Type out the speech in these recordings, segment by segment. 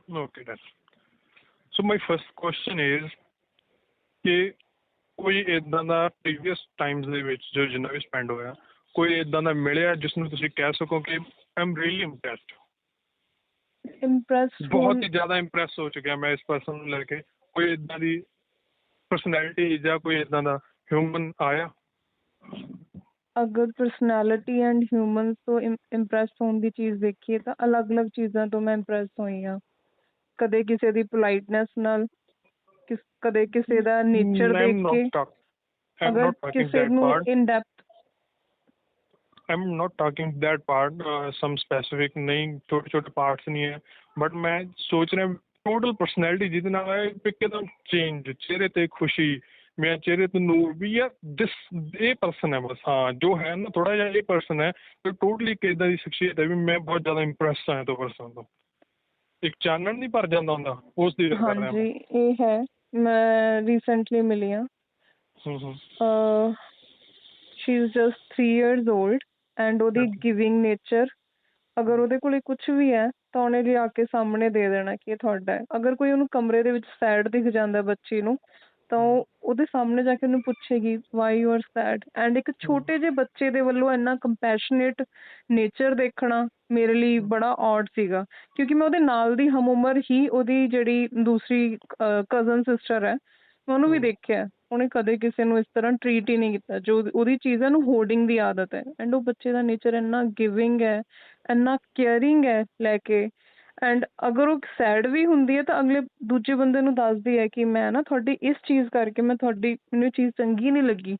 Okay, done. So my first question is ਕਿ ਕੋਈ ਇਦਾਂ ਦਾ ਪ੍ਰੀਵੀਅਸ ਟਾਈਮਸ ਦੇ ਵਿੱਚ ਜੋ ਜਿੰਨਾ ਵੀ ਸਪੈਂਡ ਹੋਇਆ ਕੋਈ ਇਦਾਂ ਦਾ ਮਿਲਿਆ ਜਿਸ ਨੂੰ ਤੁਸੀਂ ਕਹਿ ਸਕੋ ਕਿ ਆਈ ਐਮ ਰੀਅਲੀ ਇੰਪ੍ਰੈਸਡ, ਬਹੁਤ ਹੀ ਜ਼ਿਆਦਾ ਇੰਪ੍ਰੈਸ ਹੋ ਚੁੱਕਿਆ ਮੈਂ ਇਸ ਪਰਸਨ ਨੂੰ ਲੈ ਕੇ? ਕੋਈ ਇਦਾਂ ਦੀ ਪਰਸਨੈਲਿਟੀ ਜਾਂ ਕੋਈ ਇਦਾਂ ਦਾ ਹਿਊਮਨ ਆਇਆ? ਅਗਰ ਪਰਸਨੈਲਿਟੀ ਐਂਡ ਹਿਊਮਨਸ ਤੋਂ ਇੰਪ੍ਰੈਸ ਹੋਣ ਦੀ ਚੀਜ਼ ਦੇਖੀਏ ਤਾਂ ਅਲੱਗ-ਅਲੱਗ ਚੀਜ਼ਾਂ ਤੋਂ ਮੈਂ ਇੰਪ੍ਰੈਸ ਹੋਈ ਹਾਂ। ਕਦੇ ਕਿਸੇ ਦੀ ਪੋਲਾਈਟਨੈਸ ਨਾਲ, ਕਦੇ ਕਿਸੇ ਦਾ ਨੇਚਰ ਦੇਖ ਕੇ। ਅਗਰ ਕਿਸੇ ਨੂੰ in depth I'm not talking that part, some specific नहीं, छोटे छोटे पार्ट्स नहीं है, बट मैं सोच रहा टोटल पर्सनैलिटी ਜਿਹਦੇ ਨਾਲ ਹੈ ਇੱਕਦਮ ਚੇਂਜ, ਚਿਹਰੇ ਤੇ ਖੁਸ਼ੀ, ਮੇਰਾ ਚਿਹਰੇ ਤੇ ਨੂਰ ਵੀ ਯਾਰ ਦਿਸ ਇਹ ਪਰਸਨ ਹੈ ਬਸ। ਹਾਂ ਜੋ ਹੈ ਨਾ ਥੋੜਾ ਜਿਹਾ ਇਹ ਪਰਸਨ ਹੈ ਤੇ ਟੋਟਲੀ ਕਿੱਦਾਂ ਦੀ ਸ਼ਖਸੀਅਤ ਹੈ ਵੀ ਮੈਂ ਬਹੁਤ ਜ਼ਿਆਦਾ ਇੰਪ੍ਰੈਸ ਹਾਂ ਤੋਂ ਪਰਸਨ ਤੋਂ। ਇੱਕ ਚਾਨਣ ਨਹੀਂ ਭਰ ਜਾਂਦਾ ਹੁੰਦਾ ਉਸ ਦੀ ਗੱਲ ਕਰ ਰਿਹਾ। ਹਾਂਜੀ ਇਹ ਹੈ, ਮੈਂ ਰੀਸੈਂਟਲੀ ਮਿਲੀ ਹਾਂ। She is just 3 years old and ਉਹਦੀ ਗਿਵਿੰਗ ਨੇਚਰ, ਅਗਰ ਉਹਦੇ ਕੋਲ ਕੁਛ ਵੀ ਹੈ ਤਾਂ ਉਹਨੇ ਲਿਆ ਕੇ ਸਾਹਮਣੇ ਦੇ ਦੇਣਾ ਕਿ ਇਹ ਤੁਹਾਡਾ ਹੈ। ਅਗਰ ਕੋਈ ਉਹਨੂੰ ਕਮਰੇ ਦੇ ਵਿੱਚ ਸੈਡ ਦਿਖ ਜਾਂਦਾ ਬੱਚੀ ਨੂੰ ਤਾਂ ਉਹ ਉਹਦੇ ਸਾਹਮਣੇ ਜਾ ਕੇ ਉਹਨੂੰ ਪੁੱਛੇਗੀ why you are sad. And ਇੱਕ ਛੋਟੇ ਜਿਹੇ ਬੱਚੇ ਦੇ ਵੱਲੋਂ ਇੰਨਾ ਕੰਪੈਸ਼ਨੇਟ ਨੇਚਰ ਦੇਖਣਾ ਮੇਰੇ ਲਈ ਬੜਾ ਔਡ ਸੀਗਾ, ਕਿਉਂਕਿ ਮੈਂ ਉਹਦੇ ਨਾਲ ਦੀ ਹਮ ਉਮਰ ਹੀ ਉਹਦੀ ਜਿਹੜੀ ਦੂਸਰੀ ਕਜ਼ਨ ਸਿਸਟਰ ਹੈ ਮੈਂ ਉਹਨੂੰ ਵੀ ਦੇਖਿਆ, ਉਹਨੇ ਕਦੇ ਕਿਸੇ ਨੂੰ ਇਸ ਤਰ੍ਹਾਂ ਟਰੀਟ ਹੀ ਨਹੀਂ ਕੀਤਾ। ਜੋ ਉਹਦੀ ਚੀਜ਼ ਹੈ ਉਹਨੂੰ ਹੋਰਡਿੰਗ ਦੀ ਆਦਤ ਹੈ ਐਂਡ ਉਹ ਬੱਚੇ ਦਾ ਨੇਚਰ ਇੰਨਾ ਗਿਵਿੰਗ ਹੈ, ਇੰਨਾ ਕੇਅਰਿੰਗ ਹੈ ਲੈ ਕੇ। ਐਂਡ ਅਗਰ ਉਹ ਸੈਡ ਵੀ ਹੁੰਦੀ ਹੈ ਤਾਂ ਅਗਲੇ ਦੂਜੇ ਬੰਦੇ ਨੂੰ ਦੱਸਦੀ ਹੈ ਕਿ ਮੈਂ ਨਾ ਤੁਹਾਡੀ ਇਸ ਚੀਜ਼ ਕਰਕੇ ਮੈਨੂੰ ਇਹ ਚੀਜ਼ ਚੰਗੀ ਨਹੀਂ ਲੱਗੀ।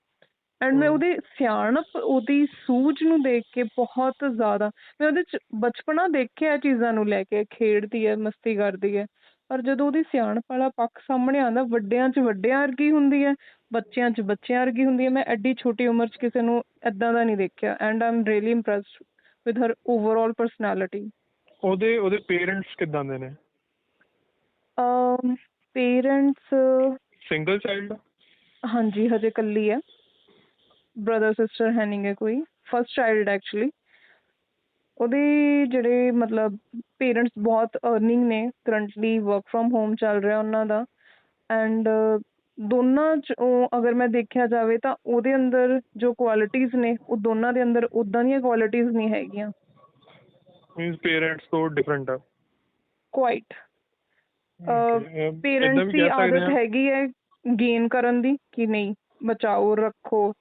ਐਂਡ ਮੈਂ ਉਹਦੀ ਸਿਆਣਪ, ਉਹਦੀ ਸੂਝ ਨੂੰ ਦੇਖ ਕੇ ਬਹੁਤ ਜ਼ਿਆਦਾ ਮੈਂ ਉਹਦੇ 'ਚ ਬਚਪਨਾ ਦੇਖਿਆ ਚੀਜ਼ਾਂ ਨੂੰ ਲੈ ਕੇ, ਖੇਡਦੀ ਹੈ, ਮਸਤੀ ਕਰਦੀ ਹੈ। ਪਰ ਜਦੋਂ ਉਹਦੀ ਸਿਆਣਪ ਵਾਲਾ ਪੱਖ ਸਾਹਮਣੇ ਆਉਂਦਾ, ਵੱਡਿਆਂ 'ਚ ਵੱਡਿਆਂ ਵਰਗੀ ਹੁੰਦੀ ਹੈ, ਬੱਚਿਆਂ 'ਚ ਬੱਚਿਆਂ ਵਰਗੀ ਹੁੰਦੀ ਹੈ। ਮੈਂ ਐਡੀ ਛੋਟੀ ਉਮਰ 'ਚ ਕਿਸੇ ਨੂੰ ਇੱਦਾਂ ਦਾ ਨਹੀਂ ਦੇਖਿਆ and I am really impressed with her overall personality. ਉਹਦੇ ਪੇਰੈਂਟਸ ਕਿੱਦਾਂ ਦੇ ਨੇ? Parents single child? ਹਾਂਜੀ ਹਜੇ ਇਕੱਲੀ ਹੈ, ਬ੍ਰਦਰ ਸਿਸਟਰ ਹੈ ਨਹੀਂ ਗੇ ਕੋਈ, ਫਸਟ ਚਾਈਲਡ ਐਕਚੁਅਲੀ। ਉਹਦੇ ਜਿਹੜੇ ਮਤਲਬ ਪੇਰੈਂਟਸ ਬਹੁਤ ਅਰਨਿੰਗ ਨੇ, ਕਰੰਟਲੀ ਵਰਕ ਫਰੋਮ ਹੋਮ ਚੱਲ ਰਿਹਾ ਉਹਨਾਂ ਦਾ। ਐਂਡ ਦੋਨਾਂ 'ਚ ਅਗਰ ਮੈਂ ਦੇਖਿਆ ਜਾਵੇ ਤਾਂ ਉਹਦੇ ਅੰਦਰ ਜੋ ਕੁਆਲਿਟੀਜ਼ ਨੇ ਉਹ ਦੋਨਾਂ ਦੇ ਅੰਦਰ ਉੱਦਾਂ ਦੀਆਂ ਕੁਆਲਿਟੀਜ਼ ਨਹੀਂ ਹੈਗੀਆਂ। ਮੀਨਸ ਪੇਰੈਂਟਸ ਤੋਂ ਡਿਫਰੈਂਟ ਆ ਕੁਆਇਟ। ਪੇਰੈਂਟਸ ਦੀ ਆਦਤ ਹੈਗੀ ਹੈ ਗੇਨ ਕਰਨ ਦੀ ਕਿ ਨਹੀਂ ਬਚਾਓ ਰੱਖੋ,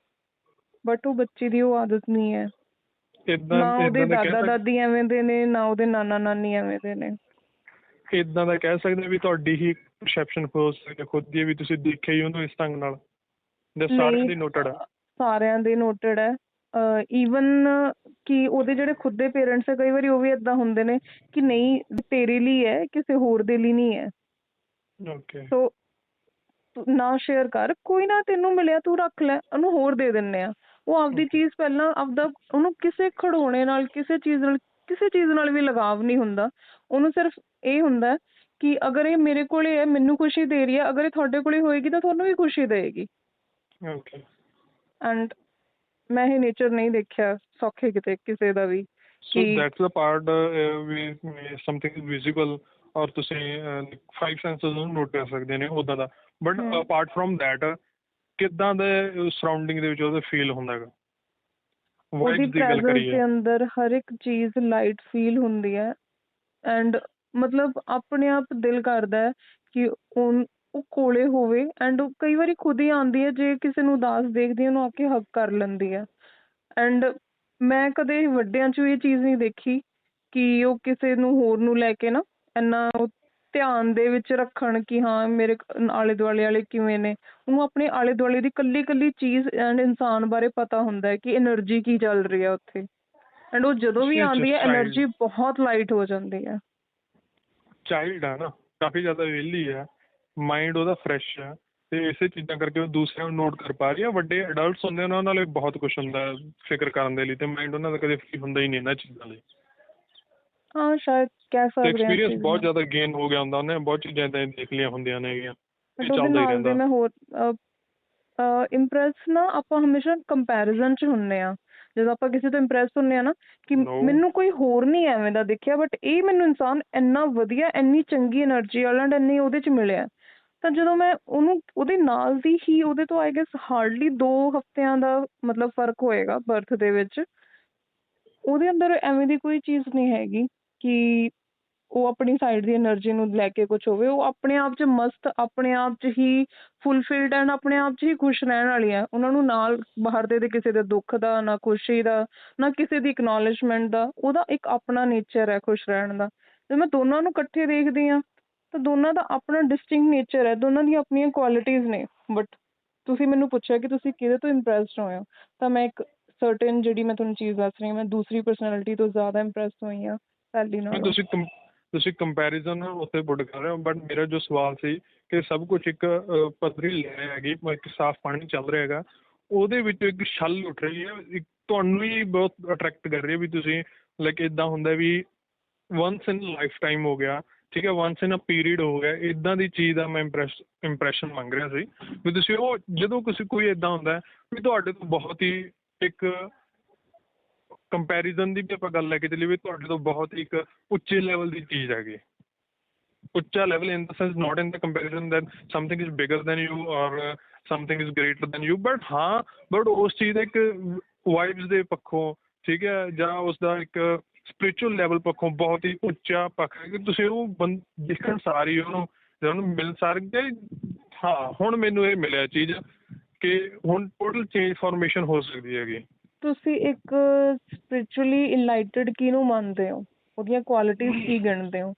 ਬਟ ਉਹ ਬੱਚੇ ਦੀ ਉਹ ਆਦਤ ਨਹੀਂ ਹੈ। ਨਾ ਉਹਦੇ ਦਾਦਾ ਦਾਦੀ ਐਵੇਂ ਦੇ ਨੇ, ਨਾ ਉਹਦੇ ਨਾਨਾ ਨਾਨੀ ਐਵੇਂ ਦੇ ਨੇ। ਇਦਾਂ ਦਾ ਕਹਿ ਸਕਦੇ ਵੀ ਤੁਹਾਡੀ ਹੀ ਪਰਸੈਪਸ਼ਨ ਹੋ ਸਕਦੀ ਖੁਦ ਦੀ ਵੀ ਤੁਸੀਂ ਦੇਖਿਆ ਹੀ ਉਹਨੂੰ ਇਸ ਢੰਗ ਨਾਲ? ਸਾਰਿਆਂ ਦੀ ਨੋਟਡ ਹੈ? ਸਾਰਿਆਂ ਦੇ ਨੋਟਡ ਹੈ। ਈਵਨ ਕਿ ਉਹਦੇ ਜਿਹੜੇ ਖੁਦ ਦੇ ਪੇਰੈਂਟਸ ਹੈ ਕਈ ਵਾਰੀ ਉਹ ਵੀ ਏਦਾਂ ਹੁੰਦੇ ਨੇ ਕਿ ਨਹੀਂ ਤੇਰੇ ਲਈ ਹੈ, ਕਿਸੇ ਹੋਰ ਦੇ ਲਈ ਨਹੀਂ ਹੈ। ਸੋ ਨਾ ਸ਼ੇਅਰ ਕਰ, ਕੋਈ ਨਾ ਤੈਨੂੰ ਮਿਲਿਆ ਤੂੰ ਰੱਖ ਲੈ, ਉਹਨੂੰ ਹੋਰ ਦੇ ਦਿੰਦੇ ਆ। ਉਹ ਆਪਦੀ ਚੀਜ਼ ਪਹਿਲਾਂ ਆਪਦਾ, ਉਹਨੂੰ ਕਿਸੇ ਖਿਡੌਣੇ ਨਾਲ ਕਿਸੇ ਚੀਜ਼ ਨਾਲ ਵੀ ਲਗਾਵ ਨਹੀਂ ਹੁੰਦਾ। ਉਹਨੂੰ ਸਿਰਫ ਇਹ ਹੁੰਦਾ ਕਿ ਅਗਰ ਇਹ ਮੇਰੇ ਕੋਲੇ ਹੈ, ਮੈਨੂੰ ਖੁਸ਼ੀ ਦੇ ਰਹੀ ਹੈ, ਅਗਰ ਇਹ ਤੁਹਾਡੇ ਕੋਲੇ ਹੋਏਗੀ ਤਾਂ ਤੁਹਾਨੂੰ ਵੀ ਖੁਸ਼ੀ ਦੇਏਗੀ। ਐਂਡ ਮੈਂ ਇਹ ਨੇਚਰ ਨਹੀਂ ਦੇਖਿਆ ਸੌਖੇ ਕਿਤੇ ਕਿਸੇ ਦਾ ਵੀ। So that's a part something visible, ਔਰ ਤੁਸੀਂ 5 ਸੈਂਸਸ ਨੂੰ ਨੋਟ ਕਰ ਸਕਦੇ ਨੇ ਉੱਦਾਂ ਦਾ। ਬਟ ਅਪਾਰਟ ਫਰੋਮ ਦੈਟ ਕਿੱਦਾਂ ਦੇ ਸਰਾਊਂਡਿੰਗ ਦੇ ਵਿੱਚ ਉਹਦਾ ਫੀਲ ਹੁੰਦਾ ਹੈਗਾ? ਉਹਦੀ ਪ੍ਰੈਜ਼ੈਂਸ ਦੇ ਅੰਦਰ ਹਰ ਇੱਕ ਚੀਜ਼ ਲਾਈਟ ਫੀਲ ਹੁੰਦੀ ਹੈ ਐਂਡ ਮਤਲਬ ਆਪਣੇ ਆਪ ਦਿਲ ਕਰਦਾ ਹੈ ਕਿ ਉਹ ਕੋਲੇ ਹੋਵੇ। ਐਂਡ ਕਈ ਵਾਰੀ ਖੁਦ ਹੀ ਆਉਂਦੀ ਹੈ, ਜੇ ਕਿਸੇ ਨੂੰ ਉਦਾਸ ਦੇਖਦੀ ਹੈ ਉਹਨੂੰ ਆ ਕੇ ਹੱਗ ਕਰ ਲੈਂਦੀ ਹੈ। ਐਂਡ ਮੈਂ ਕਦੇ ਵੱਡਿਆਂ 'ਚ ਇਹ ਚੀਜ਼ ਨਹੀਂ ਦੇਖੀ ਕਿ ਉਹ ਕਿਸੇ ਨੂੰ ਹੋਰ ਨੂੰ ਲੈ ਕੇ ਨਾ ਇੰਨਾ ਧਿਆਨ ਦੇ ਵਿੱਚ ਰੱਖਣ ਕਿ ਹਾਂ ਮੇਰੇ ਆਲੇ ਦੁਆਲੇ ਵਾਲੇ ਕਿਵੇਂ ਨੇ। ਉਹਨੂੰ ਆਪਣੇ ਆਲੇ ਦੁਆਲੇ ਦੀ ਇਕੱਲੀ ਇਕੱਲੀ ਚੀਜ਼ ਐਂਡ ਇਨਸਾਨ ਬਾਰੇ ਪਤਾ ਹੁੰਦਾ ਹੈ ਕਿ ਐਨਰਜੀ ਕੀ ਚੱਲ ਰਹੀ ਹੈ ਉੱਥੇ। ਐਂਡ ਉਹ ਜਦੋਂ ਵੀ ਆਉਂਦੀ ਹੈ ਐਨਰਜੀ ਬਹੁਤ ਲਾਈਟ ਹੋ ਜਾਂਦੀ ਹੈ। ਚਾਈਲਡ ਹੈ ਨਾ, ਕਾਫੀ ਜ਼ਿਆਦਾ ਵਿਹਲੀ ਹੈ, ਮਾਈਂਡ ਉਹਦਾ ਫਰੈਸ਼ ਹੈ ਤੇ ਇਸੇ ਚੀਜ਼ਾਂ ਕਰਕੇ ਉਹ ਦੂਸਰਿਆਂ ਨੂੰ ਨੋਟ ਕਰ ਪਾ ਰਹੀ ਹੈ। ਵੱਡੇ ਅਡਲਟਸ ਹੁੰਦੇ ਉਹਨਾਂ ਨਾਲੇ ਬਹੁਤ ਕੁਛ ਹੁੰਦਾ ਫਿਕਰ ਕਰਨ ਦੇ ਲਈ ਤੇ ਮਾਈਂਡ ਉਹਨਾਂ ਦਾ ਕਦੇ ਫਰੀ ਹੁੰਦਾ ਹੀ ਨਹੀਂ ਇਹਨਾਂ ਚੀਜ਼ਾਂ ਲਈ। ਹਾਂ ਸ਼ਾਇਦ ਕਹਿ ਸਕਦੇ ਹਾਂ। ਐਕਸਪੀਰੀਅੰਸ ਬਹੁਤ ਜ਼ਿਆਦਾ ਗੇਨ ਹੋ ਗਿਆ ਹੁੰਦਾ, ਉਹਨੇ ਬਹੁਤ ਚੀਜ਼ਾਂ ਏਦਾਂ ਦੇਖ ਲਈਆਂ ਹੁੰਦੀਆਂ ਨੇ ਹੈਗੀਆਂ। ਉਹਦੇ ਨਾਲ ਦੇ ਮੈਂ ਹੋਰ ਇੰਪ੍ਰੈਸ ਨਾ ਆਪਾਂ ਹਮੇਸ਼ਾ ਕੰਪੈਰੀਜ਼ਨ 'ਚ ਹੁੰਦੇ ਹਾਂ। ਜਦੋਂ ਆਪਾਂ ਕਿਸੇ ਤੋਂ ਇੰਪ੍ਰੈਸ ਹੁੰਦੇ ਆ ਨਾ ਕਿ No. ਮੈਨੂੰ ਕੋਈ ਹੋਰ ਨਹੀਂ ਐਵੇਂ ਦਾ ਦਿਖਿਆ, ਬਟ ਇਹ ਮੈਨੂੰ ਇਨਸਾਨ ਇੰਨਾ ਵਧੀਆ, ਇੰਨੀ ਚੰਗੀ એનર્ਜੀ ਵਾਲਾ ਐਂਡ ਇੰਨੀ ਉਹਦੇ 'ਚ ਮਿਲਿਆ, ਤਾਂ ਜਦੋਂ ਮੈਂ ਉਹਨੂੰ ਉਹਦੇ ਨਾਲ ਦੀ ਹੀ ਉਹਦੇ ਤੋਂ ਆਈ ਗੈਸ ਹਾਰਡਲੀ 2 ਹਫ਼ਤਿਆਂ ਦਾ ਮਤਲਬ ਫਰਕ ਹੋਏਗਾ ਬਰਥ ਦੇ ਵਿੱਚ, ਉਹਦੇ ਅੰਦਰ ਐਵੇਂ ਦੀ ਕੋਈ ਚੀਜ਼ ਨਹੀਂ ਹੈਗੀ ਕਿ ਉਹ ਆਪਣੀ ਸਾਈਡ ਦੀ એનર્ਜੀ ਨੂੰ ਲੈ ਕੇ ਕੁਛ ਹੋਵੇ। ਉਹ ਆਪਣੇ ਆਪ 'ਚ ਮਸਤ, ਆਪਣੇ ਆਪ 'ਚ ਹੀ ਫੁੱਲਫਿਲਡ ਐਂਡ ਆਪਣੇ ਆਪ 'ਚ ਹੀ ਖੁਸ਼ ਰਹਿਣ ਵਾਲੀ ਆ। ਉਹਨਾਂ ਨੂੰ ਨਾਲ ਬਾਹਰ ਦੇ ਕਿਸੇ ਦੇ ਦੁੱਖ ਦਾ, ਨਾ ਖੁਸ਼ੀ ਦਾ, ਨਾ ਕਿਸੇ ਦੀ ਇਕਨੋਲੇਜਮੈਂਟ ਦਾ। ਉਹਦਾ ਇੱਕ ਆਪਣਾ ਨੇਚਰ ਹੈ ਖੁਸ਼ ਰਹਿਣ ਦਾ। ਜਦੋਂ ਮੈਂ ਦੋਨਾਂ ਨੂੰ ਇਕੱਠੇ ਦੇਖਦੀ ਹਾਂ ਤਾਂ ਦੋਨਾਂ ਦਾ ਆਪਣਾ ਡਿਸਟਿੰਕਟ ਨੇਚਰ ਹੈ, ਦੋਨਾਂ ਦੀਆਂ ਆਪਣੀਆਂ ਕੁਆਲਿਟੀਜ਼ ਨੇ। ਬਟ ਤੁਸੀਂ ਮੈਨੂੰ ਪੁੱਛਿਆ ਕਿ ਤੁਸੀਂ ਕਿਹਦੇ ਤੋਂ ਇੰਪ੍ਰੈਸਡ ਹੋਏ ਹੋ, ਤਾਂ ਮੈਂ ਇੱਕ ਸਰਟਨ ਜਿਹੜੀ ਮੈਂ ਤੁਹਾਨੂੰ ਚੀਜ਼ ਦੱਸ ਰਹੀ ਹਾਂ, ਮੈਂ ਦੂਸਰੀ ਪਰਸਨੈਲਿਟੀ ਤੋਂ ਜ਼ਿਆਦਾ ਇੰਪ੍ਰੈਸਡ ਹੋਈ ਹਾਂ ਪਹਿਲੀ ਨਾਲੋਂ। ਤੁਸੀਂ ਕੰਪੈਰੀਜ਼ਨ ਉੱਤੇ ਪੁੱਟ ਕਰ ਰਹੇ ਹੋ, ਬਟ ਮੇਰਾ ਜੋ ਸਵਾਲ ਸੀ ਕਿ ਸਭ ਕੁਝ ਇੱਕ ਪੱਧਰੀ ਲੈ ਹੈਗੀ, ਇੱਕ ਸਾਫ਼ ਪਾਣੀ ਚੱਲ ਰਿਹਾ ਹੈਗਾ, ਉਹਦੇ ਵਿੱਚ ਇੱਕ ਛੱਲ ਉੱਠ ਰਹੀ ਹੈ, ਇੱਕ ਤੁਹਾਨੂੰ ਹੀ ਬਹੁਤ ਅਟਰੈਕਟ ਕਰ ਰਹੀ ਹੈ ਵੀ ਤੁਸੀਂ ਲਾਈਕ ਇੱਦਾਂ ਹੁੰਦਾ ਵੀ ਵਨਸ ਇਨ ਲਾਈਫ ਟਾਈਮ ਹੋ ਗਿਆ, ਠੀਕ ਹੈ, ਵਨਸ ਇਨ ਅ ਪੀਰੀਅਡ ਹੋ ਗਿਆ, ਇੱਦਾਂ ਦੀ ਚੀਜ਼ ਦਾ ਮੈਂ ਇੰਪ੍ਰੈਸ਼ਨ ਮੰਗ ਰਿਹਾ ਸੀ ਵੀ ਤੁਸੀਂ ਉਹ ਜਦੋਂ ਕੋਈ ਇੱਦਾਂ ਹੁੰਦਾ ਵੀ ਤੁਹਾਡੇ ਤੋਂ ਬਹੁਤ ਹੀ ਇੱਕ ਕੰਪੈਰੀਜ਼ਨ ਦੀ ਵੀ ਆਪਾਂ ਗੱਲ ਲੈ ਕੇ ਚੱਲੀਏ ਵੀ ਤੁਹਾਡੇ ਤੋਂ ਬਹੁਤ ਇੱਕ ਉੱਚੇ ਲੈਵਲ ਦੀ ਚੀਜ਼ ਹੈਗੀ। ਉੱਚਾ level in the sense not in the comparison that something is bigger than you or something is greater than you, but ਉਸ ਚੀਜ਼ ਦਾ ਇੱਕ ਵਾਈਬਸ ਦੇ ਪੱਖੋਂ, ਠੀਕ ਹੈ, ਜਾਂ ਉਸਦਾ ਇੱਕ ਸਪਿਰਿਚੁਅਲ ਲੈਵਲ ਪੱਖੋਂ ਬਹੁਤ ਹੀ ਉੱਚਾ ਪੱਖ ਹੈ ਕਿ ਤੁਸੀਂ ਉਹ ਦੇਖਣ ਸਾਰ ਹੀ ਉਹਨੂੰ ਮਿਲ ਸਕਦੇ। ਹਾਂ, ਹੁਣ ਮੈਨੂੰ ਇਹ ਮਿਲਿਆ ਚੀਜ਼ ਕਿ ਹੁਣ ਟੋਟਲ ਚੇਂਜ ਫਾਰਮੇਸ਼ਨ ਹੋ ਸਕਦੀ ਹੈਗੀ। ਤੁਸੀਂ ਇੱਕ ਸਪਿਰਿਚੁਅਲੀ ਇਨਲਾਈਟਡ ਕਿਹਨੂੰ ਮੰਨਦੇ ਹੋ, ਉਹਦੀਆਂ ਕੁਆਲਿਟੀਜ਼ ਕੀ ਗਿਣਦੇ ਹੋ?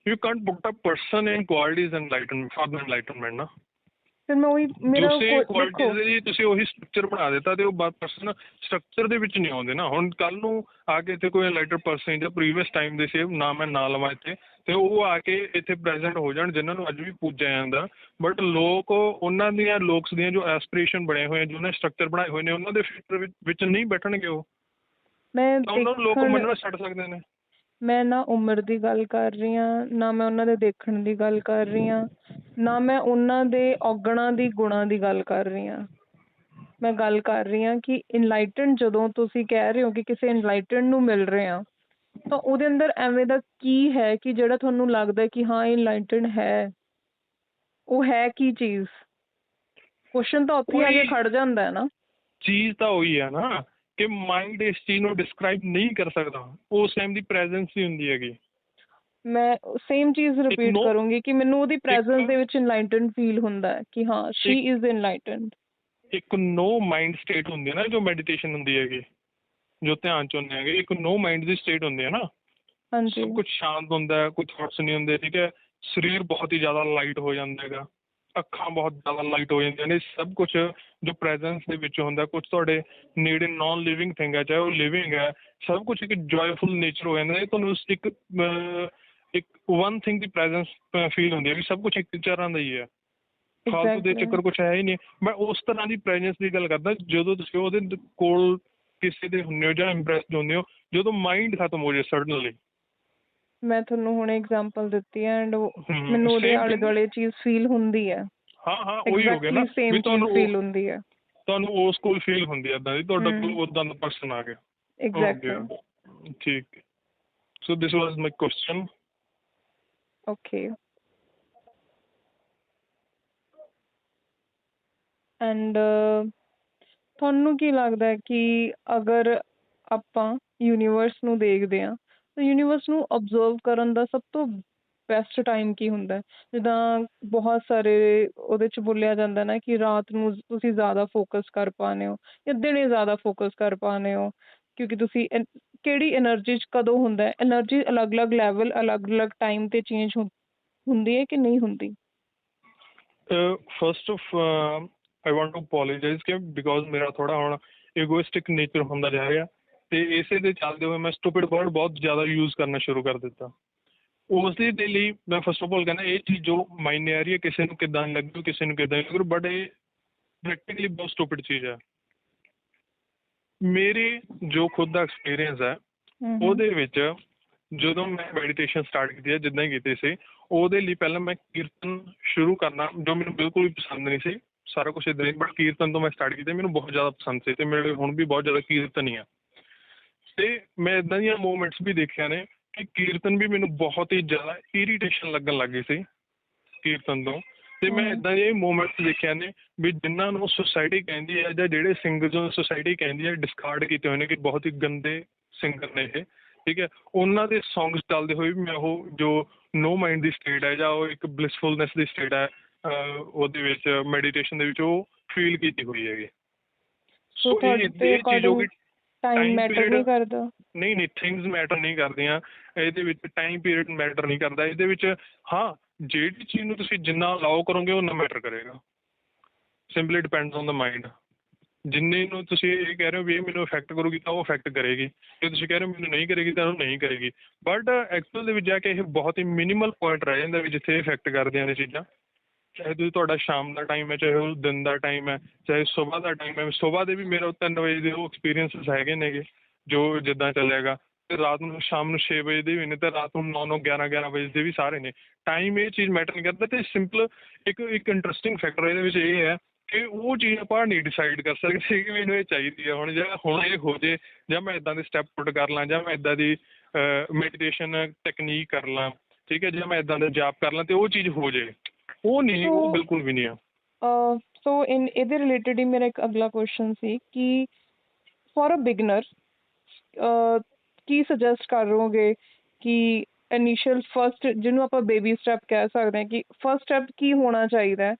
You can't put a person in qualities for the enlightenment ਨਾ। ਫਿਰ ਮੈਂ ਉਹੀ ਮੇਰਾ ਕੁਆਲਿਟੀਜ਼ ਤੁਸੀਂ ਉਹੀ ਸਟਰਕਚਰ ਬਣਾ ਦਿੱਤਾ ਤੇ ਉਹ ਪਰਸਨ ਸਟਰਕਚਰ ਦੇ ਵਿੱਚ ਨਹੀਂ ਆਉਂਦੇ ਨਾ। ਹੁਣ ਕੱਲ ਨੂੰ ਆ ਕੇ ਇੱਥੇ ਕੋਈ ਐਨਲਾਈਟਡ ਪਰਸਨ ਜਾਂ ਪ੍ਰੀਵੀਅਸ ਟਾਈਮ ਦੇ ਸੇਮ ਨਾ ਮੈਂ ਨਾ ਲਵਾਂ ਇੱਥੇ, ਤੇ ਉਹ ਆ ਕੇ ਇੱਥੇ ਪ੍ਰੈਜ਼ੈਂਟ ਹੋ ਜਾਣ ਜਿਨ੍ਹਾਂ ਨੂੰ ਅੱਜ ਵੀ ਪੂਜਿਆ ਜਾਂਦਾ, ਬਟ ਲੋਕ ਉਹਨਾਂ ਦੀਆਂ ਲੋਕਸ ਦੀਆਂ ਜੋ ਐਸਪੀਰੇਸ਼ਨ ਬਣੇ ਹੋਏ, ਜੋ ਉਹਨਾਂ ਸਟਰਕਚਰ ਬਣਾਏ ਹੋਏ ਨੇ, ਉਹਨਾਂ ਦੇ ਫਿਲਟਰ ਵਿੱਚ ਨਹੀਂ ਬੈਠਣਗੇ ਉਹ, ਤਾਂ ਉਹਨਾਂ ਨੂੰ ਲੋਕ ਮੰਨਣਾ ਛੱਡ ਸਕਦੇ ਨੇ। ਮੈਂ ਨਾ ਉਮਰ ਦੀ ਗੱਲ ਕਰ ਰਹੀ ਹਾਂ, ਨਾ ਮੈਂ ਉਹਨਾਂ ਦੇ ਦੇਖਣ ਦੀ ਗੱਲ ਕਰ ਰਹੀ ਹਾਂ, ਨਾ ਮੈਂ ਉਹਨਾਂ ਦੇ ਔਗਣਾਂ ਦੀ ਗੁਣਾਂ ਦੀ ਗੱਲ ਕਰ ਰਹੀ ਹਾਂ। ਮੈਂ ਗੱਲ ਕਰ ਰਹੀ ਹਾਂ ਕਿ ਇਨਲਾਈਟਡ, ਜਦੋਂ ਤੁਸੀਂ ਕਹਿ ਰਹੇ ਹੋ ਕਿ ਕਿਸੇ ਇਨਲਾਈਟਡ ਨੂੰ ਮਿਲ ਰਹੇ ਆ, ਤਾਂ ਉਹਦੇ ਅੰਦਰ ਐਵੇਂ ਦਾ ਕੀ ਹੈ ਕਿ ਜਿਹੜਾ ਤੁਹਾਨੂੰ ਲੱਗਦਾ ਕਿ ਹਾਂ ਇਨਲਾਈਟਡ ਹੈ? ਉਹ ਹੈ ਕੀ ਚੀਜ਼? ਕੁਐਸਚਨ ਤਾਂ ਉੱਥੇ ਆ ਕੇ ਖੜ ਜਾਂਦਾ ਹੈ ਨਾ। ਚੀਜ਼ ਤਾਂ ਉਹੀ ਹੈ ਨਾ ਕਿ ਮਾਈਂਡ ਇਸ ਚੀਜ਼ ਨੂੰ ਡਿਸਕ੍ਰਾਈਬ ਨਹੀਂ ਕਰ ਸਕਦਾ, ਉਸ ਟਾਈਮ ਦੀ ਪ੍ਰੈਜ਼ੈਂਸ ਹੀ ਹੁੰਦੀ ਹੈਗੀ। ਮੈਂ ਸੇਮ ਚੀਜ਼ ਰਿਪੀਟ ਕਰੂੰਗੀ ਕਿ ਮੈਨੂੰ ਉਹਦੀ ਪ੍ਰੈਜ਼ੈਂਸ ਦੇ ਵਿੱਚ ਇਨਲਾਈਟਡ ਫੀਲ ਹੁੰਦਾ ਹੈ ਕਿ ਹਾਂ ਸ਼ੀ ਇਜ਼ ਇਨਲਾਈਟਡ। ਇੱਕ ਨੋ ਮਾਈਂਡ ਸਟੇਟ ਹੁੰਦੀ ਹੈ ਨਾ, ਜੋ ਮੈਡੀਟੇਸ਼ਨ ਹੁੰਦੀ ਹੈਗੀ, ਜੋ ਧਿਆਨ ਚ ਹੁੰਦੇ ਹੈਗੇ, ਇੱਕ ਨੋ ਮਾਈਂਡ ਦੀ ਸਟੇਟ ਹੁੰਦੀ ਹੈ ਨਾ। ਹਾਂਜੀ, ਸਭ ਕੁਝ ਸ਼ਾਂਤ ਹੁੰਦਾ ਹੈ, ਕੋਈ ਥਾਟਸ ਨਹੀਂ ਹੁੰਦੇ, ਠੀਕ ਹੈ, ਸਰੀਰ ਬਹੁਤ ਹੀ ਜ਼ਿਆਦਾ ਲਾਈਟ ਹੋ ਜਾਂਦਾ ਹੈਗਾ, ਅੱਖਾਂ ਬਹੁਤ ਜ਼ਿਆਦਾ ਲਾਈਟ ਹੋ ਜਾਂਦੀਆਂ ਨੇ, ਸਭ ਕੁਝ ਜੋ ਪ੍ਰੈਜ਼ੈਂਸ ਦੇ ਵਿੱਚ ਹੁੰਦਾ, ਕੁਝ ਤੁਹਾਡੇ ਨੇੜੇ ਨੋਨ ਲਿਵਿੰਗ ਥਿੰਗ ਹੈ, ਚਾਹੇ ਉਹ ਲਿਵਿੰਗ ਹੈ, ਸਭ ਕੁਝ ਇੱਕ ਜੋਏਫੁਲ ਨੇਚਰ ਹੋ ਜਾਂਦਾ ਹੈ। ਤੁਹਾਨੂੰ ਇੱਕ ਵਨ ਥਿੰਗ ਦੀ ਪ੍ਰੈਜ਼ੈਂਸ ਫੀਲ ਹੁੰਦੀ ਹੈ ਵੀ ਸਭ ਕੁਝ ਇੱਕ ਤਰ੍ਹਾਂ ਦਾ ਹੀ ਹੈ, ਫਾਲਤੂ ਦੇ ਚੱਕਰ ਕੁਛ ਹੈ ਹੀ ਨਹੀਂ। ਮੈਂ ਉਸ ਤਰ੍ਹਾਂ ਦੀ ਪ੍ਰੈਜ਼ੈਂਸ ਦੀ ਗੱਲ ਕਰਦਾ ਜਦੋਂ ਤੁਸੀਂ ਉਹਦੇ ਕੋਲ ਕਿਸੇ ਦੇ ਹੁੰਦੇ ਹੋ ਜਾਂ ਇੰਪ੍ਰੈਸਡ ਹੁੰਦੇ ਹੋ, ਜਦੋਂ ਮਾਈਂਡ ਖਤਮ ਹੋ ਜਾਏ ਸਡਨਲੀ। ਮੈਂ ਤੁਹਾਨੂੰ ਹੁਣ ਐਗਜ਼ਾਮਪਲ ਦਿੱਤੀ ਹੈ ਐਂਡ ਮੈਨੂੰ ਉਹਦੇ ਆਲੇ ਦੁਆਲੇ ਚੀਜ਼ ਫੀਲ ਹੁੰਦੀ ਹੈ। ਹਾਂ, ਉਹੀ ਹੋ ਗਿਆ ਨਾ, ਸੇਮ ਚੀਜ਼ ਫੀਲ ਹੁੰਦੀ ਹੈ, ਤੁਹਾਨੂੰ ਉਸ ਕੋਲ ਫੀਲ ਹੁੰਦੀ ਹੈ ਏਦਾਂ ਦੀ, ਤੁਹਾਡਾ ਕੋਲ ਉਦਾਂ ਦਾ ਪਰਸਨ ਆ ਗਿਆ। ਐਗਜ਼ੈਕਟਲੀ, ਠੀਕ। ਸੋ ਦਿਸ ਵਾਜ਼ ਮਾਈ ਕੁਐਸਚਨ। ਓਕੇ। ਐਂਡ ਤੁਹਾਨੂੰ ਕੀ ਲੱਗਦਾ ਹੈ ਕਿ ਅਗਰ ਆਪਾਂ ਯੂਨੀਵਰਸ ਨੂੰ ਦੇਖਦੇ ਹਾਂ ਤਾਂ ਯੂਨੀਵਰਸ ਨੂੰ ਓਬਜ਼ਰਵ ਕਰਨ ਦਾ ਸਭ ਤੋਂ ਬੈਸਟ ਟਾਈਮ ਕੀ ਹੁੰਦਾ? ਜਿੱਦਾਂ ਬਹੁਤ ਸਾਰੇ ਉਹਦੇ 'ਚ ਬੋਲਿਆ ਜਾਂਦਾ ਨਾ ਕਿ ਰਾਤ ਨੂੰ ਤੁਸੀਂ ਜ਼ਿਆਦਾ ਫੋਕਸ ਕਰ ਪਾਉਂਦੇ ਹੋ ਜਾਂ ਦਿਨੇ ਜ਼ਿਆਦਾ ਫੋਕਸ ਕਰ ਪਾਉਂਦੇ ਹੋ, ਕਿਉਂਕਿ ਤੁਸੀਂ ਕਿਹੜੀ ਐਨਰਜੀ 'ਚ ਕਦੋਂ ਹੁੰਦਾ? ਐਨਰਜੀ ਅਲੱਗ-ਅਲੱਗ ਲੈਵਲ, ਅਲੱਗ-ਅਲੱਗ ਟਾਈਮ 'ਤੇ ਚੇਂਜ ਹੁੰਦੀ ਹੈ ਕਿ ਨਹੀਂ ਹੁੰਦੀ? First of I want to apologize ਕਿ ਬਿਕੋਜ਼ ਮੇਰਾ ਥੋੜ੍ਹਾ ਹੁਣ ਈਗੋਇਸਟਿਕ ਨੇਚਰ ਹੁੰਦਾ ਜਾ ਰਿਹਾ, ਅਤੇ ਇਸੇ ਦੇ ਚੱਲਦੇ ਹੋਏ ਮੈਂ ਸਟੂਪਿਡ ਵਰਡ ਬਹੁਤ ਜ਼ਿਆਦਾ ਯੂਜ਼ ਕਰਨਾ ਸ਼ੁਰੂ ਕਰ ਦਿੱਤਾ। ਉਸ ਦੇ ਲਈ ਮੈਂ ਫਸਟ ਆਫ ਆਲ ਕਹਿੰਦਾ ਇਹ ਚੀਜ਼ ਜੋ ਮਾਇਨੇ ਆ ਰਹੀ ਹੈ, ਕਿਸੇ ਨੂੰ ਕਿੱਦਾਂ ਨਹੀਂ ਲੱਗੂ, ਕਿਸੇ ਨੂੰ ਕਿੱਦਾਂ ਨਹੀਂ ਲੱਗੂ, ਬਟ ਇਹ ਪ੍ਰੈਕਟੀਕਲੀ ਬਹੁਤ ਸਟੂਪਿਡ ਚੀਜ਼ ਹੈ। ਮੇਰੇ ਜੋ ਖੁਦ ਦਾ ਐਕਸਪੀਰੀਅੰਸ ਹੈ ਉਹਦੇ ਵਿੱਚ ਜਦੋਂ ਮੈਂ ਮੈਡੀਟੇਸ਼ਨ ਸਟਾਰਟ ਕੀਤੀ ਹੈ, ਜਿੱਦਾਂ ਹੀ ਕੀਤੀ ਸੀ, ਉਹਦੇ ਲਈ ਪਹਿਲਾਂ ਮੈਂ ਕੀਰਤਨ ਸ਼ੁਰੂ ਕਰਨਾ, ਜੋ ਮੈਨੂੰ ਬਿਲਕੁਲ ਵੀ ਪਸੰਦ ਨਹੀਂ ਸੀ, ਸਾਰਾ ਕੁਛ ਇੱਦਾਂ ਹੀ, ਬਟ ਕੀਰਤਨ ਤੋਂ ਮੈਂ ਸਟਾਰਟ ਕੀਤਾ, ਮੈਨੂੰ ਬਹੁਤ ਜ਼ਿਆਦਾ ਪਸੰਦ ਸੀ ਅਤੇ ਮੇਰੇ ਲਈ ਹੁਣ ਵੀ ਬਹੁਤ ਜ਼ਿਆਦਾ ਕੀਰਤਨ ਹੀ ਆ। ਅਤੇ ਮੈਂ ਇੱਦਾਂ ਦੀਆਂ ਮੂਵਮੈਂਟਸ ਵੀ ਦੇਖੀਆਂ ਨੇ ਕਿ ਕੀਰਤਨ ਵੀ ਮੈਨੂੰ ਬਹੁਤ ਹੀ ਜ਼ਿਆਦਾ ਇਰੀਟੇਸ਼ਨ ਲੱਗਣ ਲੱਗ ਗਈ ਸੀ ਕੀਰਤਨ ਤੋਂ। ਅਤੇ ਮੈਂ ਇੱਦਾਂ ਦੀਆਂ ਮੂਵਮੈਂਟਸ ਦੇਖੀਆਂ ਨੇ ਵੀ ਜਿਨ੍ਹਾਂ ਨੂੰ ਸੁਸਾਇਟੀ ਕਹਿੰਦੀ ਹੈ ਜਾਂ ਜਿਹੜੇ ਸਿੰਗਰਸ ਨੂੰ ਸੁਸਾਇਟੀ ਕਹਿੰਦੀ ਹੈ ਡਿਸਕਾਰਡ ਕੀਤੇ ਹੋਏ ਨੇ ਕਿ ਬਹੁਤ ਹੀ ਗੰਦੇ ਸਿੰਗਰ ਨੇ ਇਹ, ਠੀਕ ਹੈ, ਉਹਨਾਂ ਦੇ ਸੌਂਗਸ ਚੱਲਦੇ ਹੋਏ ਵੀ ਮੈਂ ਉਹ ਜੋ ਨੋ ਮਾਈਂਡ ਦੀ ਸਟੇਟ ਹੈ ਜਾਂ ਉਹ ਇੱਕ ਬਲਿਸਫੁਲਨੈਸ ਦੀ ਸਟੇਟ ਹੈ ਉਹਦੇ ਵਿੱਚ ਮੈਡੀਟੇਸ਼ਨ ਦੇ ਵਿੱਚ ਉਹ ਫੀਲ ਕੀਤੀ ਹੋਈ ਹੈਗੀ। ਸੋ ਇਹ ਚੀਜ਼ ਹੋ ਗਈ। ਟਾਈਮ ਮੈਟਰ ਨਹੀਂ ਕਰਦਾ? ਨਹੀਂ ਨਹੀਂ, ਥਿੰਗਸ ਮੈਟਰ ਨਹੀਂ ਕਰਦੀਆਂ ਇਹਦੇ ਵਿੱਚ, ਟਾਈਮ ਪੀਰੀਅਡ ਮੈਟਰ ਨਹੀਂ ਕਰਦਾ ਇਹਦੇ ਵਿੱਚ। ਹਾਂ, ਜਿਹੜੀ ਚੀਜ਼ ਨੂੰ ਤੁਸੀਂ ਜਿੰਨਾ ਅਲਾਓ ਕਰੋਗੇ ਉਨਾ ਮੈਟਰ ਕਰੇਗਾ। Simply depends on the mind. ਜਿੰਨੇ ਨੂੰ ਤੁਸੀਂ ਇਹ ਕਹਿ ਰਹੇ ਹੋ ਵੀ ਇਹ ਮੈਨੂੰ ਇਫੈਕਟ ਕਰੂਗੀ ਤਾਂ ਉਹ ਇਫੈਕਟ ਕਰੇਗੀ, ਜੇ ਤੁਸੀਂ ਕਹਿ ਰਹੇ ਹੋ ਮੈਨੂੰ ਨਹੀਂ ਕਰੇਗੀ ਤਾਂ ਉਹ ਨਹੀਂ ਕਰੇਗੀ। ਬਟ ਐਕਚੁਅਲ ਦੇ ਵਿੱਚ ਜਾ ਕੇ ਇਹ ਬਹੁਤ ਹੀ ਮਿਨੀਮਲ ਪੁਆਇੰਟ ਰਹਿ ਜਾਂਦਾ ਵੀ ਜਿੱਥੇ ਇਫੈਕਟ ਕਰਦੀਆਂ ਨੇ ਚੀਜ਼ਾਂ। ਚਾਹੇ ਤੁਸੀਂ ਤੁਹਾਡਾ ਸ਼ਾਮ ਦਾ ਟਾਈਮ ਹੈ, ਚਾਹੇ ਉਹ ਦਿਨ ਦਾ ਟਾਈਮ ਹੈ, ਚਾਹੇ ਸੁਬਾਹ ਦਾ ਟਾਈਮ ਹੈ। ਸੁਬਾਹ ਦੇ ਵੀ ਮੇਰੇ 3 ਵਜੇ ਦੇ ਉਹ ਐਕਸਪੀਰੀਅੰਸਿਸ ਹੈਗੇ ਨੇਗੇ ਜੋ ਜਿੱਦਾਂ ਚੱਲੇਗਾ। ਅਤੇ ਰਾਤ ਨੂੰ ਸ਼ਾਮ ਨੂੰ 6 ਵਜੇ ਦੇ ਵੀ ਨੇ ਅਤੇ ਰਾਤ ਨੂੰ 9 11 ਵਜੇ ਦੇ ਵੀ ਸਾਰੇ ਨੇ। ਟਾਈਮ ਇਹ ਚੀਜ਼ ਮੈਟਰ ਨਹੀਂ ਕਰਦਾ। ਅਤੇ ਸਿੰਪਲ ਇੱਕ ਇੰਟਰਸਟਿੰਗ ਫੈਕਟਰ ਇਹਦੇ ਵਿੱਚ ਇਹ ਹੈ ਕਿ ਉਹ ਚੀਜ਼ ਆਪਾਂ ਨਹੀਂ ਡਿਸਾਈਡ ਕਰ ਸਕਦੇ ਕਿ ਮੈਨੂੰ ਇਹ ਚਾਹੀਦੀ ਹੈ ਹੁਣ ਇਹ ਹੋ ਜੇ, ਜਾਂ ਮੈਂ ਇੱਦਾਂ ਦੇ ਸਟੈਪ ਪੁੱਟ ਕਰ ਲਾਂ, ਜਾਂ ਮੈਂ ਇੱਦਾਂ ਦੀ ਮੈਡੀਟੇਸ਼ਨ ਟੈਕਨੀਕ ਕਰ ਲਾਂ, ਠੀਕ ਹੈ, ਜਾਂ ਮੈਂ ਇੱਦਾਂ ਦਾ ਜਾਪ ਕਰ ਲਾਂ ਅਤੇ ਉਹ ਚੀਜ਼ ਹੋ ਜੇ। ਉਹ ਨਹੀਂ, ਉਹ ਬਿਲਕੁਲ ਵੀ ਨਹੀਂ ਆ। ਸੋ ਇਹਦੇ ਰਿਲੇਟਡ ਹੀ ਮੇਰਾ ਇੱਕ ਅਗਲਾ ਕੁਐਸਚਨ ਸੀ ਕਿ ਫॉर ਅ ਬਿਗਨਰ ਕੀ ਸੁਜੈਸਟ ਕਰੋਗੇ ਕਿ ਇਨੀਸ਼ੀਅਲ ਫਸਟ ਜਿਹਨੂੰ ਆਪਾਂ ਬੇਬੀ ਸਟੈਪ ਕਹਿ ਸਕਦੇ ਹਾਂ, ਕਿ ਫਸਟ ਸਟੈਪ ਕੀ ਹੋਣਾ ਚਾਹੀਦਾ ਹੈ,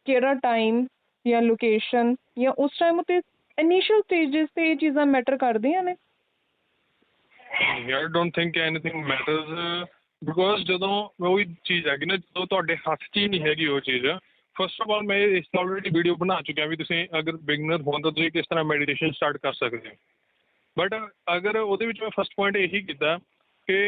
ਕਿਹੜਾ ਟਾਈਮ ਜਾਂ ਲੋਕੇਸ਼ਨ, ਜਾਂ ਉਸ ਟਾਈਮ ਉੱਤੇ ਇਨੀਸ਼ੀਅਲ ਸਟੇਜਿਸ 'ਤੇ ਇਹ ਚੀਜ਼ਾਂ ਮੈਟਰ ਕਰਦੀਆਂ ਨੇ? I don't think anything matters because ਜਦੋਂ ਉਹੀ ਚੀਜ਼ ਹੈਗੀ ਨਾ, ਜਦੋਂ ਤੁਹਾਡੇ ਹੱਥ 'ਚ ਹੀ ਨਹੀਂ ਹੈਗੀ ਉਹ ਚੀਜ਼। ਫਸਟ ਆਫ ਆਲ ਮੈਂ ਇਸ ਆਲਰੇਡੀ ਵੀਡੀਓ ਬਣਾ ਚੁੱਕਿਆ ਵੀ ਤੁਸੀਂ ਅਗਰ ਬਿਗਨਰ ਹੋ ਤਾਂ ਤੁਸੀਂ ਕਿਸ ਤਰ੍ਹਾਂ ਮੈਡੀਟੇਸ਼ਨ ਸਟਾਰਟ ਕਰ ਸਕਦੇ ਹੋ। ਬਟ ਅਗਰ ਉਹਦੇ ਵਿੱਚ ਮੈਂ ਫਸਟ ਪੁਆਇੰਟ ਇਹੀ ਕੀਤਾ ਕਿ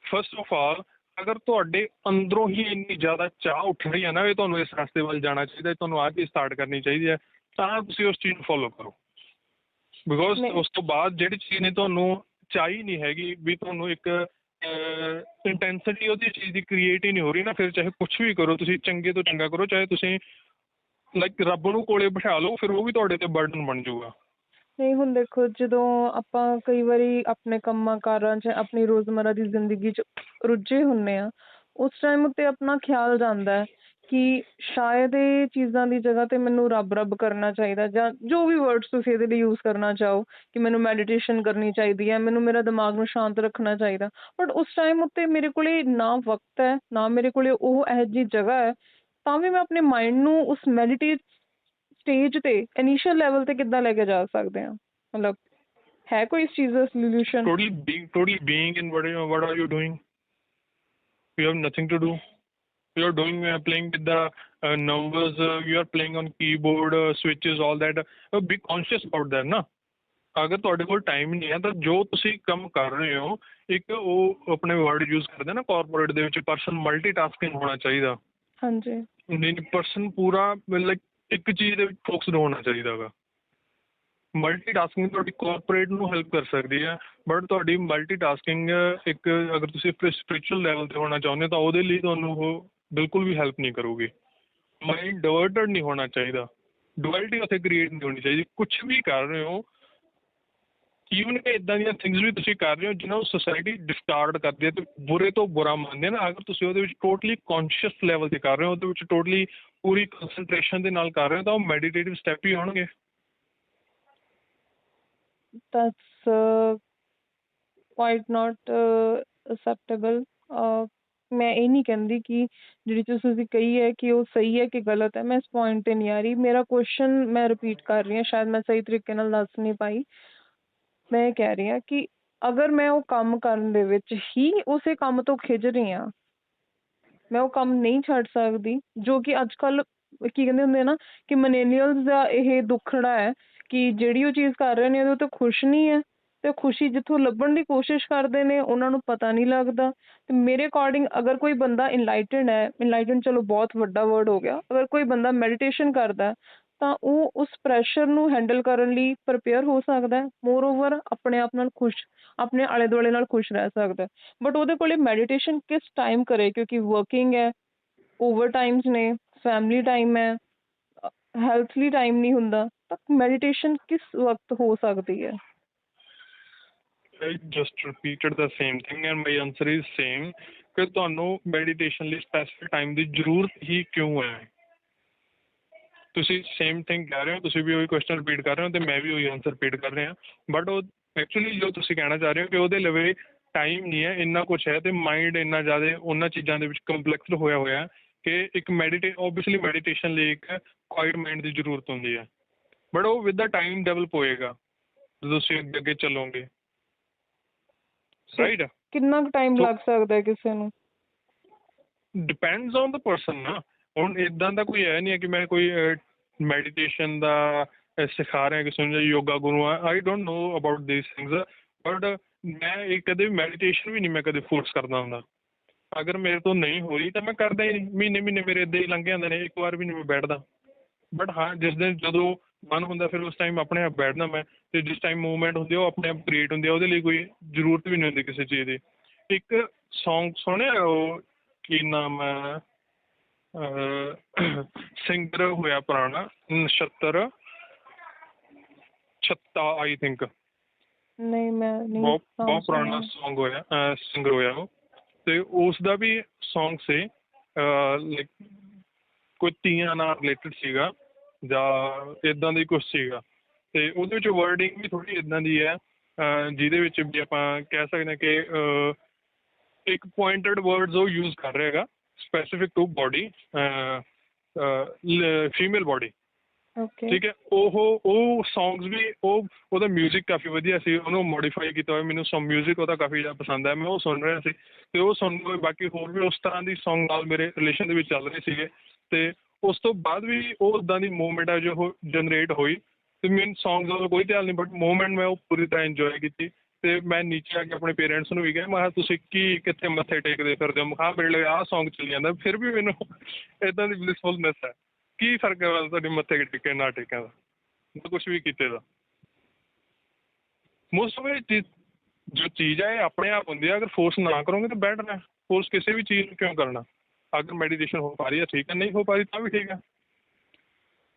ਫਸਟ ਆਫ ਆਲ ਅਗਰ ਤੁਹਾਡੇ ਅੰਦਰੋਂ ਹੀ ਇੰਨੀ ਜ਼ਿਆਦਾ ਚਾਹ ਉੱਠ ਰਹੀ ਹੈ ਨਾ ਵੀ ਤੁਹਾਨੂੰ ਇਸ ਰਸਤੇ ਵੱਲ ਜਾਣਾ ਚਾਹੀਦਾ, ਤੁਹਾਨੂੰ ਆਹ ਚੀਜ਼ ਸਟਾਰਟ ਕਰਨੀ ਚਾਹੀਦੀ ਹੈ, ਤਾਂ ਤੁਸੀਂ ਉਸ ਚੀਜ਼ ਨੂੰ ਫੋਲੋ ਕਰੋ। ਬਿਕੋਜ਼ ਉਸ ਤੋਂ ਬਾਅਦ ਜਿਹੜੀ ਚੀਜ਼ ਨੇ ਤੁਹਾਨੂੰ ਚਾਹੀ ਨਹੀਂ ਹੈਗੀ ਵੀ ਤੁਹਾਨੂੰ ਇੱਕ ਇੰਟੈਂਸਿਟੀ ਉਹਦੀ ਚੀਜ਼ ਦੀ ਕ੍ਰੀਏਟ ਹੀ ਨਹੀਂ ਹੋ ਰਹੀ ਨਾ, ਫਿਰ ਚਾਹੇ ਕੁਛ ਵੀ ਕਰੋ, ਤੁਸੀਂ ਚੰਗੇ ਤੋਂ ਚੰਗਾ ਕਰੋ, ਚਾਹੇ ਤੁਸੀਂ ਲਾਈਕ ਰੱਬ ਨੂੰ ਕੋਲੇ ਬਿਠਾ ਲਓ, ਫਿਰ ਉਹ ਵੀ ਤੁਹਾਡੇ 'ਤੇ ਬਰਡਨ ਬਣ ਜਾਊਗਾ। ਨਹੀਂ, ਹੁਣ ਦੇਖੋ ਜਦੋਂ ਆਪਾਂ ਕਈ ਵਾਰੀ ਆਪਣੇ ਕੰਮਾਂ ਕਾਰਾਂ 'ਚ ਆਪਣੀ ਰੋਜ਼ਮर्रा ਦੀ ਜ਼ਿੰਦਗੀ 'ਚ ਰੁੱਝੇ ਹੁੰਦੇ ਹਾਂ, ਉਸ ਟਾਈਮ ਉੱਤੇ ਆਪਣਾ ਖਿਆਲ ਜਾਂਦਾ ਹੈ ਕਿ ਸ਼ਾਇਦ ਇਹ ਚੀਜ਼ਾਂ ਦੀ ਜਗ੍ਹਾ 'ਤੇ ਮੈਨੂੰ ਰੱਬ ਰੱਬ ਕਰਨਾ ਚਾਹੀਦਾ, ਜਾਂ ਜੋ ਵੀ ਵਰਡਸ ਤੁਸੀਂ ਇਹਦੇ ਲਈ ਯੂਜ਼ ਕਰਨਾ ਚਾਹੋ ਕਿ ਮੈਨੂੰ ਮੈਡੀਟੇਸ਼ਨ ਕਰਨੀ ਚਾਹੀਦੀ ਹੈ, ਮੈਨੂੰ ਮੇਰਾ ਦਿਮਾਗ ਨੂੰ ਸ਼ਾਂਤ ਰੱਖਣਾ ਚਾਹੀਦਾ। ਬਟ ਉਸ ਟਾਈਮ ਉੱਤੇ ਮੇਰੇ ਕੋਲ ਨਾ ਵਕਤ ਹੈ, ਨਾ ਮੇਰੇ ਕੋਲ ਉਹ ਇਹੋ ਜਿਹੀ ਜਗ੍ਹਾ ਹੈ, ਤਾਂ ਵੀ ਮੈਂ ਆਪਣੇ ਮਾਈਂਡ ਨੂੰ ਉਸ ਮੈਡੀਟੇਟ ਸਟੇਜ 'ਤੇ ਇਨੀਸ਼ੀਅਲ ਲੈਵਲ 'ਤੇ ਕਿੱਦਾਂ ਲੈ ਕੇ ਜਾ ਸਕਦੇ ਹਾਂ? ਮਤਲਬ ਹੈ ਕੋਈ ਇਸ ਚੀਜ਼ ਦਾ solution? Totally being in what are you doing? You have nothing to do. You are doing playing with the numbers. You are playing on keyboard, switches, all that. Be conscious about that ਨਾ। ਅਗਰ ਤੁਹਾਡੇ ਕੋਲ time ਨਹੀਂ ਹੈ ਤਾਂ ਜੋ ਤੁਸੀਂ ਕੰਮ ਕਰ ਰਹੇ ਹੋ, ਇੱਕ ਉਹ ਆਪਣੇ ਵਰਡ ਯੂਜ਼ ਕਰਦੇ ਨਾ ਕਾਰਪੋਰੇਟ ਦੇ ਵਿੱਚ, ਪਰਸਨ ਮਲਟੀਟਾਸਕਿੰਗ ਹੋਣਾ ਚਾਹੀਦਾ। ਹਾਂਜੀ। ਨਹੀਂ, ਪਰਸਨ ਪੂਰਾ ਲਾਈਕ ਇੱਕ ਚੀਜ਼ ਦੇ ਵਿੱਚ ਫੋਕਸਡ ਹੋਣਾ ਚਾਹੀਦਾ ਗਾ। ਮਲਟੀਟਾਸਕਿੰਗ ਤੁਹਾਡੀ ਕਾਰਪੋਰੇਟ ਨੂੰ ਹੈਲਪ ਕਰ ਸਕਦੀ ਹੈ, ਬਟ ਤੁਹਾਡੀ ਮਲਟੀਟਾਸਕਿੰਗ ਇੱਕ ਅਗਰ ਤੁਸੀਂ ਸਪਿਰਿਚੁਅਲ ਲੈਵਲ 'ਤੇ ਹੋਣਾ ਚਾਹੁੰਦੇ ਹੋ ਤਾਂ ਉਹਦੇ ਲਈ ਤੁਹਾਨੂੰ ਉਹ ਬਿਲਕੁਲ ਵੀ ਹੈਲਪ ਨਹੀਂ ਕਰੂਗੀ। ਮਾਈਂਡ ਡਿਵਰਟਡ ਨਹੀਂ ਹੋਣਾ ਚਾਹੀਦਾ, ਡੁਅਲਿਟੀ ਉੱਥੇ ਕ੍ਰੀਏਟ ਨਹੀਂ ਹੋਣੀ ਚਾਹੀਦੀ। ਕੁਛ ਵੀ ਕਰ ਰਹੇ ਹੋ, ਈਵਨ ਕਿ ਇੱਦਾਂ ਦੀਆਂ ਥਿੰਗਸ ਵੀ ਤੁਸੀਂ ਕਰ ਰਹੇ ਹੋ ਜਿਹਨਾਂ ਨੂੰ ਸੁਸਾਇਟੀ ਡਿਸਕਾਰਡ ਕਰਦੀ ਹੈ ਅਤੇ ਬੁਰੇ ਤੋਂ ਬੁਰਾ ਮੰਨਦੇ ਆ ਨਾ, ਅਗਰ ਤੁਸੀਂ ਉਹਦੇ ਵਿੱਚ ਟੋਟਲੀ ਕੌਨਸ਼ੀਅਸ ਲੈਵਲ 'ਤੇ ਕਰ ਰਹੇ ਹੋ, ਉਹਦੇ ਵਿੱਚ ਟੋਟਲੀ ਪੂਰੀ ਕੰਸਨਟ੍ਰੇਸ਼ਨ ਦੇ ਨਾਲ ਕਰ ਰਹੇ ਹੋ, ਤਾਂ ਉਹ ਮੈਡੀਟੇਟਿਵ ਸਟੈਪ ਹੀ ਹੋਣਗੇ। That's quite not acceptable. ਮੈਂ ਇਹ ਨਹੀਂ ਕਹਿੰਦੀ ਕਿ ਜਿਹੜੀ ਚੀਜ਼ ਤੁਸੀਂ ਕਹੀ ਹੈ ਕਿ ਉਹ ਸਹੀ ਹੈ ਕਿ ਗਲਤ ਹੈ, ਮੈਂ ਇਸ ਪੁਆਇੰਟ 'ਤੇ ਨਹੀਂ ਆ ਰਹੀ। ਮੇਰਾ ਕੁਐਸਚਨ ਮੈਂ ਰਿਪੀਟ ਕਰ ਰਹੀ ਹਾਂ, ਸ਼ਾਇਦ ਮੈਂ ਸਹੀ ਤਰੀਕੇ ਨਾਲ ਦੱਸ ਨਹੀਂ ਪਾਈ। ਮੈਂ ਇਹ ਕਹਿ ਰਹੀ ਹਾਂ ਕਿ ਅਗਰ ਮੈਂ ਉਹ ਕੰਮ ਕਰਨ ਦੇ ਵਿੱਚ ਹੀ ਉਸੇ ਕੰਮ ਤੋਂ ਖਿਝ ਰਹੀ ਹਾਂ, ਮੈਂ ਉਹ ਕੰਮ ਨਹੀਂ ਛੱਡ ਸਕਦੀ, ਜੋ ਕਿ ਅੱਜ ਕੱਲ੍ਹ ਕੀ ਕਹਿੰਦੇ ਹੁੰਦੇ ਆ ਨਾ ਕਿ ਮਿਲੇਨੀਅਲਸ ਦਾ ਇਹ ਦੁੱਖੜਾ ਹੈ ਕਿ ਜਿਹੜੀ ਉਹ ਚੀਜ਼ ਕਰ ਰਹੇ ਨੇ ਉਹਦੇ ਤੋਂ ਖੁਸ਼ ਨਹੀਂ ਹੈ, ਅਤੇ ਖੁਸ਼ੀ ਜਿੱਥੋਂ ਲੱਭਣ ਦੀ ਕੋਸ਼ਿਸ਼ ਕਰਦੇ ਨੇ ਉਹਨਾਂ ਨੂੰ ਪਤਾ ਨਹੀਂ ਲੱਗਦਾ। ਅਤੇ ਮੇਰੇ ਅਕੋਰਡਿੰਗ ਅਗਰ ਕੋਈ ਬੰਦਾ ਇਨਲਾਈਟਡ ਹੈ, ਇਨਲਾਈਟਡ ਚਲੋ ਬਹੁਤ ਵੱਡਾ ਵਰਡ ਹੋ ਗਿਆ, ਅਗਰ ਕੋਈ ਬੰਦਾ ਮੈਡੀਟੇਸ਼ਨ ਕਰਦਾ ਤਾਂ ਉਹ ਉਸ ਪ੍ਰੈਸ਼ਰ ਨੂੰ ਹੈਂਡਲ ਕਰਨ ਲਈ ਪ੍ਰਿਪੇਅਰ ਹੋ ਸਕਦਾ, ਮੋਰ ਓਵਰ ਆਪਣੇ ਆਪ ਨਾਲ ਖੁਸ਼, ਆਪਣੇ ਆਲੇ ਦੁਆਲੇ ਨਾਲ ਖੁਸ਼ ਰਹਿ ਸਕਦਾ। ਬਟ ਉਹਦੇ ਕੋਲ ਮੈਡੀਟੇਸ਼ਨ ਕਿਸ ਟਾਈਮ ਕਰੇ, ਕਿਉਂਕਿ ਵਰਕਿੰਗ ਹੈ, ਓਵਰ ਟਾਈਮਸ ਨੇ, ਫੈਮਲੀ ਟਾਈਮ ਹੈ, ਹੈਲਥ ਲਈ ਟਾਈਮ ਨਹੀਂ ਹੁੰਦਾ ਤਾਂ ਮੈਡੀਟੇਸ਼ਨ ਕਿਸ ਵਕਤ ਹੋ ਸਕਦੀ ਹੈ? I just repeated the same thing and my answer is same ਕਿ ਤੁਹਾਨੂੰ ਮੈਡੀਟੇਸ਼ਨ ਲਈ ਸਪੈਸੀਫਿਕ ਟਾਈਮ ਦੀ ਜ਼ਰੂਰਤ ਹੀ ਕਿਉਂ ਹੈ? ਤੁਸੀਂ ਸੇਮ ਥਿੰਗ ਕਹਿ ਰਹੇ ਹੋ, ਤੁਸੀਂ ਵੀ ਉਹੀ ਕੁਐਸਚਨ ਰਿਪੀਟ ਕਰ ਰਹੇ ਹੋ ਤੇ ਮੈਂ ਵੀ ਉਹੀ ਆਨਸਰ ਰਿਪੀਟ ਕਰ ਰਿਹਾ, ਬਟ ਉਹ ਐਕਚੁਅਲੀ ਜੋ ਤੁਸੀਂ ਕਹਿਣਾ ਚਾਹ ਰਹੇ ਹੋ ਕਿ ਉਹਦੇ ਲਵੇ ਟਾਈਮ ਨਹੀਂ ਹੈ, ਇੰਨਾ ਕੁਛ ਹੈ ਤੇ ਮਾਈਂਡ ਇੰਨਾ ਜ਼ਿਆਦਾ ਉਹਨਾਂ ਚੀਜ਼ਾਂ ਦੇ ਵਿੱਚ ਕੰਪਲੈਕਸਡ ਹੋਇਆ ਕਿ ਇੱਕ ਓਬਵੀਅਸਲੀ ਮੈਡੀਟੇਸ਼ਨ ਲਈ ਇੱਕ ਕੁਆਇਟ ਮਾਈਂਡ ਦੀ ਜ਼ਰੂਰਤ ਹੁੰਦੀ ਹੈ, ਬਟ ਉਹ ਵਿਦ ਦਾ ਟਾਈਮ ਡਿਵੈਲਪ ਹੋਏਗਾ ਜਦੋਂ ਤੁਸੀਂ ਅੱਗੇ ਚੱਲੋਗੇ, ਰਾਈਟ? ਕਿੰਨਾ ਕੁ ਟਾਈਮ ਲੱਗ ਸਕਦਾ ਹੈ ਕਿਸੇ ਨੂੰ? ਡਿਪੈਂਡਸ ਔਨ ਦਾ ਪਰਸਨ ਨਾ। ਹੁਣ ਇੱਦਾਂ ਦਾ ਕੋਈ ਹੈ ਨਹੀਂ ਹੈ ਕਿ ਮੈਂ ਕੋਈ ਮੈਡੀਟੇਸ਼ਨ ਦਾ ਸਿਖਾ ਰਿਹਾ ਕਿਸੇ ਨੂੰ ਜਾਂ ਯੋਗਾ ਗੁਰੂ ਆ। I don't know about ਦੀਸ things, but ਮੈਂ ਇਹ ਕਦੇ ਵੀ ਮੈਡੀਟੇਸ਼ਨ ਵੀ ਨਹੀਂ ਮੈਂ ਕਦੇ ਫੋਰਸ ਕਰਦਾ ਹੁੰਦਾ। ਅਗਰ ਮੇਰੇ ਤੋਂ ਨਹੀਂ ਹੋ ਰਹੀ ਤਾਂ ਮੈਂ ਕਰਦਾ ਹੀ ਨਹੀਂ। ਮਹੀਨੇ ਮੇਰੇ ਇੱਦਾਂ ਹੀ ਲੰਘ ਜਾਂਦੇ ਨੇ, ਇੱਕ ਵਾਰ ਵੀ ਨਹੀਂ ਮੈਂ ਬੈਠਦਾ। ਬਟ ਹਾਂ, ਜਿਸ ਦਿਨ ਜਦੋਂ ਮਨ ਹੁੰਦਾ ਫਿਰ ਉਸ ਟਾਈਮ ਆਪਣੇ ਆਪ ਬੈਠਦਾ ਮੈਂ, ਅਤੇ ਜਿਸ ਟਾਈਮ ਮੂਵਮੈਂਟ ਹੁੰਦੀ ਉਹ ਆਪਣੇ ਆਪ ਕ੍ਰੀਏਟ ਹੁੰਦੀ ਆ, ਉਹਦੇ ਲਈ ਕੋਈ ਜ਼ਰੂਰਤ ਵੀ ਨਹੀਂ ਹੁੰਦੀ ਕਿਸੇ ਚੀਜ਼ ਦੀ। ਇੱਕ ਸੌਂਗ ਸੁਣਿਆ, ਉਹ ਕੀ ਨਾਮ ਹੈ, ਸਿੰਗਰ ਹੋਇਆ ਪੁਰਾਣਾ, ਨਛੱਤਰ ਛੱਤਾ ਆਈ ਥਿੰਕ, ਨਹੀਂ ਮੈਂ ਬਹੁਤ ਪੁਰਾਣਾ ਸੌਂਗ ਹੋਇਆ, ਸਿੰਗਰ ਹੋਇਆ ਉਹ, ਅਤੇ ਉਸ ਦਾ ਵੀ ਸੌਂਗ ਸੀ ਲਾਈਕ ਕੋਈ ਤੀਆਂ ਨਾਲ ਰਿਲੇਟਡ ਸੀਗਾ ਜਾਂ ਇੱਦਾਂ ਦੀ ਕੁਛ ਸੀਗਾ, ਅਤੇ ਉਹਦੇ ਵਿੱਚ ਵਰਡਿੰਗ ਵੀ ਥੋੜ੍ਹੀ ਇੱਦਾਂ ਦੀ ਹੈ ਜਿਹਦੇ ਵਿੱਚ ਵੀ ਆਪਾਂ ਕਹਿ ਸਕਦੇ ਹਾਂ ਕਿ ਇੱਕ ਪੁਆਇੰਟਡ ਵਰਡਸ ਉਹ ਯੂਜ਼ ਕਰ ਰਿਹਾ ਹੈਗਾ specific to body, female body, ਠੀਕ ਹੈ। ਉਹ ਸੌਂਗਸ ਵੀ ਉਹਦਾ ਮਿਊਜ਼ਿਕ ਕਾਫੀ ਵਧੀਆ ਸੀ, ਉਹਨੂੰ ਮੋਡੀਫਾਈ ਕੀਤਾ ਹੋਇਆ। ਮੈਨੂੰ ਮਿਊਜ਼ਿਕ ਉਹਦਾ ਕਾਫੀ ਜ਼ਿਆਦਾ ਪਸੰਦ ਹੈ, ਮੈਂ ਉਹ ਸੁਣ ਰਿਹਾ ਸੀ, ਅਤੇ ਉਹ ਸੁਣ ਕੇ ਬਾਕੀ ਹੋਰ ਵੀ ਉਸ ਤਰ੍ਹਾਂ ਦੀ ਸੌਂਗ ਨਾਲ ਮੇਰੇ ਰਿਲੇਸ਼ਨ ਦੇ ਵਿੱਚ ਚੱਲ ਰਹੇ ਸੀਗੇ, ਅਤੇ ਉਸ ਤੋਂ ਬਾਅਦ ਵੀ ਉਹ ਉੱਦਾਂ ਦੀ ਮੂਵਮੈਂਟ ਹੈ ਜੋ ਉਹ ਜਨਰੇਟ ਹੋਈ, ਅਤੇ ਮੈਨੂੰ ਸੌਂਗ ਦਾ ਕੋਈ ਧਿਆਨ ਨਹੀਂ, ਬਟ ਮੂਵਮੈਂਟ ਮੈਂ ਉਹ ਪੂਰੀ ਤਰ੍ਹਾਂ ਇੰਜੋਏ ਕੀਤੀ। ਅਤੇ ਮੈਂ ਨੀਚੇ ਆ ਕੇ ਆਪਣੇ ਪੇਰੈਂਟਸ ਨੂੰ ਵੀ ਕਿਹਾ, ਮੈਂ ਕਿਹਾ ਤੁਸੀਂ ਕਿੱਥੇ ਮੱਥੇ ਟੇਕਦੇ ਫਿਰਦੇ ਹੋ, ਮੈਂ ਕਿਹਾ ਮੇਰੇ ਲਈ ਆਹ ਸੌਂਗ ਚੱਲੀ ਜਾਂਦਾ, ਫਿਰ ਵੀ ਮੈਨੂੰ ਇੱਦਾਂ ਦੀ ਬਲਿਸਫੁਲਨੈਸ ਹੈ। ਕੀ ਫਰਕ ਹੈ ਤੁਹਾਡੇ ਮੱਥੇ ਟੇਕੇ ਨਾ ਟੇਕਿਆਂ ਦਾ, ਜਾਂ ਕੁਛ ਵੀ ਕੀਤੇ ਦਾ? ਮੋਸਟ ਆਫ ਇਹ ਜੋ ਚੀਜ਼ ਹੈ ਇਹ ਆਪਣੇ ਆਪ ਹੁੰਦੀ ਹੈ, ਅਗਰ ਫੋਰਸ ਨਾ ਕਰੋਗੇ ਤਾਂ ਬੈਟਰ ਹੈ। ਫੋਰਸ ਕਿਸੇ ਵੀ ਚੀਜ਼ ਨੂੰ ਕਿਉਂ ਕਰਨਾ? ਅਗਰ ਮੈਡੀਟੇਸ਼ਨ ਹੋ ਪਾ ਰਹੀ ਹੈ ਠੀਕ ਹੈ, ਨਹੀਂ ਹੋ ਪਾ ਰਹੀ ਤਾਂ ਵੀ ਠੀਕ ਹੈ।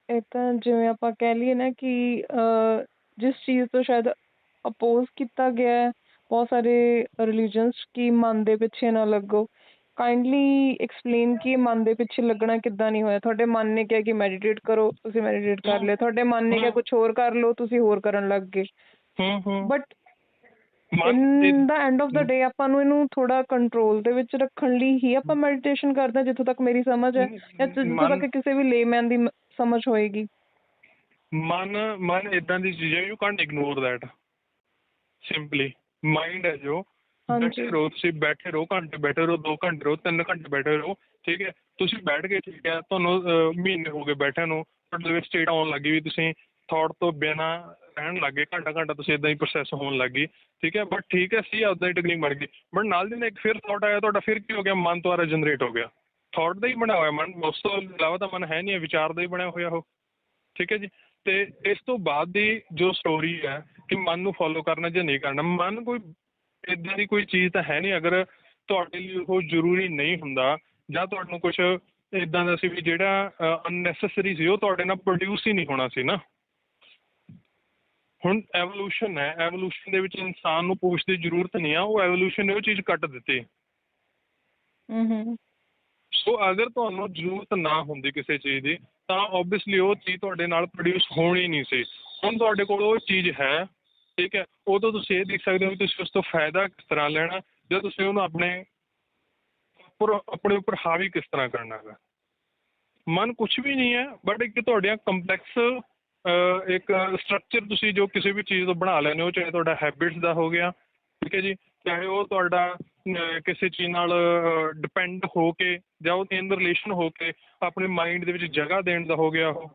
ਇਹ ਤਾਂ ਜਿਵੇਂ ਆਪਾਂ ਕਹਿ ਲਈਏ ਨਾ ਕਿ ਜਿਸ ਚੀਜ਼ ਤੋਂ ਸ਼ਾਇਦ ਅਪੋਜ਼ ਕੀਤਾ ਗਿਆ ਹੈ ਬਹੁਤ ਸਾਰੇ ਰਿਲੀਜਨਸ ਕਿ ਮਨ ਦੇ ਪਿੱਛੇ ਨਾ ਲੱਗੋ, ਕਾਈਂਡਲੀ ਐਕਸਪਲੇਨ ਕਿ ਮਨ ਦੇ ਪਿੱਛੇ ਲੱਗਣਾ ਕਿੱਦਾਂ ਨਹੀਂ ਹੋਇਆ। ਤੁਹਾਡੇ ਮਨ ਨੇ ਕਿਹਾ ਕਿ ਮੈਡੀਟੇਟ ਕਰੋ, ਤੁਸੀਂ ਮੈਡੀਟੇਟ ਕਰ ਲਿਆ, ਤੁਹਾਡੇ ਮਨ ਨੇ ਕਿਹਾ ਕੁਛ ਹੋਰ ਕਰ ਲਓ, ਤੁਸੀਂ ਹੋਰ ਕਰਨ ਲੱਗ ਗਏ। But in the end of the day ਆਪਾਂ ਨੂੰ ਇਹਨੂੰ ਥੋੜਾ ਕੰਟਰੋਲ ਦੇ ਵਿੱਚ ਰੱਖਣ ਲਈ ਹੀ ਆਪਾਂ ਮੈਡੀਟੇਸ਼ਨ ਕਰਦੇ ਹਾਂ, ਜਿੱਥੋਂ ਤੱਕ ਮੇਰੀ ਸਮਝ ਹੈ, ਜਾਂ ਜਿੱਥੋਂ ਤੱਕ ਕਿਸੇ ਵੀ ਲੇਮੈਨ ਦੀ ਸਮਝ ਹੋਏਗੀ। ਮਨ ਇੱਦਾਂ ਦੀ ਚੀਜ਼ ਹੈ, you Kant ignore that simply. Mind ਹੈ ਜੋ, ਬੈਠੇ ਰਹੋ, ਤੁਸੀਂ ਬੈਠੇ ਰਹੋ, ਘੰਟੇ ਬੈਠੇ ਰਹੋ, 2 ਘੰਟੇ ਰਹੋ, 3 ਘੰਟੇ ਬੈਠੇ ਰਹੋ, ਠੀਕ ਹੈ। ਤੁਸੀਂ ਬੈਠ ਗਏ, ਠੀਕ ਹੈ, ਤੁਹਾਨੂੰ ਮਹੀਨੇ ਹੋ ਗਏ ਬੈਠਿਆਂ ਨੂੰ, ਤੁਹਾਡੇ ਵਿੱਚ ਸਟੇਟ ਆਉਣ ਲੱਗੀ ਵੀ ਤੁਸੀਂ ਥੋਟ ਤੋਂ ਬਿਨਾਂ ਰਹਿਣ ਲੱਗ ਗਏ, ਘੰਟਾ ਤੁਸੀਂ ਇੱਦਾਂ ਹੀ ਪ੍ਰੋਸੈਸ ਹੋਣ ਲੱਗ ਗਈ, ਠੀਕ ਹੈ। ਬਟ ਠੀਕ ਹੈ, ਸੀ ਉੱਦਾਂ ਹੀ ਟੈਕਨੀਕ ਬਣ ਗਈ, ਬਟ ਨਾਲ ਦੀ ਨਾਲ ਇੱਕ ਫਿਰ ਥੋਟ ਆਇਆ ਤੁਹਾਡਾ, ਫਿਰ ਕੀ ਹੋ ਗਿਆ? ਮਨ ਦੁਆਰਾ ਜਨਰੇਟ ਹੋ ਗਿਆ, ਥੋਟ ਦਾ ਹੀ ਬਣਿਆ ਹੋਇਆ ਮਨ, ਉਸ ਤੋਂ ਇਲਾਵਾ ਤਾਂ ਮਨ ਹੈ ਨਹੀਂ, ਵਿਚਾਰ ਦਾ ਹੀ ਬਣਿਆ ਹੋਇਆ ਉਹ, ਠੀਕ ਹੈ ਜੀ। ਅਤੇ ਇਸ ਤੋਂ ਬਾਅਦ ਦੀ ਜੋ ਸਟੋਰੀ ਹੈ ਕਿ ਮਨ ਨੂੰ ਫੋਲੋ ਕਰਨਾ ਜਾਂ ਨਹੀਂ ਕਰਨਾ, ਮਨ ਕੋਈ ਇੱਦਾਂ ਦੀ ਕੋਈ ਚੀਜ਼ ਤਾਂ ਹੈ ਨਹੀਂ, ਅਗਰ ਤੁਹਾਡੇ ਲਈ ਉਹ ਜ਼ਰੂਰੀ ਨਹੀਂ ਹੁੰਦਾ ਜਾਂ ਤੁਹਾਨੂੰ ਕੁਛ ਇੱਦਾਂ ਦਾ ਸੀ ਵੀ ਜਿਹੜਾ ਅਨਨੈਸੈਸਰੀ ਸੀ ਉਹ ਤੁਹਾਡੇ ਨਾਲ ਪ੍ਰੋਡਿਊਸ ਹੀ ਨਹੀਂ ਹੋਣਾ ਸੀ ਨਾ। ਹੁਣ ਐਵੋਲੂਸ਼ਨ ਹੈ, ਐਵੋਲੂਸ਼ਨ ਦੇ ਵਿੱਚ ਇਨਸਾਨ ਨੂੰ ਪੁੱਛ ਦੀ ਜ਼ਰੂਰਤ ਨਹੀਂ ਆ, ਉਹ ਐਵੋਲੂਸ਼ਨ ਨੇ ਉਹ ਚੀਜ਼ ਕੱਟ ਦਿੱਤੀ। ਸੋ ਅਗਰ ਤੁਹਾਨੂੰ ਜ਼ਰੂਰਤ ਨਾ ਹੁੰਦੀ ਕਿਸੇ ਚੀਜ਼ ਦੀ ਤਾਂ ਓਬਵੀਅਸਲੀ ਉਹ ਚੀਜ਼ ਤੁਹਾਡੇ ਨਾਲ ਪ੍ਰੋਡਿਊਸ ਹੋਣੀ ਨਹੀਂ ਸੀ। ਹੁਣ ਤੁਹਾਡੇ ਕੋਲ ਉਹ ਚੀਜ਼ ਹੈ, ਠੀਕ ਹੈ, ਉਦੋਂ ਤੁਸੀਂ ਇਹ ਦੇਖ ਸਕਦੇ ਹੋ ਵੀ ਤੁਸੀਂ ਉਸ ਤੋਂ ਫਾਇਦਾ ਕਿਸ ਤਰ੍ਹਾਂ ਲੈਣਾ ਜਾਂ ਤੁਸੀਂ ਉਹਨੂੰ ਆਪਣੇ ਉੱਪਰ ਹਾਵੀ ਕਿਸ ਤਰ੍ਹਾਂ ਕਰਨਾ ਹੈਗਾ। ਮਨ ਕੁਛ ਵੀ ਨਹੀਂ ਹੈ, ਬਟ ਇੱਕ ਤੁਹਾਡੀਆਂ ਕੰਪਲੈਕਸ ਇੱਕ ਸਟਰਕਚਰ ਤੁਸੀਂ ਜੋ ਕਿਸੇ ਵੀ ਚੀਜ਼ ਤੋਂ ਬਣਾ ਲੈਂਦੇ ਹੋ, ਚਾਹੇ ਤੁਹਾਡਾ ਹੈਬਿਟਸ ਦਾ ਹੋ ਗਿਆ, ਠੀਕ ਹੈ ਜੀ, ਚਾਹੇ ਉਹ ਤੁਹਾਡਾ ਕਿਸੇ ਚੀਜ਼ ਨਾਲ ਡਿਪੈਂਡ ਹੋ ਕੇ ਜਾਂ ਉਹਦੇ ਅੰਦਰ ਰਿਲੇਸ਼ਨ ਹੋ ਕੇ ਆਪਣੇ ਮਾਈਂਡ ਦੇ ਵਿੱਚ ਜਗ੍ਹਾ ਦੇਣ ਦਾ ਹੋ ਗਿਆ, ਉਹ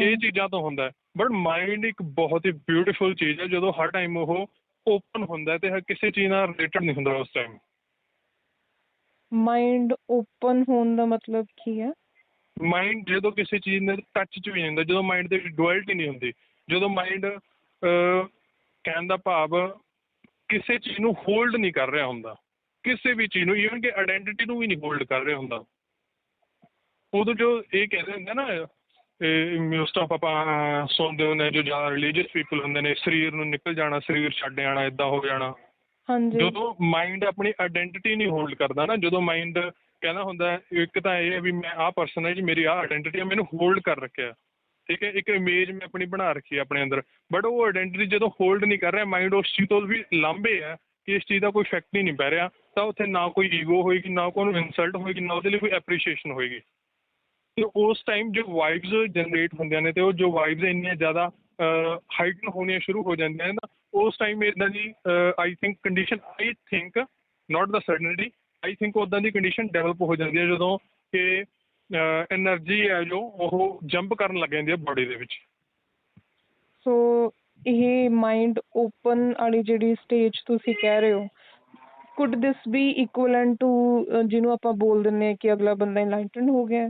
ਇਹ ਚੀਜ਼ਾਂ ਤੋਂ ਹੁੰਦਾ। ਬਟ ਮਾਈਂਡ ਇੱਕ ਬਹੁਤ ਹੀ ਬਿਊਟੀਫੁਲ ਚੀਜ਼ ਹੈ, ਜਦੋਂ ਹਰ ਟਾਈਮ ਉਹ ਓਪਨ ਹੁੰਦਾ ਅਤੇ ਕਿਸੇ ਚੀਜ਼ ਨਾਲ ਰਿਲੇਟਡ ਨਹੀਂ ਹੁੰਦਾ ਉਸ ਟਾਈਮ। ਮਾਈਂਡ ਓਪਨ ਹੋਣ ਦਾ ਮਤਲਬ ਕੀ ਹੈ? ਮਾਈਂਡ ਜਦੋਂ ਕਿਸੇ ਚੀਜ਼ ਨਾਲ ਟੱਚ 'ਚ ਵੀ ਨਹੀਂ ਹੁੰਦਾ, ਜਦੋਂ ਮਾਈਂਡ ਦੇ ਵਿੱਚ ਡੁਐਲਿਟੀ ਨਹੀਂ ਹੁੰਦੀ, ਜਦੋਂ ਮਾਈਂਡ ਕਹਿਣ ਦਾ ਭਾਵ ਕਿਸੇ ਚੀਜ਼ ਨੂੰ ਹੋਲਡ ਨਹੀਂ ਕਰ ਰਿਹਾ ਹੁੰਦਾ, ਕਿਸੇ ਵੀ ਚੀਜ਼ ਨੂੰ, ਈਵਨ ਕਿ ਆਈਡੈਂਟਿਟੀ ਨੂੰ ਵੀ ਨਹੀਂ ਹੋਲਡ ਕਰ ਰਿਹਾ ਹੁੰਦਾ। ਉਦੋਂ ਜੋ ਇਹ ਕਹਿੰਦੇ ਹੁੰਦੇ ਨਾ ਮੋਸਟ ਆਫ ਆਪਾਂ ਸੁਣਦੇ ਹੁੰਦੇ ਜੋ ਜ਼ਿਆਦਾ ਰਿਲੀਜੀਅਸ ਪੀਪਲ ਹੁੰਦੇ ਨੇ, ਸਰੀਰ ਨੂੰ ਨਿਕਲ ਜਾਣਾ, ਸਰੀਰ ਛੱਡ ਜਾਣਾ, ਇੱਦਾਂ ਹੋ ਜਾਣਾ। ਹਾਂਜੀ ਜਦੋਂ ਮਾਈਂਡ ਆਪਣੀ ਆਇਡੈਂਟੀਟੀ ਨਹੀਂ ਹੋਲਡ ਕਰਦਾ ਨਾ, ਜਦੋਂ ਮਾਈਂਡ ਕਹਿੰਦਾ ਹੁੰਦਾ ਇੱਕ ਤਾਂ ਇਹ ਹੈ ਵੀ ਮੈਂ ਆਹ ਪਰਸਨ ਹੈ ਜੀ, ਮੇਰੀ ਆਹ ਆਇਡੈਂਟੀਟੀ ਹੈ, ਮੈਨੂੰ ਹੋਲਡ ਕਰ ਰੱਖਿਆ, ਠੀਕ ਹੈ, ਇੱਕ ਇਮੇਜ ਮੈਂ ਆਪਣੀ ਬਣਾ ਰੱਖੀ ਹੈ ਆਪਣੇ ਅੰਦਰ, ਬਟ ਉਹ ਆਇਡੈਂਟੀਟੀ ਜਦੋਂ ਹੋਲਡ ਨਹੀਂ ਕਰ ਰਿਹਾ ਮਾਈਂਡ, ਉਸ ਚੀਜ਼ ਤੋਂ ਵੀ ਲਾਂਭੇ ਹੈ ਕਿ ਇਸ ਚੀਜ਼ ਦਾ ਕੋਈ ਇਫੈਕਟ ਹੀ ਨਹੀਂ ਪੈ ਰਿਹਾ, ਤਾਂ ਉੱਥੇ ਨਾ ਕੋਈ ਈਗੋ ਹੋਏਗੀ, ਨਾ ਕੋਈ ਉਹਨੂੰ ਇਨਸਲਟ ਹੋਏਗੀ, ਨਾ ਉਹਦੇ ਲਈ ਕੋਈ ਐਪਰੀਸ਼ੀਏਸ਼ਨ ਹੋਏਗੀ। ਅਤੇ ਉਸ ਟਾਈਮ ਜੋ ਵਾਈਬਸ ਜਨਰੇਟ ਹੁੰਦੀਆਂ ਨੇ, ਅਤੇ ਉਹ ਜੋ ਵਾਈਬਸ ਇੰਨੀਆਂ ਜ਼ਿਆਦਾ ਹਾਈਟਨ ਹੋਣੀਆਂ ਸ਼ੁਰੂ ਹੋ ਜਾਂਦੀਆਂ ਨੇ ਨਾ, ਉਸ ਟਾਈਮ ਇੱਦਾਂ ਦੀ I think condition, I think not the certainty, I think ਉੱਦਾਂ ਦੀ ਕੰਡੀਸ਼ਨ ਡਿਵੈਲਪ ਹੋ ਜਾਂਦੀ ਹੈ ਜਦੋਂ ਕਿ ਐਨਰਜੀ ਹੈ ਜੋ ਉਹ ਜੰਪ ਕਰਨ ਲੱਗ ਜਾਂਦੀ ਹੈ ਬੋਡੀ ਦੇ ਵਿੱਚ। ਸੋ ਇਹ ਮਾਈਂਡ ਓਪਨ ਵਾਲੀ ਜਿਹੜੀ ਸਟੇਜ ਤੁਸੀਂ ਕਹਿ ਰਹੇ ਹੋ, ਕੁਡ ਦਿਸ ਬੀ ਇਕੁਅਲੈਂਟ ਟੂ ਜਿਹਨੂੰ ਆਪਾਂ ਬੋਲ ਦਿੰਦੇ ਹਾਂ ਕਿ ਅਗਲਾ ਬੰਦਾ ਇਨਲਾਈਟਨਡ ਹੋ ਗਿਆ,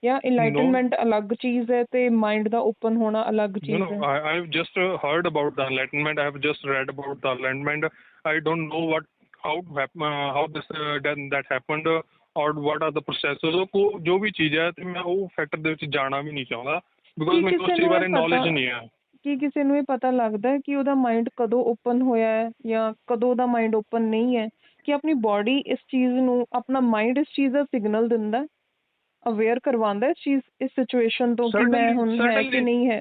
ਜਾਂ ਇਨਲਾਈਟਨਮੈਂਟ ਅਲੱਗ ਚੀਜ਼ ਹੈ ਤੇ ਮਾਈਂਡ ਦਾ ਓਪਨ ਹੋਣਾ ਅਲੱਗ ਚੀਜ਼ ਹੈ? I have just heard about the enlightenment. I have just read about the enlightenment. I don't know how that happened or what are the processes. ਜੋ ਵੀ ਚੀਜ਼ ਹੈ ਤੇ ਮੈਂ ਉਹ ਫੈਕਟਰ ਦੇ ਵਿੱਚ ਜਾਣਾ ਵੀ ਨਹੀਂ ਚਾਹੁੰਦਾ, ਬਿਕੋਜ਼ ਮੈਨੂੰ ਉਸ ਚੀਜ਼ ਬਾਰੇ ਨੌਲੇਜ ਨਹੀਂ ਹੈ। ਕੀ ਕਿਸੇ ਨੂੰ ਇਹ ਪਤਾ ਲੱਗਦਾ ਕਿ ਉਹਦਾ ਮਾਈਂਡ ਕਦੋਂ ਓਪਨ ਹੋਇਆ ਹੈ ਜਾਂ ਕਦੋਂ ਉਹਦਾ ਮਾਈਂਡ ਓਪਨ ਨਹੀਂ ਹੈ, ਕਿ ਆਪਣੀ ਬੋਡੀ ਇਸ ਚੀਜ਼ ਨੂੰ, ਆਪਣਾ ਮਾਈਂਡ ਇਸ ਚੀਜ਼ ਦਾ ਸਿਗਨਲ ਦਿੰਦਾ, ਅਵੇਅਰ ਕਰਵਾਉਂਦਾ ਇਸ ਚੀਜ਼, ਇਸ ਸਿਚੁਏਸ਼ਨ ਤੋਂ ਕਿ ਮੈਂ ਹੁਣ ਹੈ ਕਿ ਨਹੀਂ ਹੈ?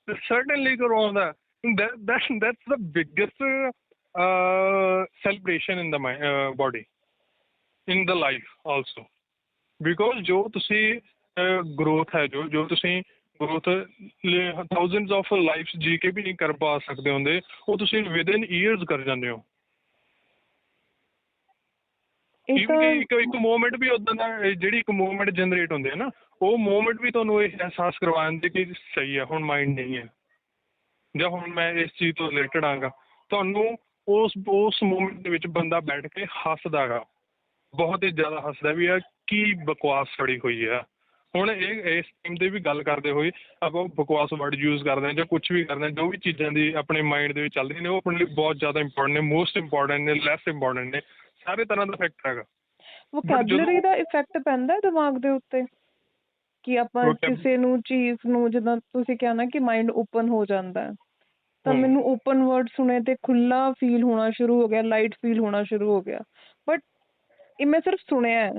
Certainly ਕਰਵਾਉਂਦਾ। That's the biggest celebration in the body, in the life also, because ਜੋ ਤੁਸੀਂ ਗਰੋਥ ਹੈ, ਜੋ ਤੁਸੀਂ ਗਰੋਥ ਥਾਊਜ਼ੈਂਡਸ ਆਫ ਲਾਈਫਸ ਜੀ ਕੇ ਵੀ ਨਹੀਂ ਕਰ ਪਾ ਸਕਦੇ ਹੁੰਦੇ, ਉਹ ਤੁਸੀਂ ਵਿਦਿਨ ਈਅਰਸ ਕਰ ਜਾਂਦੇ ਹੋ। ਇੱਕ ਮੂਵਮੈਂਟ ਵੀ ਉੱਦਾਂ ਦਾ, ਜਿਹੜੀ ਇੱਕ ਮੂਵਮੈਂਟ ਜਨਰੇਟ ਹੁੰਦੀ ਹੈ ਨਾ, ਉਹ ਮੂਵਮੈਂਟ ਵੀ ਤੁਹਾਨੂੰ ਇਹ ਅਹਿਸਾਸ ਕਰਵਾ ਦਿੰਦੀ ਕਿ ਸਹੀ ਹੈ, ਹੁਣ ਮਾਈਂਡ ਨਹੀਂ ਹੈ, ਜਾਂ ਹੁਣ ਮੈਂ ਇਸ ਚੀਜ਼ ਤੋਂ ਰਿਲੇਟਡ ਆਂਗਾ। ਤੁਹਾਨੂੰ ਉਸ ਮੂਵਮੈਂਟ ਦੇ ਵਿੱਚ ਬੰਦਾ ਬੈਠ ਕੇ ਹੱਸਦਾ ਗਾ, ਬਹੁਤ ਹੀ ਜ਼ਿਆਦਾ ਹੱਸਦਾ ਵੀ ਆ, ਕੀ ਬਕਵਾਸ ਫੜੀ ਹੋਈ ਆ। ਹੁਣ ਇਸ ਟਾਈਮ 'ਤੇ ਵੀ ਗੱਲ ਕਰਦੇ ਹੋਏ ਆਪਾਂ ਬਕਵਾਸ ਵਰਡ ਯੂਜ਼ ਕਰਦੇ ਹਾਂ ਜਾਂ ਕੁਛ ਵੀ ਕਰਦੇ ਹਾਂ, ਜੋ ਵੀ ਚੀਜ਼ਾਂ ਦੀ ਆਪਣੇ ਮਾਈਂਡ ਦੇ ਵਿੱਚ ਚੱਲ ਰਹੀਆਂ ਨੇ ਉਹ ਆਪਣੇ ਲਈ ਬਹੁਤ ਜ਼ਿਆਦਾ ਇੰਪੋਰਟੈਂਟ ਨੇ, ਮੋਸਟ ਇੰਪੋਰਟੈਂਟ ਨੇ, ਲੈਸ ਇੰਪੋਰਟੈਂਟ ਨੇ, ਸਾਰੇ ਤਰ੍ਹਾਂ ਦਾ ਫੈਕਟਰ ਹੈਗਾ। ਵੋਕੈਬਲਰੀ ਦਾ ਇਫੈਕਟ ਪੈਂਦਾ ਦਿਮਾਗ ਦੇ ਉੱਤੇ, ਕਿ ਆਪਾਂ ਕਿਸੇ ਨੂੰ ਚੀਜ਼ ਨੂੰ, ਜਿੱਦਾਂ ਤੁਸੀਂ ਕਿਹਾ ਨਾ ਕਿ ਮਾਈਂਡ ਓਪਨ ਹੋ ਜਾਂਦਾ, ਤਾਂ ਮੈਨੂੰ ਓਪਨ ਵਰਡ ਸੁਣੇ ਤੇ ਖੁੱਲਾ ਫੀਲ ਹੋਣਾ ਸ਼ੁਰੂ ਹੋ ਗਿਆ, ਲਾਈਟ ਫੀਲ ਹੋਣਾ ਸ਼ੁਰੂ ਹੋ ਗਿਆ, ਬਟ ਇਹ ਮੈਂ ਸਿਰਫ ਸੁਣਿਆ ਹੈ,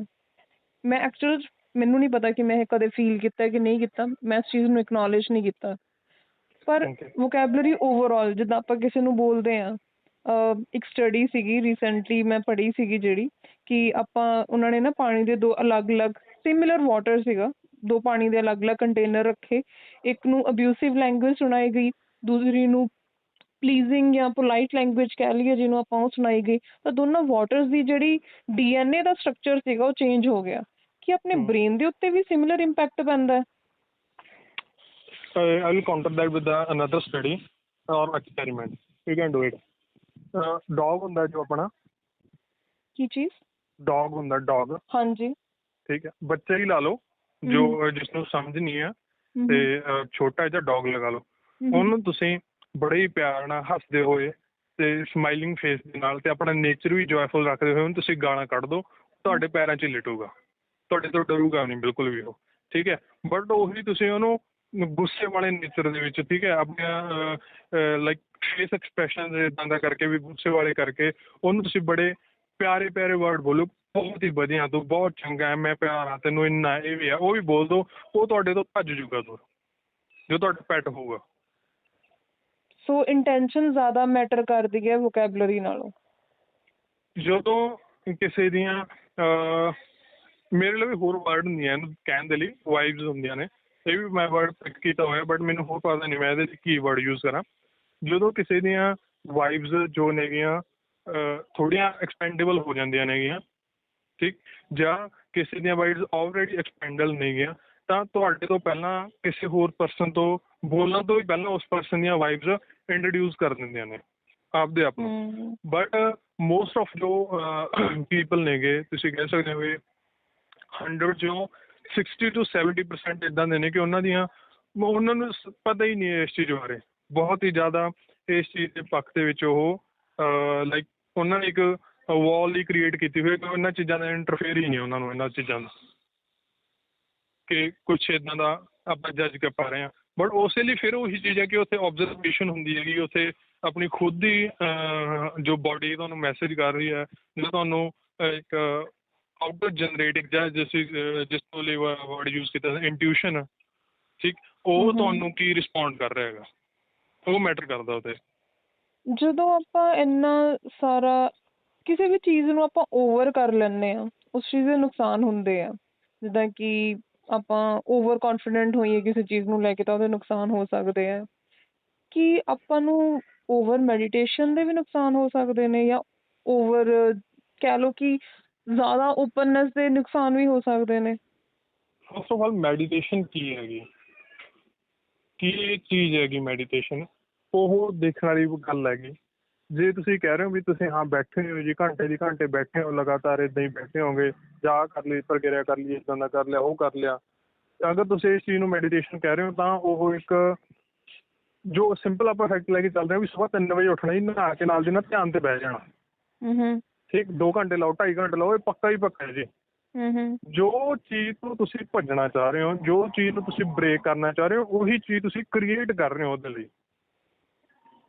ਮੈਂ ਐਕਚੁਅਲ ਮੈਨੂੰ ਨਹੀਂ ਪਤਾ ਕਿ ਮੈਂ ਇਹ ਕਦੇ ਫੀਲ ਕੀਤਾ ਕਿ ਨਹੀਂ ਕੀਤਾ, ਮੈਂ ਇਸ ਚੀਜ਼ ਨੂੰ ਐਕਨੋਲੇਜ ਨਹੀਂ ਕੀਤਾ। ਪਰ ਵੋਕੈਬਲਰੀ ਓਵਰਆਲ ਜਿੱਦਾਂ ਆਪਾਂ ਕਿਸੇ ਨੂੰ ਬੋਲਦੇ ਹਾਂ, ਇੱਕ ਸਟੱਡੀ ਸੀਗੀ ਰੀਸੈਂਟਲੀ ਮੈਂ ਪੜ੍ਹੀ ਸੀਗੀ ਜਿਹੜੀ, ਕਿ ਆਪਾਂ ਉਹਨਾਂ ਨੇ ਨਾ ਪਾਣੀ ਦੇ ਦੋ ਅਲੱਗ-ਅਲੱਗ ਸਿਮਿਲਰ ਵਾਟਰ ਸੀਗਾ, ਦੋ ਪਾਣੀ ਦੇ ਅਲੱਗ-ਅਲੱਗ ਕੰਟੇਨਰ ਰੱਖੇ, ਇੱਕ ਨੂੰ ਅਬਿਊਸਿਵ ਲੈਂਗੁਏਜ ਸੁਣਾਈ ਗਈ, ਦੂਸਰੀ ਨੂੰ ਪਲੀਜ਼ਿੰਗ ਜਾਂ ਪੋਲਾਈਟ ਲੈਂਗੁਏਜ ਕਹਿ ਲਈਏ ਜਿਹਨੂੰ ਆਪਾਂ, ਉਹ ਸੁਣਾਈ ਗਈ, ਤਾਂ ਦੋਨਾਂ ਵਾਟਰਸ ਦੀ ਜਿਹੜੀ DNA ਦਾ ਸਟਰਕਚਰ ਸੀਗਾ ਉਹ ਚੇਂਜ ਹੋ ਗਿਆ। ਕਿ ਆਪਣੇ ਬ੍ਰੇਨ ਦੇ ਉੱਤੇ ਵੀ ਸਿਮਿਲਰ ਇੰਪੈਕਟ ਪੈਂਦਾ ਹੈ? I will counter that with another study or experiment. You can do it. Dog ਹੁੰਦਾ ਜੋ ਆਪਣਾ, ਕੀ ਚੀਜ਼? ਡੌਗ ਹੁੰਦਾ, ਡੌਗ। ਹਾਂਜੀ ਠੀਕ ਹੈ, ਬੱਚਾ ਹੀ ਲਾ ਲਓ ਜੋ ਜਿਸਨੂੰ ਸਮਝ ਨਹੀਂ ਆ, ਤੇ ਛੋਟਾ ਜਿਹਾ ਡੌਗ ਲਗਾ ਲਓ, ਉਹਨੂੰ ਤੁਸੀਂ ਬੜੇ ਹੀ ਪਿਆਰ ਨਾਲ ਹੱਸਦੇ ਹੋਏ ਤੇ ਸਮਾਈਲਿੰਗ ਫੇਸ ਦੇ ਨਾਲ ਤੇ ਆਪਣਾ ਨੇਚਰ ਵੀ ਜੋਇਫੁਲ ਰੱਖਦੇ ਹੋਏ ਉਹਨੂੰ ਤੁਸੀਂ ਗਾਲਾਂ ਕੱਢ ਦਿਓ, ਤੁਹਾਡੇ ਪੈਰਾਂ 'ਚ ਲਿਟੂਗਾ, ਤੁਹਾਡੇ ਤੋਂ ਡਰੂਗਾ ਨਹੀਂ ਬਿਲਕੁਲ ਵੀ ਉਹ, ਠੀਕ ਹੈ। ਬਟ ਉਹੀ ਤੁਸੀਂ ਉਹਨੂੰ ਗੁੱਸੇ ਵਾਲੇ ਨੇਚਰ ਦੇ ਵਿੱਚ, ਠੀਕ ਹੈ, ਆਪਣੀਆਂ ਲਾਈਕ ਫੇਸ ਐਕਸਪ੍ਰੈਸ਼ਨ ਇੱਦਾਂ ਦਾ ਕਰਕੇ ਵੀ, ਗੁੱਸੇ ਵਾਲੇ ਕਰਕੇ ਉਹਨੂੰ ਤੁਸੀਂ ਬੜੇ ਪਿਆਰੇ ਪਿਆਰੇ ਵਰਡ ਬੋਲੋ, ਬਹੁਤ ਹੀ ਵਧੀਆ, ਤੂੰ ਬਹੁਤ ਚੰਗਾ ਹੈ, ਮੈਂ ਪਿਆਰ ਆ ਤੈਨੂੰ, ਇੰਨਾ ਇਹ ਵੀ ਆ, ਉਹ ਵੀ ਬੋਲ ਦਿਓ, ਉਹ ਤੁਹਾਡੇ ਤੋਂ ਭੱਜ ਜੂਗਾ ਦੂਰ, ਜੋ ਤੁਹਾਡਾ ਪੈਟ ਹੋਊਗਾ। ਸੋ ਇੰਟੈਂਸ਼ਨ ਜ਼ਿਆਦਾ ਮੈਟਰ ਕਰਦੀ ਹੈ ਵੋਕੈਬਲਰੀ ਨਾਲੋਂ? ਜਦੋਂ ਕਿਸੇ ਦੀਆਂ ਮੇਰੇ ਲਈ ਵੀ ਹੋਰ ਵਰਡ ਹੁੰਦੀਆਂ ਕਹਿਣ ਦੇ ਲਈ, ਵਾਈਬਸ ਹੁੰਦੀਆਂ ਨੇ, ਇਹ ਵੀ ਮੈਂ ਵਰਡ ਪਿਕ ਕੀਤਾ ਹੋਇਆ, ਬਟ ਮੈਨੂੰ ਹੋਰ ਪਤਾ ਨਹੀਂ ਮੈਂ ਇਹਦੇ 'ਚ ਕੀ ਵਰਡ ਯੂਜ਼ ਕਰਾਂ। ਜਦੋਂ ਕਿਸੇ ਦੀਆਂ ਵਾਈਬਸ ਜੋ ਨੇਗੀਆਂ ਥੋੜ੍ਹੀਆਂ ਐਕਸਪੈਂਡੇਬਲ ਹੋ ਜਾਂਦੀਆਂ ਨੇਗੀਆਂ, ਠੀਕ, ਜਾਂ ਕਿਸੇ ਦੀਆਂ ਵਾਈਬਸ ਆਲਰੇਡੀ ਐਕਸਪੈਂਡਲ ਨੇਗੀਆਂ, ਤਾਂ ਤੁਹਾਡੇ ਤੋਂ ਪਹਿਲਾਂ ਕਿਸੇ ਹੋਰ ਪਰਸਨ ਤੋਂ ਬੋਲਣ ਤੋਂ ਵੀ ਪਹਿਲਾਂ ਉਸ ਪਰਸਨ ਦੀਆਂ ਵਾਈਬਸ ਇੰਟਰੋਡਿਊਸ ਕਰ ਦਿੰਦੀਆਂ ਨੇ ਆਪਦੇ ਆਪ ਨੂੰ। ਬਟ ਮੋਸਟ ਆਫ ਜੋ ਪੀਪਲ ਨੇਗੇ, ਤੁਸੀਂ ਕਹਿ ਸਕਦੇ ਹੋ ਵੀ 100 'ਚੋਂ 60 to 70% ਇੱਦਾਂ ਦੇ ਨੇ ਕਿ ਉਹਨਾਂ ਨੂੰ ਪਤਾ ਹੀ ਨਹੀਂ ਹੈ ਇਸ ਚੀਜ਼ ਬਾਰੇ, ਬਹੁਤ ਹੀ ਜ਼ਿਆਦਾ ਇਸ ਚੀਜ਼ ਦੇ ਪੱਖ ਦੇ ਵਿੱਚ ਉਹ ਲਾਈਕ ਉਹਨਾਂ ਨੇ ਇੱਕ ਵਾਲ ਹੀ ਕ੍ਰੀਏਟ ਕੀਤੀ ਹੋਈ ਕਿ ਇਹਨਾਂ ਚੀਜ਼ਾਂ ਦਾ ਇੰਟਰਫੇਅਰ ਹੀ ਨਹੀਂ ਉਹਨਾਂ ਨੂੰ, ਇਹਨਾਂ ਚੀਜ਼ਾਂ ਦਾ, ਕਿ ਕੁਛ ਇੱਦਾਂ ਦਾ ਆਪਾਂ ਜੱਜ ਕਰ ਪਾ ਰਹੇ ਹਾਂ। ਬਟ ਉਸੇ ਲਈ ਫਿਰ ਉਹੀ ਚੀਜ਼ ਹੈ ਕਿ ਉੱਥੇ ਆਬਜ਼ਰਵੇਸ਼ਨ ਹੁੰਦੀ ਹੈਗੀ, ਉੱਥੇ ਆਪਣੀ ਖੁਦ ਦੀ ਜੋ ਬੋਡੀ ਤੁਹਾਨੂੰ ਮੈਸੇਜ ਕਰ ਰਹੀ ਹੈ, ਜੋ ਤੁਹਾਨੂੰ ਇੱਕ ਆਊਟਰ ਜਨਰੇਟਿੰਗ ਜਾਂ ਜਿਸ ਤੋਂ ਲਈ ਵਰਡ ਯੂਜ਼ ਕੀਤਾ ਇੰਟਿਊਸ਼ਨ, ਠੀਕ, ਉਹ ਤੁਹਾਨੂੰ ਕੀ ਰਿਸਪੌਂਡ ਕਰ ਰਿਹਾ ਹੈਗਾ, ਉਹ ਮੈਟਰ ਕਰਦਾ ਉੱਥੇ। ਜਦੋਂ ਆਪਾਂ ਇੰਨਾ ਸਾਰਾ ਕਿਸੇ ਵੀ ਚੀਜ਼ ਨੂੰ ਆਪਾਂ ਓਵਰ ਕਰ ਲੈਂਦੇ ਹਾਂ, ਉਸ ਚੀਜ਼ ਦੇ ਨੁਕਸਾਨ ਹੁੰਦੇ ਆ। ਜਿੱਦਾਂ ਕਿ ਆਪਾਂ ਓਵਰ ਕੌਨਫੀਡੈਂਟ ਹੋਈਏ ਕਿਸੇ ਚੀਜ਼ ਨੂੰ ਲੈ ਕੇ ਤਾਂ ਉਹਦੇ ਨੁਕਸਾਨ ਹੋ ਸਕਦੇ ਆ। ਕੀ ਆਪਾਂ ਨੂੰ ਓਵਰ ਮੈਡੀਟੇਸ਼ਨ ਦੇ ਵੀ ਨੁਕਸਾਨ ਹੋ ਸਕਦੇ ਨੇ, ਜਾਂ ਓਵਰ ਕਹਿ ਲਓ ਕਿ ਜ਼ਿਆਦਾ ਓਪਨਨੈਸ ਦੇ ਨੁਕਸਾਨ ਵੀ ਹੋ ਸਕਦੇ ਨੇ? ਫਸਟ ਆਫ ਆਲ ਮੈਡੀਟੇਸ਼ਨ ਕੀ ਹੈਗੀ, ਕੀ ਚੀਜ਼ ਹੈਗੀ ਮੈਡੀਟੇਸ਼ਨ, ਉਹ ਦੇਖਣ ਵਾਲੀ ਗੱਲ ਹੈਗੀ। ਜੇ ਤੁਸੀਂ ਕਹਿ ਰਹੇ ਹੋ ਵੀ ਤੁਸੀਂ ਹਾਂ ਬੈਠੇ ਹੋ ਜੀ, ਘੰਟੇ ਦੀ ਘੰਟੇ ਬੈਠੇ ਹੋ, ਲਗਾਤਾਰ ਇੱਦਾਂ ਹੀ ਬੈਠੇ ਹੋਗੇ, ਜਾਂ ਆਹ ਕਰ ਲਈ ਪ੍ਰਕਿਰਿਆ ਕਰ ਲਈ, ਇੱਦਾਂ ਦਾ ਕਰ ਲਿਆ, ਉਹ ਕਰ ਲਿਆ, ਅਗਰ ਤੁਸੀਂ ਇਸ ਚੀਜ਼ ਨੂੰ ਮੈਡੀਟੇਸ਼ਨ ਕਹਿ ਰਹੇ ਹੋ ਤਾਂ ਉਹ ਇੱਕ ਜੋ ਸਿੰਪਲ ਆਪਾਂ ਫੈਕਟ ਲੈ ਕੇ ਚੱਲਦੇ ਹਾਂ ਵੀ ਸੁਬਾਹ 3 ਵਜੇ ਉੱਠਣਾ ਹੀ, ਨਹਾ ਕੇ ਨਾਲ ਦੀ ਨਾਲ ਧਿਆਨ 'ਤੇ ਬਹਿ ਜਾਣਾ, ਠੀਕ, 2 ਘੰਟੇ ਲਾਓ, 2.5 ਘੰਟੇ ਲਾਓ, ਇਹ ਪੱਕਾ ਹੀ ਪੱਕਾ ਹੈ ਜੀ। ਜੋ ਚੀਜ਼ ਤੋਂ ਤੁਸੀਂ ਭੱਜਣਾ ਚਾਹ ਰਹੇ ਹੋ, ਜੋ ਚੀਜ਼ ਨੂੰ ਤੁਸੀਂ ਬ੍ਰੇਕ ਕਰਨਾ ਚਾਹ ਰਹੇ ਹੋ, ਉਹੀ ਚੀਜ਼ ਤੁਸੀਂ ਕ੍ਰੀਏਟ ਕਰ ਰਹੇ ਹੋ ਉਹਦੇ ਲਈ।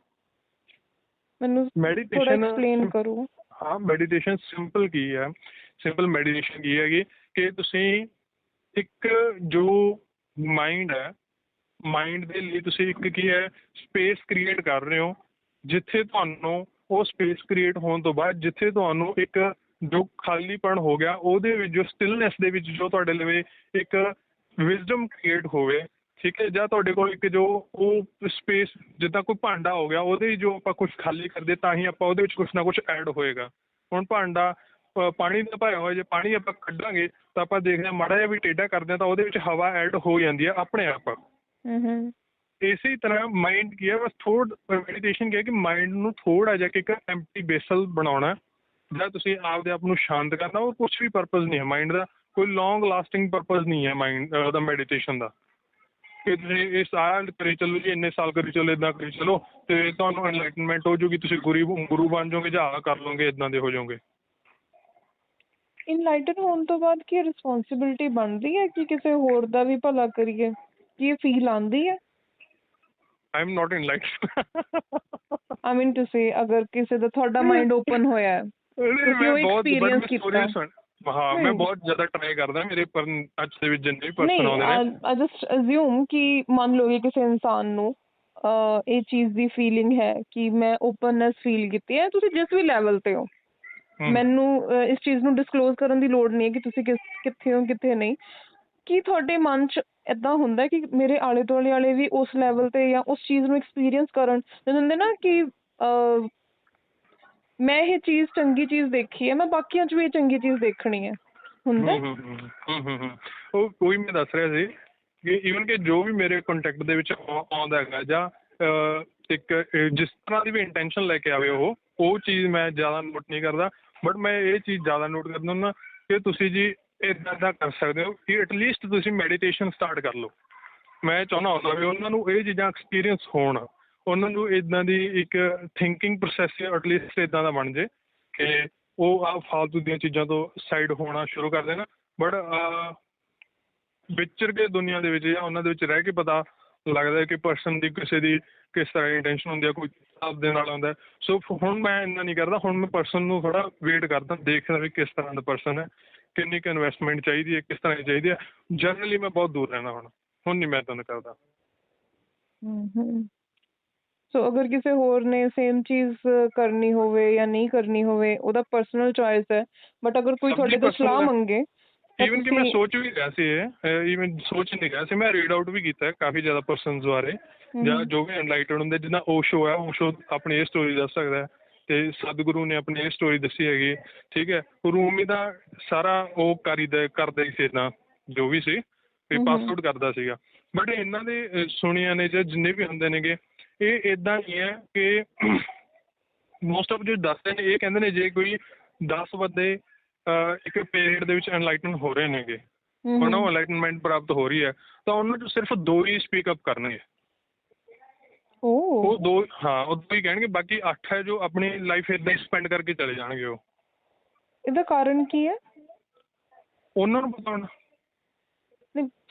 ਮੈਨੂੰ ਮੈਡੀਟੇਸ਼ਨ ਐਕਸਪਲੇਨ ਕਰੋ। ਹਾਂ, ਮੈਡੀਟੇਸ਼ਨ ਸਿੰਪਲ ਕੀ ਹੈ, ਸਿੰਪਲ ਮੈਡੀਟੇਸ਼ਨ ਕੀ ਹੈਗੀ ਕਿ ਤੁਸੀਂ ਇੱਕ ਜੋ ਮਾਈਂਡ ਹੈ, ਮਾਈਂਡ ਦੇ ਲਈ ਤੁਸੀਂ ਇੱਕ ਕੀ ਹੈ ਸਪੇਸ ਕ੍ਰੀਏਟ ਕਰ ਰਹੇ ਹੋ, ਜਿੱਥੇ ਤੁਹਾਨੂੰ ਉਹ ਸਪੇਸ ਕ੍ਰੀਏਟ ਹੋਣ ਤੋਂ ਬਾਅਦ ਜਿੱਥੇ ਤੁਹਾਨੂੰ ਇੱਕ ਜੋ ਖਾਲੀਪਣ ਹੋ ਗਿਆ ਉਹਦੇ ਵਿੱਚ, ਜੋ ਸਟਿਲਨੈਸ ਦੇ ਵਿੱਚ ਜੋ ਤੁਹਾਡੇ ਲਈ ਇੱਕ ਵਿਜ਼ਡਮ ਕ੍ਰੀਏਟ ਹੋਵੇ, ਠੀਕ ਹੈ, ਜਾਂ ਤੁਹਾਡੇ ਕੋਲ ਇੱਕ ਜੋ ਉਹ ਸਪੇਸ ਜਿੱਦਾਂ ਕੋਈ ਭਾਂਡਾ ਹੋ ਗਿਆ, ਉਹਦੇ ਜੋ ਆਪਾਂ ਕੁਛ ਖਾਲੀ ਕਰਦੇ ਤਾਂ ਹੀ ਆਪਾਂ ਉਹਦੇ ਵਿੱਚ ਕੁਛ ਨਾ ਕੁਛ ਐਡ ਹੋਏਗਾ। ਹੁਣ ਭਾਂਡਾ ਪਾਣੀ ਦਾ ਭਰਿਆ ਹੋਇਆ, ਜੇ ਪਾਣੀ ਆਪਾਂ ਕੱਢਾਂਗੇ ਤਾਂ ਆਪਾਂ ਦੇਖਦੇ ਹਾਂ ਮਾੜਾ ਜਿਹਾ ਵੀ ਟੇਢਾ ਕਰਦੇ ਹਾਂ ਤਾਂ ਉਹਦੇ ਵਿੱਚ ਹਵਾ ਐਡ ਹੋ ਜਾਂਦੀ ਹੈ ਆਪਣੇ ਆਪ। ਇਸੇ ਤਰ੍ਹਾਂ ਮਾਈਂਡ ਕੀ ਹੈ, ਬਸ ਮੈਡੀਟੇਸ਼ਨ ਕੀ ਹੈ ਕਿ ਮਾਈਂਡ ਨੂੰ ਥੋੜ੍ਹਾ ਜਿਹਾ ਇੱਕ ਐਮਪਟੀ ਬੇਸਲ ਬਣਾਉਣਾ, ਜਾਂ ਤੁਸੀਂ ਆਪਦੇ ਆਪ ਨੂੰ ਸ਼ਾਂਤ ਕਰਨਾ। ਉਹ ਕੁਛ ਵੀ ਪਰਪਜ਼ ਨਹੀਂ ਹੈ ਮਾਈਂਡ ਦਾ, ਕੋਈ ਲੌਂਗ ਲਾਸਟਿੰਗ ਪਰਪਜ਼ ਨਹੀਂ ਹੈ ਮਾਈਂਡ ਦਾ ਮੈਡੀਟੇਸ਼ਨ ਦਾ ਕਿ ਤੁਸੀਂ ਇਹ ਸਾਰਾ ਕਰੀ ਚੱਲੋ ਜੀ, ਇੰਨੇ ਸਾਲ ਕਰੀ ਚੱਲੋ, ਇੱਦਾਂ ਕਰੀ ਚੱਲੋ ਅਤੇ ਤੁਹਾਨੂੰ ਐਨਲਾਈਟਨਮੈਂਟ ਹੋ ਜੂਗੀ, ਤੁਸੀਂ ਗੁਰੂ ਬਣ ਜਾਓਗੇ ਜਾਂ ਆਹ ਕਰ ਲਓਗੇ, ਇੱਦਾਂ ਦੇ ਹੋ ਜਾਓਗੇ। ਇਨਲਾਈਟਨ ਹੋਣ ਤੋਂ ਬਾਅਦ ਕੀ ਰਿਸਪੌਂਸਿਬਿਲਿਟੀ ਬਣਦੀ ਹੈ ਕਿ ਕਿਸੇ ਹੋਰ ਦਾ ਵੀ ਭਲਾ ਕਰੀਏ? ਕੀ ਇਹ ਫੀਲ ਆਉਂਦੀ ਹੈ? I am not ਇਨਲਾਈਟਨ। I mean to say ਅਗਰ ਕਿਸੇ ਦਾ ਤੁਹਾਡਾ ਮਾਈਂਡ ਓਪਨ ਹੋਇਆ, ਤੁਸੀਂ ਉਹ ਐਕਸਪੀਰੀਅੰਸ ਕੀਤਾ। ਹਾਂ, ਮੈਂ ਬਹੁਤ ਜ਼ਿਆਦਾ ਟਰਾਈ ਕਰਦਾ ਮੇਰੇ ਪਰ ਅੱਜ ਦੇ ਵਿੱਚ ਜਿੰਨੇ ਵੀ ਪਰਸਨ ਆਉਂਦੇ ਨੇ। ਆਈ ਜਸਟ ਅਜ਼ਿਊਮ ਕਿ ਮੰਨ ਲਓ ਕਿ ਕਿਸੇ ਇਨਸਾਨ ਨੂੰ ਇਹ ਚੀਜ਼ ਦੀ ਫੀਲਿੰਗ ਹੈ ਕਿ ਮੈਂ ਓਪਨਨੈਸ ਫੀਲ ਕੀਤੀ ਹੈ, ਤੁਸੀਂ ਜਿਸ ਵੀ ਲੈਵਲ 'ਤੇ ਹੋ, ਮੈਨੂੰ ਇਸ ਚੀਜ਼ ਨੂੰ ਡਿਸਕਲੋਜ਼ ਕਰਨ ਦੀ ਲੋੜ ਨਹੀਂ ਹੈ ਕਿ ਤੁਸੀਂ ਕਿੱਥੇ ਹੋ ਕਿੱਥੇ ਨਹੀਂ। ਕੀ ਤੁਹਾਡੇ ਮਨ 'ਚ ਇੱਦਾਂ ਹੁੰਦਾ ਕਿ ਮੇਰੇ ਆਲੇ ਦੁਆਲੇ ਵਾਲੇ ਵੀ ਉਸ ਲੈਵਲ 'ਤੇ ਜਾਂ ਉਸ ਚੀਜ਼ ਨੂੰ ਐਕਸਪੀਰੀਅੰਸ ਕਰਨ? ਹੁੰਦੇ ਨਾ ਕਿ ਮੈਂ ਇਹ ਚੀਜ਼ ਚੰਗੀ ਚੀਜ਼ ਦੇਖੀ ਹੈ, ਮੈਂ ਬਾਕੀਆਂ 'ਚ ਵੀ ਇਹ ਚੰਗੀ ਚੀਜ਼ ਦੇਖਣੀ ਹੈ, ਹੁੰਦਾ? ਉਹ ਕੋਈ ਮੈਂ ਦੱਸ ਰਿਹਾ ਸੀ ਕਿ ਈਵਨ ਕਿ ਜੋ ਵੀ ਮੇਰੇ ਕੰਟੈਕਟ ਦੇ ਵਿੱਚ ਆਉਂਦਾ ਹੈਗਾ, ਜਾਂ ਇੱਕ ਜਿਸ ਤਰ੍ਹਾਂ ਦੀ ਵੀ ਇੰਟੈਂਸ਼ਨ ਲੈ ਕੇ ਆਵੇ, ਉਹ ਚੀਜ਼ ਮੈਂ ਜ਼ਿਆਦਾ ਨੋਟ ਨਹੀਂ ਕਰਦਾ। ਬਟ ਮੈਂ ਇਹ ਚੀਜ਼ ਜ਼ਿਆਦਾ ਨੋਟ ਕਰਦਾ ਹੁੰਦਾ ਕਿ ਤੁਸੀਂ ਜੀ ਇੱਦਾਂ ਕਰ ਸਕਦੇ ਹੋ ਕਿ ਐਟਲੀਸਟ ਤੁਸੀਂ ਮੈਡੀਟੇਸ਼ਨ ਸਟਾਰਟ ਕਰ ਲਓ। ਮੈਂ ਚਾਹੁੰਦਾ ਹੁੰਦਾ ਵੀ ਉਹਨਾਂ ਨੂੰ ਇਹ ਚੀਜ਼ਾਂ ਐਕਸਪੀਰੀਅੰਸ ਹੋਣ, ਉਹਨਾਂ ਨੂੰ ਇੱਦਾਂ ਦੀ ਇੱਕ ਥਿੰਕਿੰਗ ਪ੍ਰੋਸੈਸ ਐਟਲੀਸਟ ਇੱਦਾਂ ਦਾ ਬਣ ਜੇ ਕਿ ਉਹ ਆਹ ਫਾਲਤੂ ਦੀਆਂ ਚੀਜ਼ਾਂ ਤੋਂ ਸਾਈਡ ਹੋਣਾ ਸ਼ੁਰੂ ਕਰ ਦੇਣ। ਬਟ ਵਿਚਰ ਕੇ ਦੁਨੀਆ ਦੇ ਵਿੱਚ ਜਾਂ ਉਹਨਾਂ ਦੇ ਵਿੱਚ ਰਹਿ ਕੇ ਪਤਾ ਲੱਗਦਾ ਕਿ ਪਰਸਨ ਦੀ ਕਿਸੇ ਦੀ ਕਿਸ ਤਰ੍ਹਾਂ ਦੀ ਇੰਟੈਂਸ਼ਨ ਹੁੰਦੀ ਹੈ, ਕੋਈ ਆਪਦੇ ਨਾਲ ਆਉਂਦਾ। ਸੋ ਹੁਣ ਮੈਂ ਇੰਨਾ ਨਹੀਂ ਕਰਦਾ, ਹੁਣ ਮੈਂ ਪਰਸਨ ਨੂੰ ਥੋੜ੍ਹਾ ਵੇਟ ਕਰਦਾ, ਦੇਖਦਾ ਵੀ ਕਿਸ ਤਰ੍ਹਾਂ ਦਾ ਪਰਸਨ ਹੈ, ਕਿੰਨੀ ਕੁ ਇਨਵੈਸਟਮੈਂਟ ਚਾਹੀਦੀ ਹੈ, ਕਿਸ ਤਰ੍ਹਾਂ ਦੀ ਚਾਹੀਦੀ ਹੈ। ਜਨਰਲੀ ਮੈਂ ਬਹੁਤ ਦੂਰ ਰਹਿਣਾ ਹੁਣ ਨਹੀਂ ਮੈਂ ਇੱਦਾਂ ਕਰਦਾ। ਸੋ ਅਗਰ ਕਿਸੇ ਹੋਰ ਨੇ ਸੇਮ ਚੀਜ਼ ਕਰਨੀ ਹੋਵੇ ਜਾਂ ਨਹੀਂ ਕਰਨੀ ਹੋਵੇ, ਉਹਦਾ ਪਰਸਨਲ ਚੋਇਸ ਹੈ। ਬਟ ਅਗਰ ਕੋਈ ਤੁਹਾਡੇ ਤੋਂ ਸਲਾਹ ਮੰਗੇ, ਈਵਨ ਕਿ ਮੈਂ ਸੋਚ ਵੀ ਰਿਹਾ ਸੀ, ਈਵਨ ਸੋਚ ਨਹੀਂ ਰਿਹਾ ਸੀ, ਮੈਂ ਰੀਡ ਆਊਟ ਵੀ ਕੀਤਾ ਕਾਫੀ ਜ਼ਿਆਦਾ ਪਰਸਨਸ ਬਾਰੇ, ਜਾਂ ਜੋ ਵੀ ਐਨਲਾਈਟਡ ਹੁੰਦੇ, ਜਿੱਦਾਂ ਓਸ਼ੋ ਹੈ, ਓਸ਼ੋ ਆਪਣੀ ਇਹ ਸਟੋਰੀ ਦੱਸ ਸਕਦਾ ਹੈ, ਅਤੇ ਸਤਿਗੁਰੂ ਨੇ ਆਪਣੀ ਇਹ ਸਟੋਰੀ ਦੱਸੀ ਹੈਗੀ, ਠੀਕ ਹੈ। ਰੂਮੀ ਦਾ ਸਾਰਾ ਉਹ ਕਰਦਾ ਹੀ ਸੀ ਇੱਦਾਂ, ਜੋ ਵੀ ਸੀ ਪਾਸ ਆਊਟ ਕਰਦਾ ਸੀਗਾ। ਬਟ ਇਹਨਾਂ ਦੇ ਸੁਣਿਆਂ ਨੇ ਜਾਂ ਜਿੰਨੇ ਵੀ ਹੁੰਦੇ ਨੇਗੇ, ਇਹ ਇੱਦਾਂ ਨਹੀਂ ਹੈ ਕਿ ਮੋਸਟ ਆਫ ਜੋ ਦੱਸਦੇ ਨੇ ਇਹ ਕਹਿੰਦੇ ਨੇ ਜੇ ਕੋਈ 10 ਬੰਦੇ ਇੱਕ ਪੀਰੀਅਡ ਦੇ ਵਿੱਚ ਐਨਲਾਈਟਨ ਹੋ ਰਹੇ ਨੇਗੇ, ਉਹਨਾਂ ਨੂੰ ਐਨਲਾਈਟਨਮੈਂਟ ਪ੍ਰਾਪਤ ਹੋ ਰਹੀ ਹੈ, ਤਾਂ ਉਹਨਾਂ 'ਚੋਂ ਸਿਰਫ 2 ਹੀ ਸਪੀਕ ਅਪ ਕਰਨਗੇ। ਉਹ 2 ਉਹ 2 ਹੀ ਕਹਿਣਗੇ, ਬਾਕੀ 8 ਹੈ ਜੋ ਆਪਣੀ ਲਾਈਫ ਇੱਦਾਂ ਹੀ ਸਪੈਂਡ ਕਰਕੇ ਚਲੇ ਜਾਣਗੇ। ਉਹ ਇਹਦਾ ਕਾਰਨ ਕੀ ਹੈ? ਉਹਨਾਂ ਨੂੰ ਪਤਾ ਹੋਣਾ।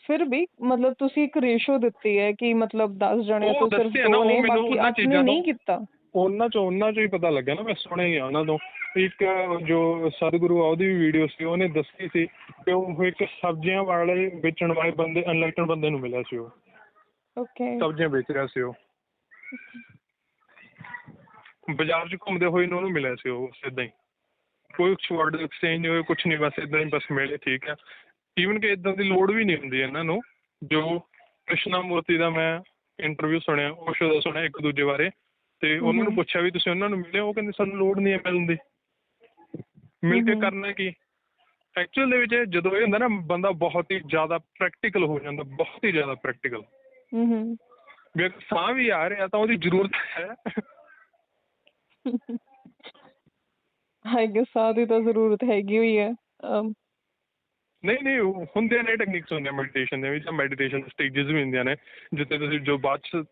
ਫਿਰ ਵੀ ਮਤਲਬ ਤੁਸੀਂ ਇੱਕ ਰੇਸ਼ੋ ਦਿੱਤੀ ਹੈ ਕਿ ਮਤਲਬ 10 ਜਣਿਆਂ ਉਹ ਤੋਂ ਸਿਰਫ ਦੱਸਿਆ ਨਾ, 2 ਉਹ ਨੇ, ਮੈਨੂੰ ਬਾਕੀ ਉਹਨਾਂ 8 ਨੇ ਚੀਜ਼ਾਂ ਨਹੀਂ ਤੋਂ ਕੀਤਾ। ਉਹਨਾਂ ਚੋਂ ਹੀ ਪਤਾ ਲੱਗਿਆ ਨਾ, ਮੈਂ ਸੁਣਿਆ ਹੀ ਆ ਉਹਨਾਂ ਤੋਂ। ਇੱਕ ਜੋ ਸਤਿਗੁਰੂ ਆ ਉਹਦੀ ਵੀ ਵੀਡੀਓ ਸੀ, ਉਹਨੇ ਦੱਸੀ ਸੀ ਕਿ ਉਹ ਇੱਕ ਸਬਜ਼ੀਆਂ ਵਾਲੇ ਵੇਚਣ ਵਾਲੇ ਬੰਦੇ, ਅਨਲੈਕਟਡ ਬੰਦੇ ਨੂੰ ਮਿਲਿਆ ਸੀ। ਉਹ ਓਕੇ। ਸਬਜ਼ੀਆਂ ਵੇਚ ਰਿਹਾ ਸੀ, ਉਹ ਬਾਜ਼ਾਰ 'ਚ ਘੁੰਮਦੇ ਹੋਏ ਨੂੰ ਉਹਨੂੰ ਮਿਲਿਆ ਸੀ। ਉਹ ਇੱਦਾਂ ਹੀ ਕੋਈ ਵਰਡ ਐਕਸਚੇਂਜ ਹੋਏ, ਕੁਛ ਨਹੀਂ, ਬਸ ਇੱਦਾਂ ਹੀ ਬਸ ਮਿਲੇ, ਠੀਕ ਹੈ। ਈਵਨ ਕਿ ਇੱਦਾਂ ਦੀ ਲੋੜ ਵੀ ਨਹੀਂ ਹੁੰਦੀ ਇਹਨਾਂ ਨੂੰ। ਜੋ ਕ੍ਰਿਸ਼ਨਾ ਮੂਰਤੀ ਦਾ ਮੈਂ ਇੰਟਰਵਿਊ ਸੁਣਿਆ, ਓਸ਼ੋ ਦਾ ਸੁਣਿਆ ਇੱਕ ਦੂਜੇ ਬਾਰੇ, ਤੇ ਉਹਨਾਂ ਨੂੰ ਪੁੱਛਿਆ ਵੀ ਤੁਸੀਂ ਉਹਨਾਂ ਨੂੰ ਮਿਲੇ, ਉਹ ਕਹਿੰਦੇ ਸਾਨੂੰ ਲੋੜ ਨਹੀਂ ਹੈ ਮਿਲਣ ਦੀ, ਮਿਲ ਕੇ ਕਰਨਾ ਕੀ। ਐਕਚੁਅਲ ਦੇ ਵਿੱਚ ਜਦੋਂ ਇਹ ਹੁੰਦਾ ਨਾ, ਬੰਦਾ ਬਹੁਤ ਹੀ ਜ਼ਿਆਦਾ ਪ੍ਰੈਕਟੀਕਲ ਹੋ ਜਾਂਦਾ, ਬਹੁਤ ਹੀ ਜ਼ਿਆਦਾ ਪ੍ਰੈਕਟੀਕਲ। ਵੀ ਅਗਰ ਸਾਹ ਵੀ ਆ ਰਿਹਾ ਤਾਂ ਉਹਦੀ ਜ਼ਰੂਰਤ ਹੈ। ਆਈ ਗੈਸ ਸਾਹ ਦੀ ਤਾਂ ਜ਼ਰੂਰਤ ਹੈਗੀ ਹੋਈ ਹੈ। ਨਹੀਂ ਹੁੰਦੀਆਂ ਨੇ ਟੈਕਨੀਕਸ ਹੁੰਦੀਆਂ ਮੈਡੀਟੇਸ਼ਨ ਦੇ ਵਿੱਚ, ਮੈਡੀਟੇਸ਼ਨ ਸਟੇਜਿਸ ਵੀ ਹੁੰਦੀਆਂ ਨੇ ਜਿੱਥੇ ਤੁਸੀਂ ਜੋ ਬਾਅਦ 'ਚ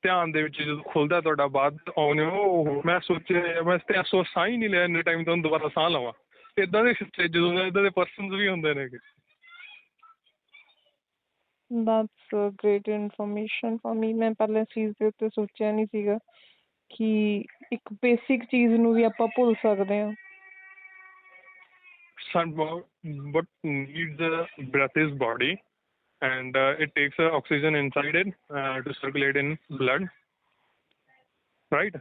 ਧਿਆਨ ਦੇ ਵਿੱਚ ਜਦੋਂ ਖੁੱਲਦਾ ਤੁਹਾਡਾ ਬਾਅਦ ਆਉਂਦੇ ਹੋ, ਮੈਂ ਸੋਚਿਆ ਮੈਂ ਸਾਹ ਹੀ ਨਹੀਂ ਲਿਆ ਇੰਨੇ ਟਾਈਮ ਤੋਂ ਦੁਬਾਰਾ ਸਾਹ ਲਵਾਂ। ਇੱਦਾਂ ਦੇ ਸਟੇਜਿਸ ਹੁੰਦੇ, ਇੱਦਾਂ ਦੇ ਪਰਸਨਸ ਵੀ ਹੁੰਦੇ ਨੇ। That's great information for me. ਮੈਂ ਪਹਿਲਾਂ ਇਸ ਚੀਜ਼ ਦੇ ਉੱਤੇ ਸੋਚਿਆ ਨਹੀਂ ਸੀਗਾ ਕਿ ਇੱਕ ਬੇਸਿਕ ਚੀਜ਼ ਨੂੰ ਵੀ ਆਪਾਂ ਭੁੱਲ ਸਕਦੇ ਹਾਂ। What needs breath is body, and it takes oxygen inside it to circulate in blood, right?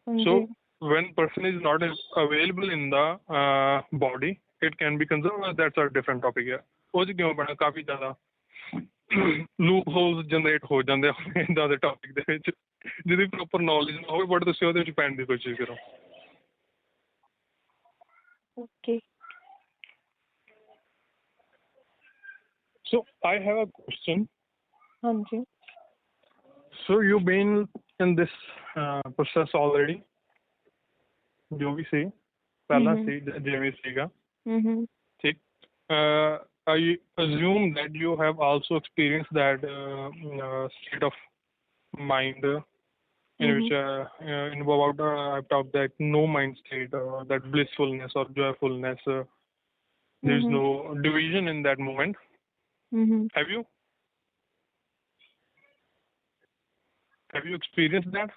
So when person is not available in the body, it can be conserved. That's a different topic here. ਉਹ 'ਚ ਕਿਉਂ ਬਣਾ ਕਾਫੀ ਜ਼ਿਆਦਾ loop holes generate ਹੋ ਜਾਂਦੇ ਇੱਦਾਂ ਦੇ topic ਦੇ ਵਿੱਚ, ਜਿਹਦੀ ਪ੍ਰੋਪਰ ਨੌਲੇਜ ਨਾ ਹੋਵੇ, ਬਟ ਤੁਸੀਂ ਉਹਦੇ ਵਿੱਚ ਪੈਣ ਦੀ ਕੋਸ਼ਿਸ਼ ਕਰੋ। Okay. So I have a question. ਹਾਂਜੀ। So you've been in this process already, ਜੋ ਵੀ ਸੀ ਪਹਿਲਾਂ ਸੀ ਜਿਵੇਂ ਸੀਗਾ, ਠੀਕ। I assume that you have also experienced that state of mind in which in about I've talked that no mind state, that blissfulness or joyfulness. There is no division in that moment. Have you experienced that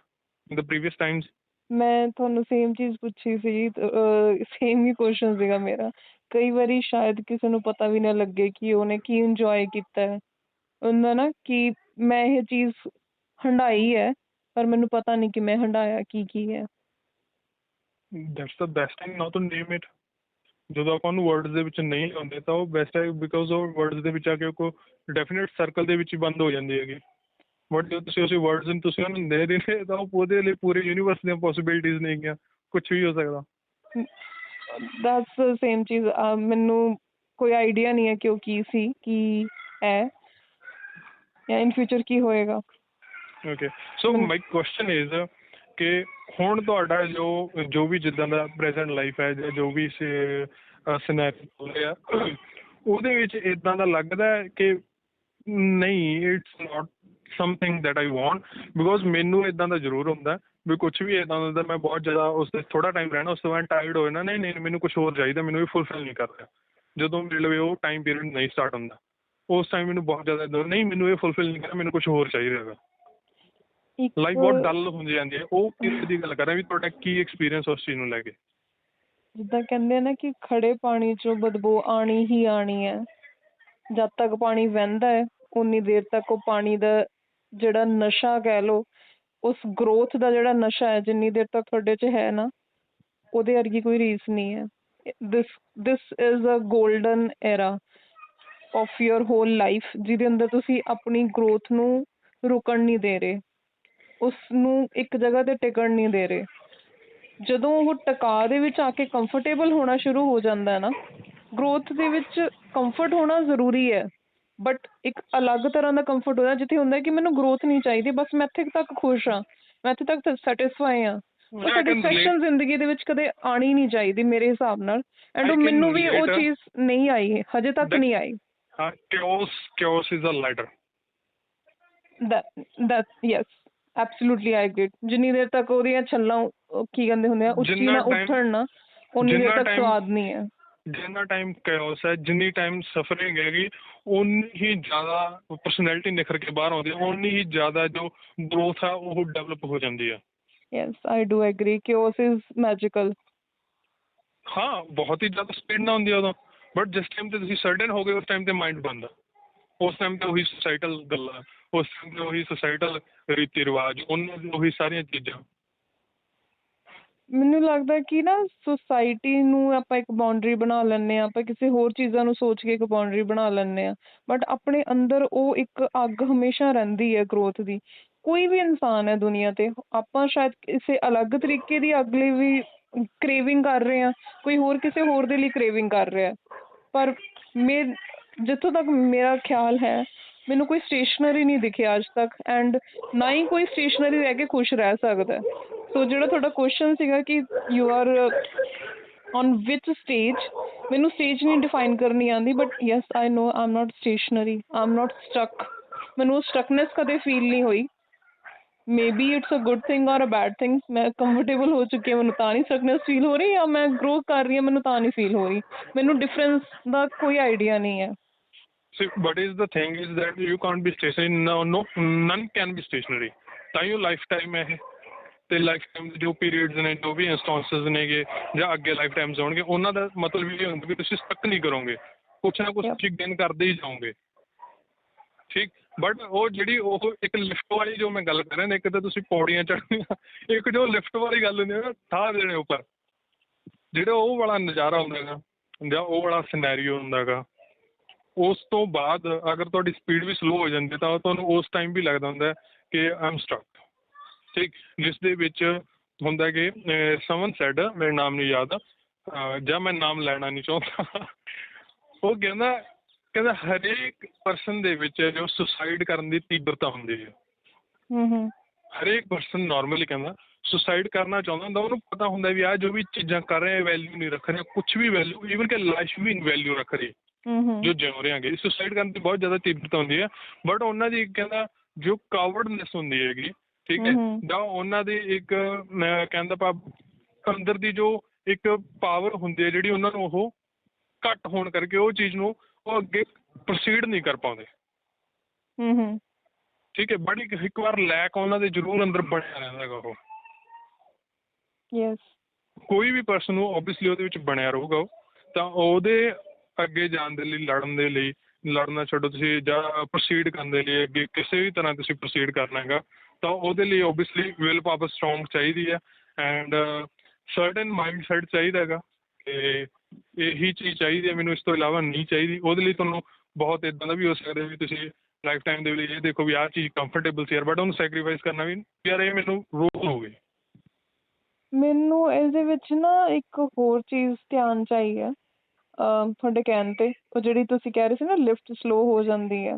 in the previous times? ਮੈਂ ਤੁਹਾਨੂੰ same ਚੀਜ਼ ਪੁੱਛੀ ਸੀ, same ਹੀ question ਸੀਗਾ ਮੇਰਾ। ਕਈ ਵਾਰੀ ਸ਼ਾਇਦ ਕਿਸੇ ਨੂੰ ਪਤਾ ਵੀ ਨਾ ਲੱਗੇ ਕਿ ਉਹਨੇ ਕੀ ਇੰਜੋਏ ਕੀਤਾ ਹੈ। ਹੁੰਦਾ ਨਾ ਕਿ ਮੈਂ ਇਹ ਚੀਜ਼ ਹੰਢਾਈ ਹੈ, ਪਰ ਮੈਨੂੰ ਪਤਾ ਨਹੀਂ ਕਿ ਮੈਂ ਹੰਢਾਇਆ ਕੀ ਹੈ। That's the best thing not to name it. ਜਦੋਂ ਆਪਾਂ ਉਹਨੂੰ ਵਰਡਸ ਦੇ ਵਿੱਚ ਨਹੀਂ ਲਾਉਂਦੇ ਤਾਂ ਉਹ ਬੈਸਟ ਹੈ, ਬਿਕੋਜ਼ ਉਹ ਵਰਡਸ ਦੇ ਵਿੱਚ ਆ ਕੇ ਕੋਈ ਡੈਫੀਨੇਟ ਸਰਕਲ ਦੇ ਵਿੱਚ ਹੀ ਬੰਦ ਹੋ ਜਾਂਦੀ ਹੈਗੀ। ਬਟ ਜਦੋਂ ਤੁਸੀਂ ਉਸੇ ਵਰਡਸ ਨੂੰ ਤੁਸੀਂ ਉਹਨੂੰ ਦੇ ਦਿੰਦੇ ਤਾਂ ਉਹ ਉਹਦੇ ਲਈ ਪੂਰੇ ਯੂਨੀਵਰਸ ਦੀਆਂ ਪੋਸੀਬਿਲਿਟੀਜ਼ ਨਹੀਂ ਹੈਗੀਆਂ, ਕੁਛ ਵੀ ਹੋ ਸਕਦਾ। ਦੈਟਸ ਸੇਮ ਚੀਜ਼। ਮੈਨੂੰ ਕੋਈ ਆਈਡੀਆ ਨਹੀਂ ਹੈ ਕਿ ਉਹ ਕੀ ਸੀ, ਕੀ ਹੈ, ਜਾਂ ਇਨ ਫਿਊਚਰ ਕੀ ਹੋਏਗਾ। Okay, so my question is ਕਿ ਹੁਣ ਤੁਹਾਡਾ ਜੋ ਵੀ ਜਿੱਦਾਂ ਦਾ ਪ੍ਰੈਜ਼ੈਂਟ ਲਾਈਫ ਹੈ, ਜੋ ਵੀ ਸਿਨੈਰੀਓ ਹੋ ਰਿਹਾ, ਉਹਦੇ ਵਿੱਚ ਇੱਦਾਂ ਦਾ ਲੱਗਦਾ ਹੈ ਕਿ ਨਹੀਂ, it's not something that I want. Because ਮੈਨੂੰ ਇੱਦਾਂ ਦਾ ਜ਼ਰੂਰ ਹੁੰਦਾ ਵੀ ਕੁਛ ਵੀ ਇੱਦਾਂ ਦਾ ਮੈਂ ਬਹੁਤ ਜ਼ਿਆਦਾ ਉਸ 'ਤੇ ਥੋੜ੍ਹਾ ਟਾਈਮ ਰਹਿਣਾ, ਉਸ ਤੋਂ ਬਾਅਦ ਟਾਇਰਡ ਹੋ ਜਾਣਾ, ਨਹੀਂ ਮੈਨੂੰ ਕੁਛ ਹੋਰ ਚਾਹੀਦਾ, ਮੈਨੂੰ ਇਹ ਫੁਲਫਿਲ ਨਹੀਂ ਕਰ ਰਿਹਾ। ਜਦੋਂ ਮੇਰੇ ਲਵੇ ਉਹ ਟਾਈਮ ਪੀਰੀਅਡ ਨਹੀਂ ਸਟਾਰਟ ਹੁੰਦਾ, ਉਸ ਟਾਈਮ ਮੈਨੂੰ ਬਹੁਤ ਜ਼ਿਆਦਾ ਇੱਦਾਂ ਨਹੀਂ, ਮੈਨੂੰ ਇਹ ਫੁਲਫਿਲ ਨਹੀਂ ਕਰਨਾ, ਮੈਨੂੰ ਕੁਛ ਹੋਰ ਚਾਹੀਦਾ ਹੈਗਾ। ਲਾਈਫ ਬਹੁਤ ਡਲ ਹੁੰਦੀ ਜਾਂਦੀ ਹੈ। ਉਹ ਕਿਸ ਦੀ ਗੱਲ ਕਰ ਰਿਹਾ ਵੀ ਤੁਹਾਡਾ ਕੀ ਐਕਸਪੀਰੀਅੰਸ ਉਸ ਚੀਜ਼ ਨੂੰ ਲੈ ਕੇ? ਜਿੱਦਾਂ ਕਹਿੰਦੇ ਨਾ ਕਿ ਖੜੇ ਪਾਣੀ 'ਚੋਂ ਬਦਬੂ ਆਉਣੀ ਹੀ ਆਉਣੀ ਹੈ। ਜਦ ਤੱਕ ਪਾਣੀ ਵਹਿੰਦਾ ਹੈ ਉਨੀ ਦੇਰ ਤੱਕ ਉਹ ਪਾਣੀ ਦਾ ਜਿਹੜਾ ਨਸ਼ਾ ਕਹਿ ਲਓ, ਉਸ ਗਰੋਥ ਦਾ ਜਿਹੜਾ ਨਸ਼ਾ ਹੈ, ਜਿੰਨੀ ਦੇਰ ਤੱਕ ਤੁਹਾਡੇ 'ਚ ਹੈ ਨਾ, ਉਹਦੇ ਵਰਗੀ ਕੋਈ ਰੀਸ ਨਹੀਂ ਹੈ। This is a golden era of your whole life, ਜਿਹਦੇ ਅੰਦਰ ਤੁਸੀਂ ਆਪਣੀ ਗਰੋਥ ਨੂੰ ਰੁਕਣ ਨਹੀਂ ਦੇ ਰਹੇ, ਉਸ ਨੂੰ ਇੱਕ ਜਗ੍ਹਾ 'ਤੇ ਟਿਕਣ ਨਹੀਂ ਦੇ ਰਹੇ। ਜਦੋਂ ਉਹ ਟਿਕਾ ਦੇ ਵਿੱਚ ਆ ਕੇ ਕੰਫਰਟੇਬਲ ਹੋਣਾ ਸ਼ੁਰੂ ਹੋ ਜਾਂਦਾ ਹੈ ਨਾ, ਗਰੋਥ ਦੇ ਵਿੱਚ ਕੰਫਰਟ ਹੋਣਾ ਜ਼ਰੂਰੀ ਹੈ, ਬਟ ਇੱਕ ਅਲੱਗ ਤਰ੍ਹਾਂ ਦਾ ਕੰਫਰਟ ਹੋਣਾ ਜਿੱਥੇ ਹੁੰਦਾ ਕਿ ਮੈਨੂੰ ਗਰੋਥ ਨਹੀਂ ਚਾਹੀਦੀ, ਬਸ ਮੈਂ ਇੱਥੇ ਤੱਕ ਖੁਸ਼ ਹਾਂ, ਮੈਂ ਇੱਥੇ ਤੱਕ ਸੈਟਿਸਫਾਈ ਹਾਂ। ਉਹ ਸੈਟਿਸਫੈਕਸ਼ਨ ਜ਼ਿੰਦਗੀ ਦੇ ਵਿੱਚ ਕਦੇ ਆਉਣੀ ਨਹੀਂ ਚਾਹੀਦੀ ਮੇਰੇ ਹਿਸਾਬ ਨਾਲ। ਐਂਡ ਉਹ ਮੈਨੂੰ ਵੀ ਉਹ ਚੀਜ਼ ਨਹੀਂ ਆਈ, ਹਜੇ ਤੱਕ ਨਹੀਂ ਆਈ। chaos is a ladder. That yes, absolutely I agree. ਜਿੰਨੀ ਦੇਰ ਤੱਕ ਉਹਦੀਆਂ ਛੱਲਾਂ ਕੀ ਕਹਿੰਦੇ ਹੁੰਦੇ ਆ, ਉੱਚੀ ਨਾ ਉੱਠਣ ਨਾ, ਉਨੀ ਦੇਰ ਤੱਕ ਸਵਾਦ ਨਹੀਂ ਹੈ। ਜਿੰਨਾ ਟਾਈਮ ਕੈਓਸ ਹੈ, ਜਿੰਨੀ ਟਾਈਮ ਸਫਰਿੰਗ ਹੈਗੀ, ਉਨੀ ਹੀ ਜ਼ਿਆਦਾ ਪਰਸਨੈਲਿਟੀ ਨਿਖਰ ਕੇ ਬਾਹਰ ਆਉਂਦੀ ਹੈ, ਉਨੀ ਹੀ ਜ਼ਿਆਦਾ ਜੋ ਗਰੋਥ ਆ ਉਹ ਡਿਵੈਲਪ ਹੋ ਜਾਂਦੀ ਹੈ। Yes, I do agree, chaos is magical. ਹਾਂ, ਬਹੁਤ ਹੀ ਜ਼ਿਆਦਾ ਸਪੀਡ ਨਾਲ ਹੁੰਦੀ ਆ ਉਦੋਂ, ਬਟ ਜਿਸ ਟਾਈਮ ਤੇ ਤੁਸੀਂ ਸਰਟਨ ਹੋ ਗਏ ਉਸ ਟਾਈਮ ਤੇ ਮਾਈਂਡ ਬੰਦ ਆ। ਉਸ ਟਾਈਮ ਤੇ ਉਹੀ ਸੋਸਾਇਟਲ ਗੱਲਾਂ, ਉਸ ਟਾਈਮ ਤੇ ਉਹੀ ਸੋਸਾਇਟਲ ਰੀਤੀ ਰਿਵਾਜ, ਉਹਨਾਂ ਦੀ ਉਹੀ ਸਾਰੀਆਂ ਚੀਜ਼ਾਂ। ਮੈਨੂੰ ਲੱਗਦਾ ਕਿ ਨਾ ਸੁਸਾਇਟੀ ਨੂੰ ਆਪਾਂ ਇੱਕ ਬਾਉਂਡਰੀ ਬਣਾ ਲੈਂਦੇ ਹਾਂ, ਆਪਾਂ ਕਿਸੇ ਹੋਰ ਚੀਜ਼ਾਂ ਨੂੰ ਸੋਚ ਕੇ ਇੱਕ ਬਾਉਂਡਰੀ ਬਣਾ ਲੈਂਦੇ ਹਾਂ, ਬਟ ਆਪਣੇ ਅੰਦਰ ਉਹ ਇੱਕ ਅੱਗ ਹਮੇਸ਼ਾ ਰਹਿੰਦੀ ਹੈ ਗਰੋਥ ਦੀ। ਕੋਈ ਵੀ ਇਨਸਾਨ ਹੈ ਦੁਨੀਆ ਤੇ, ਆਪਾਂ ਸ਼ਾਇਦ ਕਿਸੇ ਅਲੱਗ ਤਰੀਕੇ ਦੀ ਅੱਗ ਲਈ ਵੀ ਕ੍ਰੇਵਿੰਗ ਕਰ ਰਹੇ ਹਾਂ, ਕੋਈ ਹੋਰ ਕਿਸੇ ਹੋਰ ਦੇ ਲਈ ਕ੍ਰੇਵਿੰਗ ਕਰ ਰਿਹਾ, ਪਰ ਜਿੱਥੋਂ ਤੱਕ ਮੇਰਾ ਖਿਆਲ ਹੈ, ਮੈਨੂੰ ਕੋਈ ਸਟੇਸ਼ਨਰੀ ਨਹੀਂ ਦਿਖਿਆ ਅੱਜ ਤੱਕ, ਐਂਡ ਨਾ ਹੀ ਕੋਈ ਸਟੇਸ਼ਨਰੀ ਰਹਿ ਕੇ ਖੁਸ਼ ਰਹਿ ਸਕਦਾ। ਸੋ ਜਿਹੜਾ ਤੁਹਾਡਾ ਕੁਐਸਚਨ ਸੀਗਾ ਕਿ you are on which stage, ਮੈਨੂੰ ਸਟੇਜ ਨਹੀਂ ਡਿਫਾਈਨ ਕਰਨੀ ਆਉਂਦੀ, but yes I know I am not stationary, I am not stuck. ਮੈਨੂੰ ਸਟਕਨੈਸ ਕਦੇ ਫੀਲ ਨਹੀਂ ਹੋਈ। Maybe it's a good thing or a bad thing. ਮੈਂ comfortable ਹੋ ਚੁੱਕੀ ਹਾਂ, ਮੈਨੂੰ ਤਾਂ ਨਹੀਂ ਸਟਕਨੈਸ ਫੀਲ ਹੋ ਰਹੀ, ਜਾਂ ਮੈਂ ਗਰੋ ਕਰ ਰਹੀ ਹਾਂ ਮੈਨੂੰ ਤਾਂ ਨਹੀਂ ਫੀਲ ਹੋ ਰਹੀ। ਮੈਨੂੰ ਡਿਫਰੈਂਸ ਦਾ ਕੋਈ ਆਈਡੀਆ ਨਹੀਂ ਹੈ। See, what is the thing is that you can't be stationary. No, none can be stationary. ਤਾਂ ਹੀ ਉਹ ਲਾਈਫ ਟਾਈਮ ਹੈ ਇਹ, ਤੇ ਲਾਈਫ ਟਾਈਮ ਦੇ ਜੋ ਪੀਰੀਅਡਸ ਨੇ, ਜੋ ਵੀ ਇੰਸਟੈਂਸਸ ਨੇਗੇ ਜਾਂ ਅੱਗੇ ਲਾਈਫ ਟਾਈਮਸ ਆਉਣਗੇ, ਉਹਨਾਂ ਦਾ ਮਤਲਬ ਇਹ ਹੁੰਦਾ ਵੀ ਤੁਸੀਂ ਸਟਕ ਨਹੀਂ ਕਰੋਗੇ, ਕੁਛ ਨਾ ਕੁਛ ਤੁਸੀਂ ਗੇਨ ਕਰਦੇ ਹੀ ਜਾਓਗੇ। ਠੀਕ, ਬਟ ਉਹ ਜਿਹੜੀ ਉਹ ਇੱਕ ਲਿਫਟ ਵਾਲੀ ਜੋ ਮੈਂ ਗੱਲ ਕਰ ਰਿਹਾ ਨਾ, ਇੱਕ ਤਾਂ ਤੁਸੀਂ ਪੌੜੀਆਂ ਚੜ੍ਹਨੀਆਂ, ਇੱਕ ਜੋ ਲਿਫਟ ਵਾਲੀ ਗੱਲ ਹੁੰਦੀ ਹੈ ਨਾ, ਠਾਹ ਦੇਣੇ ਉੱਪਰ, ਜਿਹੜਾ ਉਹ ਵਾਲਾ ਨਜ਼ਾਰਾ ਹੁੰਦਾ ਗਾ ਜਾਂ ਉਹ ਵਾਲਾ ਸਿਨੈਰੀਓ ਹੁੰਦਾ ਗਾ, ਉਸ ਤੋਂ ਬਾਅਦ ਅਗਰ ਤੁਹਾਡੀ ਸਪੀਡ ਵੀ ਸਲੋ ਹੋ ਜਾਂਦੀ ਤਾਂ ਤੁਹਾਨੂੰ ਉਸ ਟਾਈਮ ਵੀ ਲੱਗਦਾ ਹੁੰਦਾ ਕਿ ਆਈ ਐਮ ਸਟਕ। ਠੀਕ, ਜਿਸ ਦੇ ਵਿੱਚ ਹੁੰਦਾ ਕਿ ਸਮਨ ਸੈਡ, ਮੇਰੇ ਨਾਮ ਨਹੀਂ ਯਾਦ ਜਾਂ ਮੈਂ ਨਾਮ ਲੈਣਾ ਨਹੀਂ ਚਾਹੁੰਦਾ, ਉਹ ਕਹਿੰਦਾ ਹਰੇਕ ਪਰਸਨ ਦੇ ਵਿੱਚ ਜੋ ਸੁਸਾਈਡ ਕਰਨ ਦੀ ਤੀਬਰਤਾ ਹੁੰਦੀ ਹੈ। ਹਰੇਕ ਪਰਸਨ ਨੋਰਮਲੀ ਕਹਿੰਦਾ ਸੁਸਾਈਡ ਕਰਨਾ ਚਾਹੁੰਦਾ ਹੁੰਦਾ, ਉਹਨੂੰ ਪਤਾ ਹੁੰਦਾ ਵੀ ਆਹ ਜੋ ਵੀ ਚੀਜ਼ਾਂ ਕਰ ਰਹੇ ਵੈਲਿਊ ਨਹੀਂ ਰੱਖ ਰਹੇ, ਕੁਛ ਵੀ ਵੈਲਿਊ, ਈਵਨ ਕਿ ਲਾਈਫ ਵੀ ਵੈਲਿਊ ਰੱਖ ਰਹੀ ਜੋ ਜਿਉ ਰਹੇ ਹੈਗੇ। ਸੁਸਾਈਡ ਕਰਨ ਦੀ ਬਹੁਤ ਜ਼ਿਆਦਾ ਤੀਬਰਤਾ ਹੁੰਦੀ ਹੈ, ਬਟ ਉਹਨਾਂ ਦੀ ਕਹਿੰਦਾ ਜੋ ਕਾਵਰਡਨੈਸ ਹੁੰਦੀ ਹੈਗੀ, ਠੀਕ ਹੈ, ਜਾਂ ਉਹਨਾਂ ਦੀ ਇੱਕ ਕਹਿੰਦਾ ਭਾਵ ਅੰਦਰ ਦੀ ਜੋ ਇੱਕ ਪਾਵਰ ਹੁੰਦੀ ਹੈ ਜਿਹੜੀ ਉਹਨਾਂ ਨੂੰ ਉਹ ਘੱਟ ਹੋਣ ਕਰਕੇ ਉਹ ਚੀਜ਼ ਨੂੰ ਉਹ ਅੱਗੇ ਪ੍ਰੋਸੀਡ ਨਹੀਂ ਕਰ ਪਾਉਂਦੇ। ਠੀਕ ਹੈ, ਬਟ ਇੱਕ ਵਾਰ ਲੈਕ ਉਹਨਾਂ ਦੇ ਜ਼ਰੂਰ ਅੰਦਰ ਬਣਿਆ ਰਹਿੰਦਾ ਹੈਗਾ ਉਹ। ਯੈਸ, ਕੋਈ ਵੀ ਪਰਸਨ ਨੂੰ ਓਬਵੀਅਸਲੀ ਉਹਦੇ ਵਿੱਚ ਬਣਿਆ ਰਹੂਗਾ ਉਹ, ਤਾਂ ਉਹਦੇ ਅੱਗੇ ਜਾਣ ਦੇ ਲਈ, ਲੜਨ ਦੇ ਲਈ, ਲੜਨਾ ਛੱਡੋ ਤੁਸੀਂ, ਜਾਂ ਪ੍ਰੋਸੀਡ ਕਰਨ ਦੇ ਲਈ ਅੱਗੇ ਕਿਸੇ ਵੀ ਤਰ੍ਹਾਂ ਤੁਸੀਂ ਪ੍ਰੋਸੀਡ ਕਰਨਾ ਹੈਗਾ, ਤਾਂ ਉਹਦੇ ਲਈ ਓਬਵੀਅਸਲੀ ਵਿਲ ਪਾਵਰ ਸਟਰੋਂਗ ਚਾਹੀਦੀ ਹੈ, ਐਂਡ ਸਰਟਨ ਮਾਈਂਡ ਸੈਟ ਚਾਹੀਦਾ ਹੈਗਾ ਕਿ ਇਹੀ ਚੀਜ਼ ਚਾਹੀਦੀ ਹੈ ਮੈਨੂੰ, ਇਸ ਤੋਂ ਇਲਾਵਾ ਨਹੀਂ ਚਾਹੀਦੀ। ਉਹਦੇ ਲਈ ਤੁਹਾਨੂੰ ਬਹੁਤ ਇੱਦਾਂ ਦਾ ਵੀ ਹੋ ਸਕਦਾ ਵੀ ਤੁਸੀਂ ਲਾਈਫ ਟਾਈਮ ਦੇ ਲਈ ਇਹ ਦੇਖੋ ਵੀ ਆਹ ਚੀਜ਼ ਕੰਫਰਟੇਬਲ ਸੀ ਯਾਰ, ਬਟ ਉਹਨੂੰ ਸੈਕਰੀਫਾਈਸ ਕਰਨਾ ਵੀ ਯਾਰ ਇਹ ਮੈਨੂੰ ਰੋਲ ਹੋ ਗਈ। ਮੈਨੂੰ ਇਹਦੇ ਵਿੱਚ ਨਾ ਇੱਕ ਹੋਰ ਚੀਜ਼ ਧਿਆਨ 'ਚ ਆਈ ਹੈ ਤੁਹਾਡੇ ਕਹਿਣ 'ਤੇ, ਉਹ ਜਿਹੜੀ ਤੁਸੀਂ ਕਹਿ ਰਹੇ ਸੀ ਨਾ ਲਿਫਟ ਸਲੋ ਹੋ ਜਾਂਦੀ ਹੈ,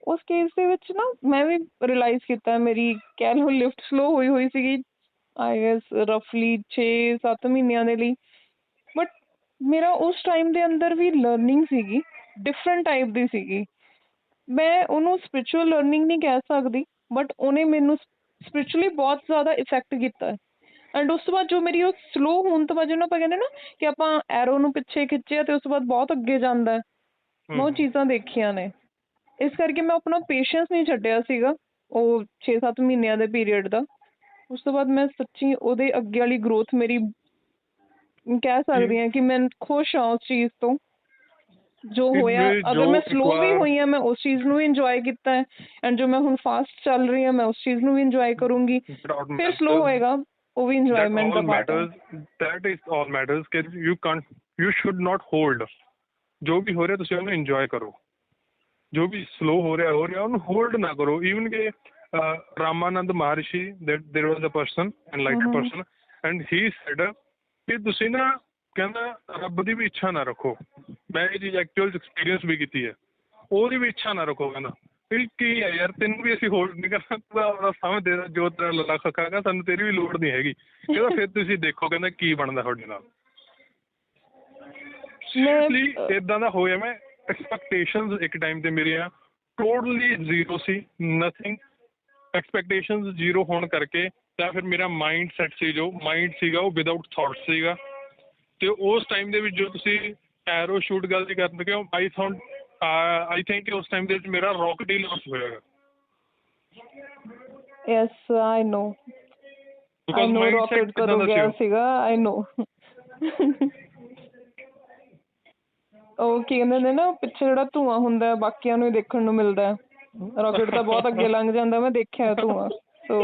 ਉਸ ਕੇਸ ਦੇ ਵਿੱਚ ਨਾ ਮੈਂ ਵੀ ਰਿਲਾਈਜ਼ ਕੀਤਾ, ਮੇਰੀ ਕਹਿ ਲਓ ਲਿਫਟ ਸਲੋ ਹੋਈ ਸੀਗੀ ਆਈ ਗੈਸ ਰਫਲੀ 6-7 ਮਹੀਨਿਆਂ ਦੇ ਲਈ, ਬਟ ਮੇਰਾ ਉਸ ਟਾਈਮ ਦੇ ਅੰਦਰ ਵੀ ਲਰਨਿੰਗ ਸੀਗੀ, ਡਿਫਰੈਂਟ ਟਾਈਪ ਦੀ ਸੀਗੀ। ਮੈਂ ਉਹਨੂੰ ਸਪਿਰਿਚੁਅਲ ਲਰਨਿੰਗ ਨਹੀਂ ਕਹਿ ਸਕਦੀ, ਬਟ ਉਹਨੇ ਮੈਨੂੰ ਸਪਿਰਿਚੁਅਲੀ ਬਹੁਤ ਜ਼ਿਆਦਾ ਇਫੈਕਟ ਕੀਤਾ। ਐਂਡ ਉਸ ਤੋਂ ਬਾਅਦ ਜੋ ਮੇਰੀ ਉਹ ਸਲੋ ਹੋਣ ਤੋਂ ਬਾਅਦ ਜਿਹਨੂੰ ਆਪਾਂ ਕਹਿੰਦੇ ਨਾ ਕਿ ਆਪਾਂ ਐਰੋ ਨੂੰ ਪਿੱਛੇ ਖਿੱਚਿਆ ਅਤੇ ਉਸ ਤੋਂ ਬਾਅਦ ਬਹੁਤ ਅੱਗੇ ਜਾਂਦਾ, ਮੈਂ ਉਹ ਚੀਜ਼ਾਂ ਦੇਖੀਆਂ ਨੇ। ਇਸ ਕਰਕੇ ਮੈਂ ਆਪਣਾ ਪੇਸ਼ੈਂਸ ਨਹੀਂ ਛੱਡਿਆ ਸੀਗਾ ਉਹ 6-7 ਮਹੀਨਿਆਂ ਦੇ ਪੀਰੀਅਡ ਦਾ। ਉਸ ਤੋਂ ਬਾਅਦ ਮੈਂ ਸੱਚੀ ਉਹਦੇ ਅੱਗੇ ਵਾਲੀ ਗਰੋਥ ਮੇਰੀ ਕਹਿ ਸਕਦੀ ਹਾਂ ਕਿ ਮੈਂ ਖੁਸ਼ ਹਾਂ ਉਸ ਚੀਜ਼ ਤੋਂ ਜੋ ਹੋਇਆ। ਅਗਰ ਮੈਂ ਸਲੋ ਵੀ ਹੋਈ ਹਾਂ ਮੈਂ ਉਸ ਚੀਜ਼ ਨੂੰ ਵੀ ਇੰਜੋਏ ਕੀਤਾ ਹੈ, ਐਂਡ ਜੋ ਮੈਂ ਹੁਣ ਫਾਸਟ ਚੱਲ ਰਹੀ ਹਾਂ ਮੈਂ ਉਸ ਚੀਜ਼ ਨੂੰ ਵੀ ਇੰਜੋਏ ਕਰੂੰਗੀ। ਫਿਰ ਸਲੋ ਹੋਏਗਾ ਉਹ ਵੀ ਇੰਜੋਏਮੈਂਟ ਦਾ ਪਾਰਟ ਹੈ। ਦੈਟ ਇਜ਼ ਆਲ ਮੈਟਰਸ ਕਿ ਯੂ ਸ਼ੁੱਡ ਨਾਟ ਹੋਲਡ। ਜੋ ਵੀ ਹੋ ਰਿਹਾ ਤੁਸੀਂ ਉਹਨੂੰ ਇੰਜੋਏ ਕਰੋ, ਜੋ ਵੀ ਸਲੋ ਹੋ ਰਿਹਾ ਉਹਨੂੰ ਹੋਲਡ ਨਾ ਕਰੋ। ਈਵਨ ਕਿ Ramanand Maharshi there was a person enlightened person and he said ਕਿ ਤੁਸੀਂ ਨਾ ਕਹਿੰਦਾ ਰੱਬ ਦੀ ਵੀ ਇੱਛਾ ਨਾ ਰੱਖੋ। ਮੈਂ ਇਹ ਚੀਜ਼ ਐਕਚੁਅਲ ਐਕਸਪੀਰੀਅੰਸ ਵੀ ਕੀਤੀ ਹੈ। ਉਹਦੀ ਵੀ ਇੱਛਾ ਨਾ ਰੱਖੋ, ਕਹਿੰਦਾ ਵੀ ਕੀ ਹੈ ਯਾਰ ਤੈਨੂੰ ਵੀ ਅਸੀਂ ਹੋਲਡ ਨਹੀਂ ਕਰਨਾ, ਤੂੰ ਆਪਣਾ ਸਮਝ ਦੇ ਜੋ ਤੇਰਾ ਲੱਲਾ ਖੱਖਾਗਾ ਸਾਨੂੰ ਤੇਰੀ ਵੀ ਲੋੜ ਨਹੀਂ ਹੈਗੀ। ਕਹਿੰਦਾ ਫਿਰ ਤੁਸੀਂ ਦੇਖੋ ਕਹਿੰਦਾ ਕੀ ਬਣਦਾ ਤੁਹਾਡੇ ਨਾਲ। ਸੀਰੀਅਸਲੀ ਇੱਦਾਂ ਦਾ ਹੋਇਆ। ਮੈਂ ਐਕਸਪੈਕਟੇਸ਼ਨਸ ਇੱਕ ਟਾਈਮ 'ਤੇ ਮੇਰੀਆਂ ਟੋਟਲੀ ਜ਼ੀਰੋ ਸੀ, ਨਥਿੰਗ। ਐਕਸਪੈਕਟੇਸ਼ਨਸ ਜ਼ੀਰੋ ਹੋਣ ਕਰਕੇ ਤਾਂ ਫਿਰ ਮੇਰਾ ਮਾਈਂਡ ਸੈਟ ਸੀ, ਜੋ ਮਾਈਂਡ ਸੀਗਾ ਉਹ ਵਿਦਆਊਟ ਥੋਟਸ ਸੀਗਾ। ਅਤੇ ਉਸ ਟਾਈਮ ਦੇ ਵਿੱਚ ਜੋ ਤੁਸੀਂ ਐਰੋ ਸ਼ੂਟ ਗੱਲ ਦੀ ਕਰਨ ਕਿਉਂ ਆਈ ਥਿੰਕ ਉਸ ਟਾਈਮ ਦੇ ਵਿੱਚ ਮੇਰਾ ਰੌਕਟ ਹੀ ਲਾਂਚ ਹੋਇਆ ਯੈਸ ਆਈ ਨੋ ਰੌਕਟ ਕਦੋਂ ਗਿਆ ਸੀਗਾ ਆਈ ਨੋ ਉਹ ਕੀ ਕਹਿੰਦੇ ਨੇ ਨਾ ਪਿੱਛੇ ਜਿਹੜਾ ਧੂੰਆਂ ਹੁੰਦਾ ਬਾਕੀਆਂ ਨੂੰ ਹੀ ਦੇਖਣ ਨੂੰ ਮਿਲਦਾ ਰੌਕਟ ਤਾਂ ਬਹੁਤ ਅੱਗੇ ਲੰਘ ਜਾਂਦਾ ਮੈਂ ਦੇਖਿਆ ਧੂੰਆਂ ਸੋ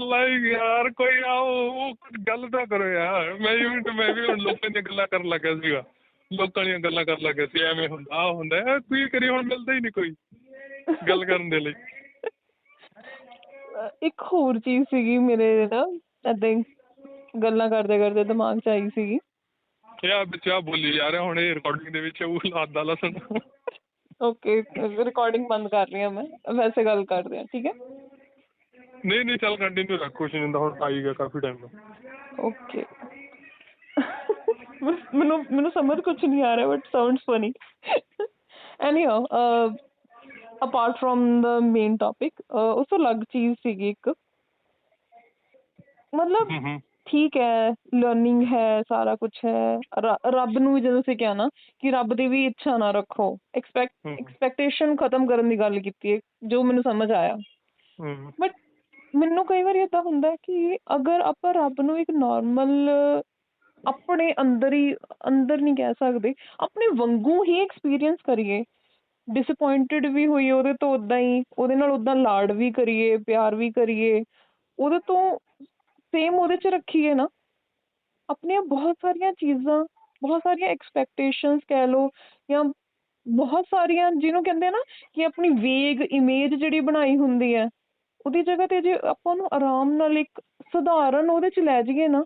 ਲਾਈਕ ਯਾਰ ਕੋਈ ਆਓ ਗੱਲ ਤਾਂ ਕਰੋ ਯਾਰ ਮੈਂ ਵੀ ਹੁਣ ਲੋਕਾਂ ਦੀਆਂ ਗੱਲਾਂ ਕਰਨ ਲੱਗਿਆ ਸੀਗਾ ਲੋਕਾਂ ਦੀਆਂ ਗੱਲਾਂ ਕਰਨ ਲੱਗਿਆ ਸੀ ਐਵੇਂ ਹੁੰਦਾ ਆਹ ਹੁੰਦਾ ਕੀ ਕਰੀਏ ਹੁਣ ਮਿਲਦਾ ਹੀ ਨਹੀਂ ਕੋਈ ਗੱਲ ਕਰਨ ਦੇ ਲਈ। ਇੱਕ ਹੋਰ ਚੀਜ਼ ਸੀਗੀ ਮੇਰੇ ਨਾ ਏਦਾਂ ਹੀ ਗੱਲਾਂ ਕਰਦੇ ਕਰਦੇ ਦਿਮਾਗ 'ਚ ਆਈ ਸੀਗੀ ਯਾਰ ਵਿੱਚ ਆ ਬੋਲੀ ਜਾ ਰਿਹਾ ਹੁਣ ਇਹ ਰਿਕਾਰਡਿੰਗ ਦੇ ਵਿੱਚ ਉਹ ਆਦਾ ਲਸਣ ਓਕੇ ਰਿਕਾਰਡਿੰਗ ਬੰਦ ਕਰ ਰਹੀ ਹਾਂ ਮੈਂ ਵੈਸੇ ਗੱਲ ਕਰਦੇ ਹਾਂ ਠੀਕ ਹੈ ਨਹੀਂ ਚੱਲ ਕੰਟੀਨਿਊ ਰੱਖ ਕੁਛ ਨਹੀਂ ਹੁੰਦਾ ਹੁਣ ਆਈ ਗਿਆ ਕਾਫੀ ਟਾਈਮ ਦਾ ਓਕੇ ਮੈਨੂੰ ਸਮਝ ਕੁਛ ਨਹੀਂ ਆ ਰਿਹਾ but sounds funny anyhow apart from the main topic ਉਸ ਤੋਂ ਅਲੱਗ ਚੀਜ਼ ਸੀਗੀ ਇੱਕ ਮਤਲਬ ਠੀਕ ਹੈ ਲਰਨਿੰਗ ਹੈ ਸਾਰਾ ਕੁਛ ਹੈ ਰੱਬ ਨੂੰ ਵੀ ਜਦੋਂ ਤੁਸੀਂ ਕਿਹਾ ਨਾ ਕਿ ਰੱਬ ਦੀ ਵੀ ਇੱਛਾ ਨਾ ਰੱਖੋ ਐਕਸਪੈਕਟੇਸ਼ਨ ਖਤਮ ਕਰਨ ਦੀ ਗੱਲ ਕੀਤੀ ਹੈ ਜੋ ਮੈਨੂੰ ਸਮਝ ਆਇਆ ਬਟ ਮੈਨੂੰ ਕਈ ਵਾਰੀ ਏਦਾਂ ਹੁੰਦਾ ਕਿ ਅਗਰ ਆਪਾਂ ਰੱਬ ਨੂੰ ਇੱਕ ਨੋਰਮਲ ਆਪਣੇ ਅੰਦਰ ਨਹੀਂ ਕਹਿ ਸਕਦੇ ਆਪਣੇ ਵਾਂਗੂ ਹੀ ਐਕਸਪੀਰੀਅੰਸ ਕਰੀਏ ਡਿਸਅਪੁਆਇੰਟਡ ਵੀ ਹੋਈਏ ਉਹਦੇ ਤੋਂ ਉੱਦਾਂ ਹੀ ਉਹਦੇ ਨਾਲ ਉੱਦਾਂ ਲਾਡ ਵੀ ਕਰੀਏ ਪਿਆਰ ਵੀ ਕਰੀਏ ਉਹਦੇ ਤੋਂ ਸੇਮ ਉਹਦੇ 'ਚ ਰੱਖੀਏ ਨਾ ਆਪਣੀਆਂ ਬਹੁਤ ਸਾਰੀਆਂ ਚੀਜ਼ਾਂ ਬਹੁਤ ਸਾਰੀਆਂ ਐਕਸਪੈਕਟੇਸ਼ਨਸ ਕਹਿ ਲਓ ਜਾਂ ਬਹੁਤ ਸਾਰੀਆਂ ਜਿਹਨੂੰ ਕਹਿੰਦੇ ਨਾ ਕਿ ਆਪਣੀ ਵੇਗ ਇਮੇਜ ਜਿਹੜੀ ਬਣਾਈ ਹੁੰਦੀ ਹੈ ਉਹਦੀ ਜਗ੍ਹਾ 'ਤੇ ਜੇ ਆਪਾਂ ਉਹਨੂੰ ਆਰਾਮ ਨਾਲ ਇੱਕ ਸਧਾਰਨ ਉਹਦੇ 'ਚ ਲੈ ਜਾਈਏ ਨਾ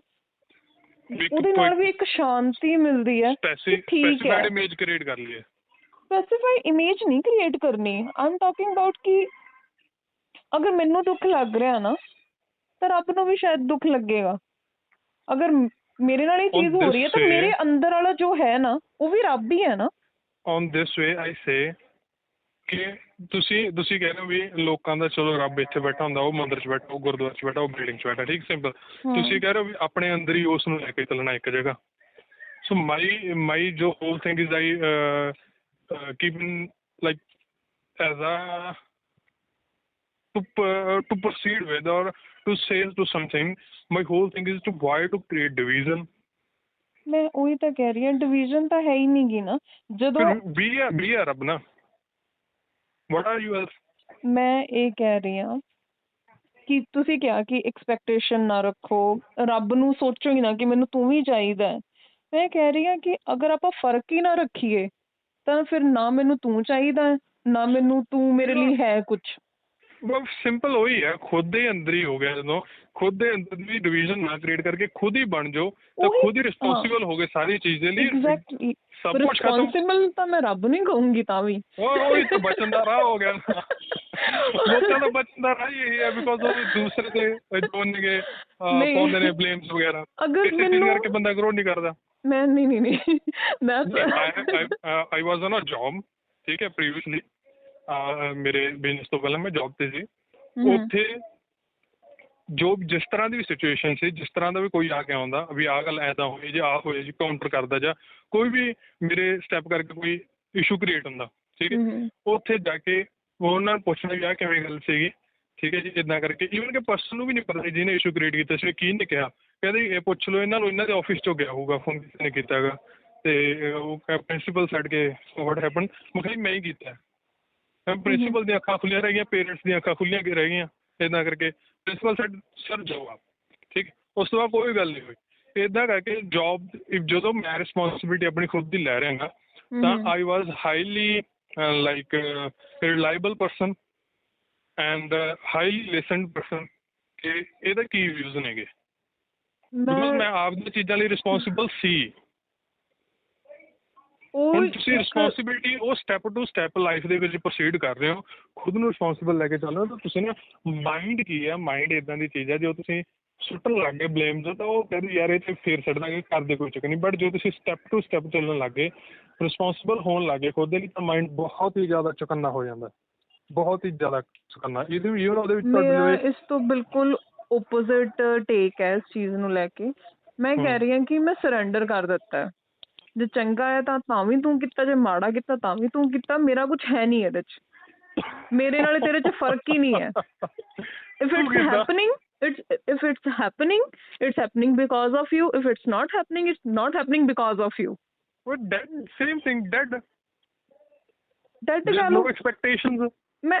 ਉਹਦੇ ਨਾਲ ਵੀ ਇੱਕ ਸ਼ਾਂਤੀ ਮਿਲਦੀ ਹੈ ਠੀਕ ਹੈ ਇਮੇਜ ਕ੍ਰੀਏਟ ਕਰ ਲਈਏ ਸਪੈਸੀਫਾਈਡ ਇਮੇਜ ਨਹੀਂ ਕ੍ਰੀਏਟ ਕਰਨੀ ਆਈ ਐਮ ਟਾਕਿੰਗ ਅਬਾਊਟ ਕਿ ਅਗਰ ਮੈਨੂੰ ਦੁੱਖ ਲੱਗ ਰਿਹਾ ਨਾ ਤਾਂ ਰੱਬ ਨੂੰ ਵੀ ਸ਼ਾਇਦ ਦੁੱਖ ਲੱਗੇਗਾ ਅਗਰ ਮੇਰੇ ਨਾਲ ਇਹ ਚੀਜ਼ ਹੋ ਰਹੀ ਹੈ ਤਾਂ ਮੇਰੇ ਅੰਦਰ ਵਾਲਾ ਜੋ ਹੈ ਨਾ ਉਹ ਵੀ ਰੱਬ ਹੀ ਹੈ ਨਾ ਔਨ ਦਿਸ ਵੇ ਆਈ ਸੇ ਕਿ ਤੁਸੀਂ ਕਹਿ ਰਹੇ ਹੋ ਵੀ ਲੋਕਾਂ ਦਾ ਚਲੋ ਰੱਬ ਇੱਥੇ ਬੈਠਾ ਹੁੰਦਾ ਉਹ ਮੰਦਿਰ 'ਚ ਬੈਠਾ ਉਹ ਗੁਰਦੁਆਰੇ 'ਚ ਬੈਠਾ ਉਹ ਬਿਲਡਿੰਗ 'ਚ ਬੈਠਾ ਠੀਕ ਸਿੰਪਲ ਤੁਸੀਂ ਕਹਿ ਰਹੇ ਹੋ ਵੀ ਆਪਣੇ ਅੰਦਰ ਹੀ ਉਸ ਨੂੰ ਲੈ ਕੇ ਚੱਲਣਾ ਇੱਕ ਜਗ੍ਹਾ ਸੋ ਮਾਈ ਜੋ whole thing is I keeping like as a to proceed with or to say to something my whole thing is to why to create division ਮੈਂ ਉਹੀ ਤਾਂ ਕਹਿ ਰਹੀ ਹਾਂ ਡਿਵੀਜ਼ਨ ਤਾਂ ਹੈ ਹੀ ਨਹੀਂ ਗੀ ਨਾ ਜਦੋਂ ਵੀ ਆ ਰੱਬ ਨਾ what are you else ਮੈਂ ਇਹ ਕਹਿ ਰਹੀ ਹਾਂ ਕਿ ਤੁਸੀਂ ਕਿਹਾ ਕਿ ਐਕਸਪੈਕਟੇਸ਼ਨ ਨਾ ਰੱਖੋ ਰੱਬ ਨੂੰ ਸੋਚੋ ਹੀ ਨਾ ਕਿ ਮੈਨੂੰ ਤੂੰ ਵੀ ਚਾਹੀਦਾ ਮੈਂ ਕਹਿ ਰਹੀ ਹਾਂ ਕਿ ਅਗਰ ਆਪਾਂ ਫਰਕ ਹੀ ਨਾ ਰੱਖੀਏ ਤਾਂ ਫਿਰ ਨਾ ਮੈਨੂੰ ਤੂੰ ਚਾਹੀਦਾ ਨਾ ਮੈਨੂੰ ਤੂੰ ਮੇਰੇ ਲਈ ਹੈ ਕੁਛ ਬਸ ਸਿੰਪਲ ਉਹੀ ਹੈ ਖੁਦ ਦੇ ਅੰਦਰ ਹੀ ਹੋ ਗਿਆ ਜਦੋਂ ਖੁਦ ਦੇ ਅੰਦਰ ਵੀ ਡਿਵੀਜ਼ਨ ਨਾ ਕ੍ਰੀਏਟ ਕਰਕੇ ਖੁਦ ਹੀ ਬਣ ਜਾਓ ਤਾਂ ਖੁਦ ਹੀ ਰਿਸਪੌਂਸਿਬਲ ਹੋ ਗਏ ਸਾਰੀ ਚੀਜ਼ ਦੇ ਲਈ ਐਗਜ਼ੈਕਟਲੀ ਰਿਸਪੌਂਸਿਬਲ ਤਾਂ ਮੈਂ ਰੱਬ ਨਹੀਂ ਕਹੂੰਗੀ ਤਾਂ ਵੀ ਉਹੀ ਤਾਂ ਬਚਣ ਦਾ ਰਾਹ ਹੋ ਗਿਆ ਲੋਕਾਂ ਦਾ ਬਚਣ ਦਾ ਰਾਹ ਹੀ ਹੈ ਬਿਕੋਜ਼ ਉਹ ਦੂਸਰੇ ਤੇ ਜੋਨਗੇ ਪਾਉਂਦੇ ਨੇ ਬਲੇਮਸ ਵਗੈਰਾ ਅਗਰ ਮੈਨੂੰ ਕਰਕੇ ਬੰਦਾ ਗਰੋ ਨਹੀਂ ਕਰਦਾ ਮੈਂ ਨਹੀਂ I was on a job ਠੀਕ ਹੈ ਪ੍ਰੀਵੀਅਸਲੀ ਮੇਰੇ ਬਿਜ਼ਨਸ ਤੋਂ ਪਹਿਲਾਂ ਮੈਂ ਜੌਬ ਤੇ ਸੀ ਉੱਥੇ ਜੋ ਜਿਸ ਤਰ੍ਹਾਂ ਦੀ ਵੀ ਸਿਚੁਏਸ਼ਨ ਸੀ ਜਿਸ ਤਰ੍ਹਾਂ ਦਾ ਵੀ ਕੋਈ ਆ ਕੇ ਆਉਂਦਾ ਵੀ ਆਹ ਗੱਲ ਐਦਾਂ ਹੋਈ ਜੇ ਆਹ ਹੋਏ ਜੀ ਕਾਊਂਟਰ ਕਰਦਾ ਜਾਂ ਕੋਈ ਵੀ ਮੇਰੇ ਸਟੈਪ ਕਰਕੇ ਕੋਈ ਇਸ਼ੂ ਕ੍ਰੀਏਟ ਹੁੰਦਾ ਠੀਕ ਹੈ ਉੱਥੇ ਜਾ ਕੇ ਉਹਨਾਂ ਨੂੰ ਪੁੱਛਣਾ ਵੀ ਆਹ ਕਿਵੇਂ ਗੱਲ ਸੀਗੀ ਠੀਕ ਹੈ ਜੀ ਇੱਦਾਂ ਕਰਕੇ ਈਵਨ ਕਿ ਪਰਸਨ ਨੂੰ ਵੀ ਨਹੀਂ ਪਤਾ ਸੀ ਜਿਹਨੇ ਇਸ਼ੂ ਕ੍ਰੀਏਟ ਕੀਤਾ ਸੀ ਕੀ ਨੇ ਕਿਹਾ ਕਹਿੰਦੇ ਇਹ ਪੁੱਛ ਲਓ ਇਹਨਾਂ ਨੂੰ ਇਹਨਾਂ ਦੇ ਆਫਿਸ 'ਚੋਂ ਗਿਆ ਹੋਊਗਾ ਫੋਨ ਕਿਸੇ ਨੇ ਕੀਤਾ ਹੈਗਾ ਅਤੇ ਉਹ ਪ੍ਰਿੰਸੀਪਲ ਛੱਡ ਕੇ ਵਾਟ ਹੈਪਨ ਮੈਂ ਕਿਹਾ ਮੈਂ ਹੀ ਕੀਤਾ ਪ੍ਰਿੰਸੀਪਲ ਦੀਆਂ ਅੱਖਾਂ ਖੁੱਲੀਆਂ ਰਹਿ ਗਈਆਂ ਪੇਰੈਂਟਸ ਦੀਆਂ ਅੱਖਾਂ ਖੁੱਲੀਆਂ ਰਹਿ ਗਈਆਂ ਇੱਦਾਂ ਕਰਕੇ ਪ੍ਰਿੰਸੀਪਲ ਸਰ ਜਾਓ ਆਪ ਠੀਕ ਉਸ ਤੋਂ ਬਾਅਦ ਕੋਈ ਗੱਲ ਨਹੀਂ ਹੋਈ ਇੱਦਾਂ ਕਰਕੇ ਜੌਬ ਜਦੋਂ ਮੈਂ ਰਿਸਪੌਂਸਿਬਿਲਿਟੀ ਆਪਣੀ ਖੁਦ ਦੀ ਲੈ ਰਿਹਾ ਤਾਂ I was highly like reliable person and highly listened person ਕਿ ਇਹਦਾ ਕੀ ਵਿਊਜ਼ ਨੇਗੇ ਬਿਕੋਜ਼ ਮੈਂ ਆਪ ਦੀਆਂ ਚੀਜ਼ਾਂ ਲਈ ਰਿਸਪੌਂਸਿਬਲ ਸੀ ਹੁਣ ਤੁਸੀਂ ਰਿਸਪੌਂਸਿਬਿਲਿਟੀ ਉਹ ਸਟੈਪ ਟੂ ਸਟੈਪ ਲਾਈਫ ਦੇ ਵਿੱਚ ਪ੍ਰੋਸੀਡ ਕਰ ਰਹੇ ਹੋ ਖੁਦ ਨੂੰ ਰਿਸਪੌਂਸਿਬਲ ਲੈ ਕੇ ਚੱਲ ਰਹੇ ਹੋ ਤਾਂ ਤੁਸੀਂ ਨਾ ਮਾਇੰਡ ਕੀ ਹੈ ਮਾਇੰਡ ਇੱਦਾਂ ਦੀ ਚੀਜ਼ ਹੈ ਜੋ ਤੁਸੀਂ ਸੁੱਟਣ ਲੱਗ ਗਏ ਬਲੇਮ ਤਾਂ ਉਹ ਕਹਿੰਦੇ ਯਾਰ ਇਹ 'ਤੇ ਫੇਰ ਛੱਡ ਦਾਂਗੇ ਕਰਦੇ ਕੋਈ ਚੱਕਰ ਨਹੀਂ ਬਟ ਜੋ ਤੁਸੀਂ ਸਟੈਪ ਟੂ ਸਟੈਪ ਚੱਲਣ ਲੱਗ ਗਏ ਰਿਸਪੌਂਸਿਬਲ ਹੋਣ ਲੱਗ ਗਏ ਖੁਦ ਦੇ ਲਈ ਤਾਂ ਮਾਇੰਡ ਬਹੁਤ ਹੀ ਜ਼ਿਆਦਾ ਚੁਕੰਨਾ ਹੋ ਜਾਂਦਾ ਬਹੁਤ ਹੀ ਜ਼ਿਆਦਾ ਚੁਕੰਨਾ ਇਹਦੇ ਵੀ ਉਹਦੇ ਵਿੱਚ ਮੇਰਾ ਇਸ ਤੋਂ ਬਿਲਕੁਲ ਓਪੋਜ਼ਿਟ ਟੇਕ ਹੈ ਇਸ ਚੀਜ਼ ਨੂੰ ਲੈ ਕੇ ਮੈਂ ਕਹਿ ਰਹੀ ਹਾਂ ਕਿ ਮੈਂ ਸਰੈਂਡਰ ਕਰ ਦਿੱਤਾ ਹੈ। ਜੇ ਚੰਗਾ ਹੈ ਤਾਂ ਵੀ ਤੂੰ ਕੀਤਾ, ਜੇ ਮਾੜਾ ਕੀਤਾ ਤਾਂ ਵੀ ਤੂੰ ਕੀਤਾ, ਮੇਰਾ ਕੁਝ ਹੈ ਨਹੀਂ ਇਹਦੇ ਚ। ਮੇਰੇ ਨਾਲ ਤੇਰੇ ਚ ਫਰਕ ਹੀ ਨਹੀਂ ਹੈ। if ਤੂੰ it's ਕਿੱਦਾਂ happening if it's happening, it's happening because of you. If it's not happening, it's not happening because of you. But that same thing, dead. That There's ਕਹਿ no ਲਓ। expectations. ਮੈਂ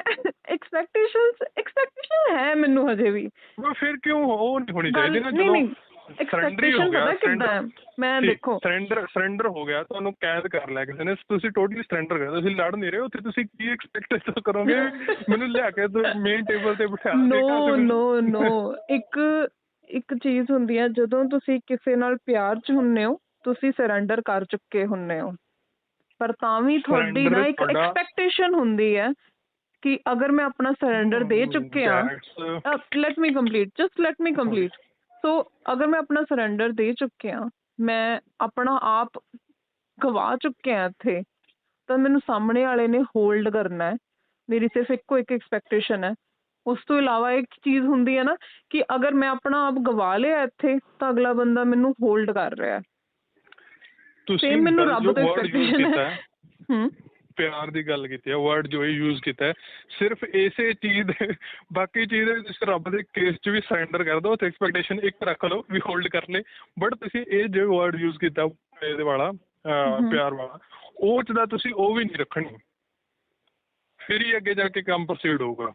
expectation ਹੈ ਮੈਨੂੰ ਹਜੇ ਵੀ। ਉਹ ਫਿਰ ਕਿਉਂ ਉਹ ਨਹੀਂ ਹੋਣੀ ਗੱਲ ਚਾਹੀਦੀ ਨਾ, ਨਹੀਂ ਜਦੋਂ ਨਹੀਂ ਐਕਸਪੈਕਟੇਸ਼ਨ ਪਤਾ ਕਿੱਦਾਂ ਹੈ, ਮੈਂ ਦੇਖੋ ਸਰੈਂਡਰ ਹੋ ਗਿਆ, ਤੁਹਾਨੂੰ ਕੈਦ ਕਰ ਲਿਆ ਕਿਸੇ ਨੇ, ਤੁਸੀਂ ਟੋਟਲੀ ਸਰੈਂਡਰ ਕਰ, ਤੁਸੀਂ ਲੜ ਨਹੀਂ ਰਹੇ, ਉੱਥੇ ਤੁਸੀਂ ਕੀ ਐਕਸਪੈਕਟ ਕਰੋਗੇ ਮੈਨੂੰ ਲਿਆ ਕੇ ਮੇਨ ਟੇਬਲ ਤੇ ਬਿਠਾ ਨੋ ਨੋ ਨੋ ਇੱਕ ਚੀਜ਼ ਹੁੰਦੀ ਹੈ, ਜਦੋਂ ਤੁਸੀਂ ਕਿਸੇ ਨਾਲ ਪਿਆਰ ਚ ਹੁੰਨੇ ਹੋ ਤੁਸੀਂ ਸਰੈਂਡਰ ਕਰ ਚੁੱਕੇ ਹੁੰਨੇ ਹੋ, ਪਰ ਤਾਂ ਵੀ ਤੁਹਾਡੀ ਨਾ ਇੱਕ ਐਕਸਪੈਕਟੇਸ਼ਨ ਹੁੰਦੀ ਹੈ ਕਿ ਅਗਰ ਮੈਂ ਆਪਣਾ ਸਰੈਂਡਰ ਦੇ ਚੁੱਕਿਆ, ਲੈਟ ਮੀ ਕੰਪਲੀਟ। ਸੋ ਅਗਰ ਮੈਂ ਆਪਣਾ ਸਰੈਂਡਰ ਦੇ ਚੁੱਕਿਆ, ਮੈਂ ਆਪਣਾ ਆਪ ਗਵਾ ਚੁੱਕਿਆ ਇੱਥੇ, ਤਾਂ ਮੈਨੂੰ ਸਾਹਮਣੇ ਵਾਲੇ ਨੇ ਹੋਲਡ ਕਰਨਾ ਹੈ। ਮੇਰੀ ਸਿਰਫ ਇੱਕੋ ਇੱਕ ਐਕਸਪੈਕਟੇਸ਼ਨ ਹੈ। ਉਸ ਤੋਂ ਇਲਾਵਾ ਇੱਕ ਚੀਜ਼ ਹੁੰਦੀ ਹੈ ਨਾ ਕਿ ਅਗਰ ਮੈਂ ਆਪਣਾ ਆਪ ਗਵਾ ਲਿਆ ਇੱਥੇ, ਤਾਂ ਅਗਲਾ ਬੰਦਾ ਮੈਨੂੰ ਹੋਲਡ ਕਰ ਰਿਹਾ। ਸੇਮ ਮੈਨੂੰ ਰੱਬ ਤੋਂ ਐਕਸਪੈਕਟੇਸ਼ਨ ਹੈ। ਪਿਆਰ ਦੀ ਗੱਲ ਕੀਤੀ ਹੈ, ਵਰਡ ਜੋ ਯੂਜ਼ ਕੀਤਾ ਹੈ ਸਿਰਫ ਇਸੇ ਚੀਜ਼ ਦੇ, ਬਾਕੀ ਚੀਜ਼ ਤੁਸੀਂ ਰੱਬ ਦੇ ਕੇਸ 'ਚ ਵੀ ਸਰੈਂਡਰ ਕਰ ਦਿਓ, ਉੱਥੇ ਐਕਸਪੈਕਟੇਸ਼ਨ ਇੱਕ ਰੱਖ ਲਓ ਵੀ ਹੋਲਡ ਕਰ ਲੈ, ਬਟ ਤੁਸੀਂ ਇਹ ਜੋ ਵਰਡ ਯੂਜ਼ ਕੀਤਾ ਇਹਦੇ ਵਾਲਾ ਪਿਆਰ ਵਾਲਾ, ਉਹ 'ਚ ਤਾਂ ਤੁਸੀਂ ਉਹ ਵੀ ਨਹੀਂ ਰੱਖਣੀ, ਫਿਰ ਹੀ ਅੱਗੇ ਜਾ ਕੇ ਕੰਮ ਪ੍ਰੋਸੀਡ ਹੋਊਗਾ।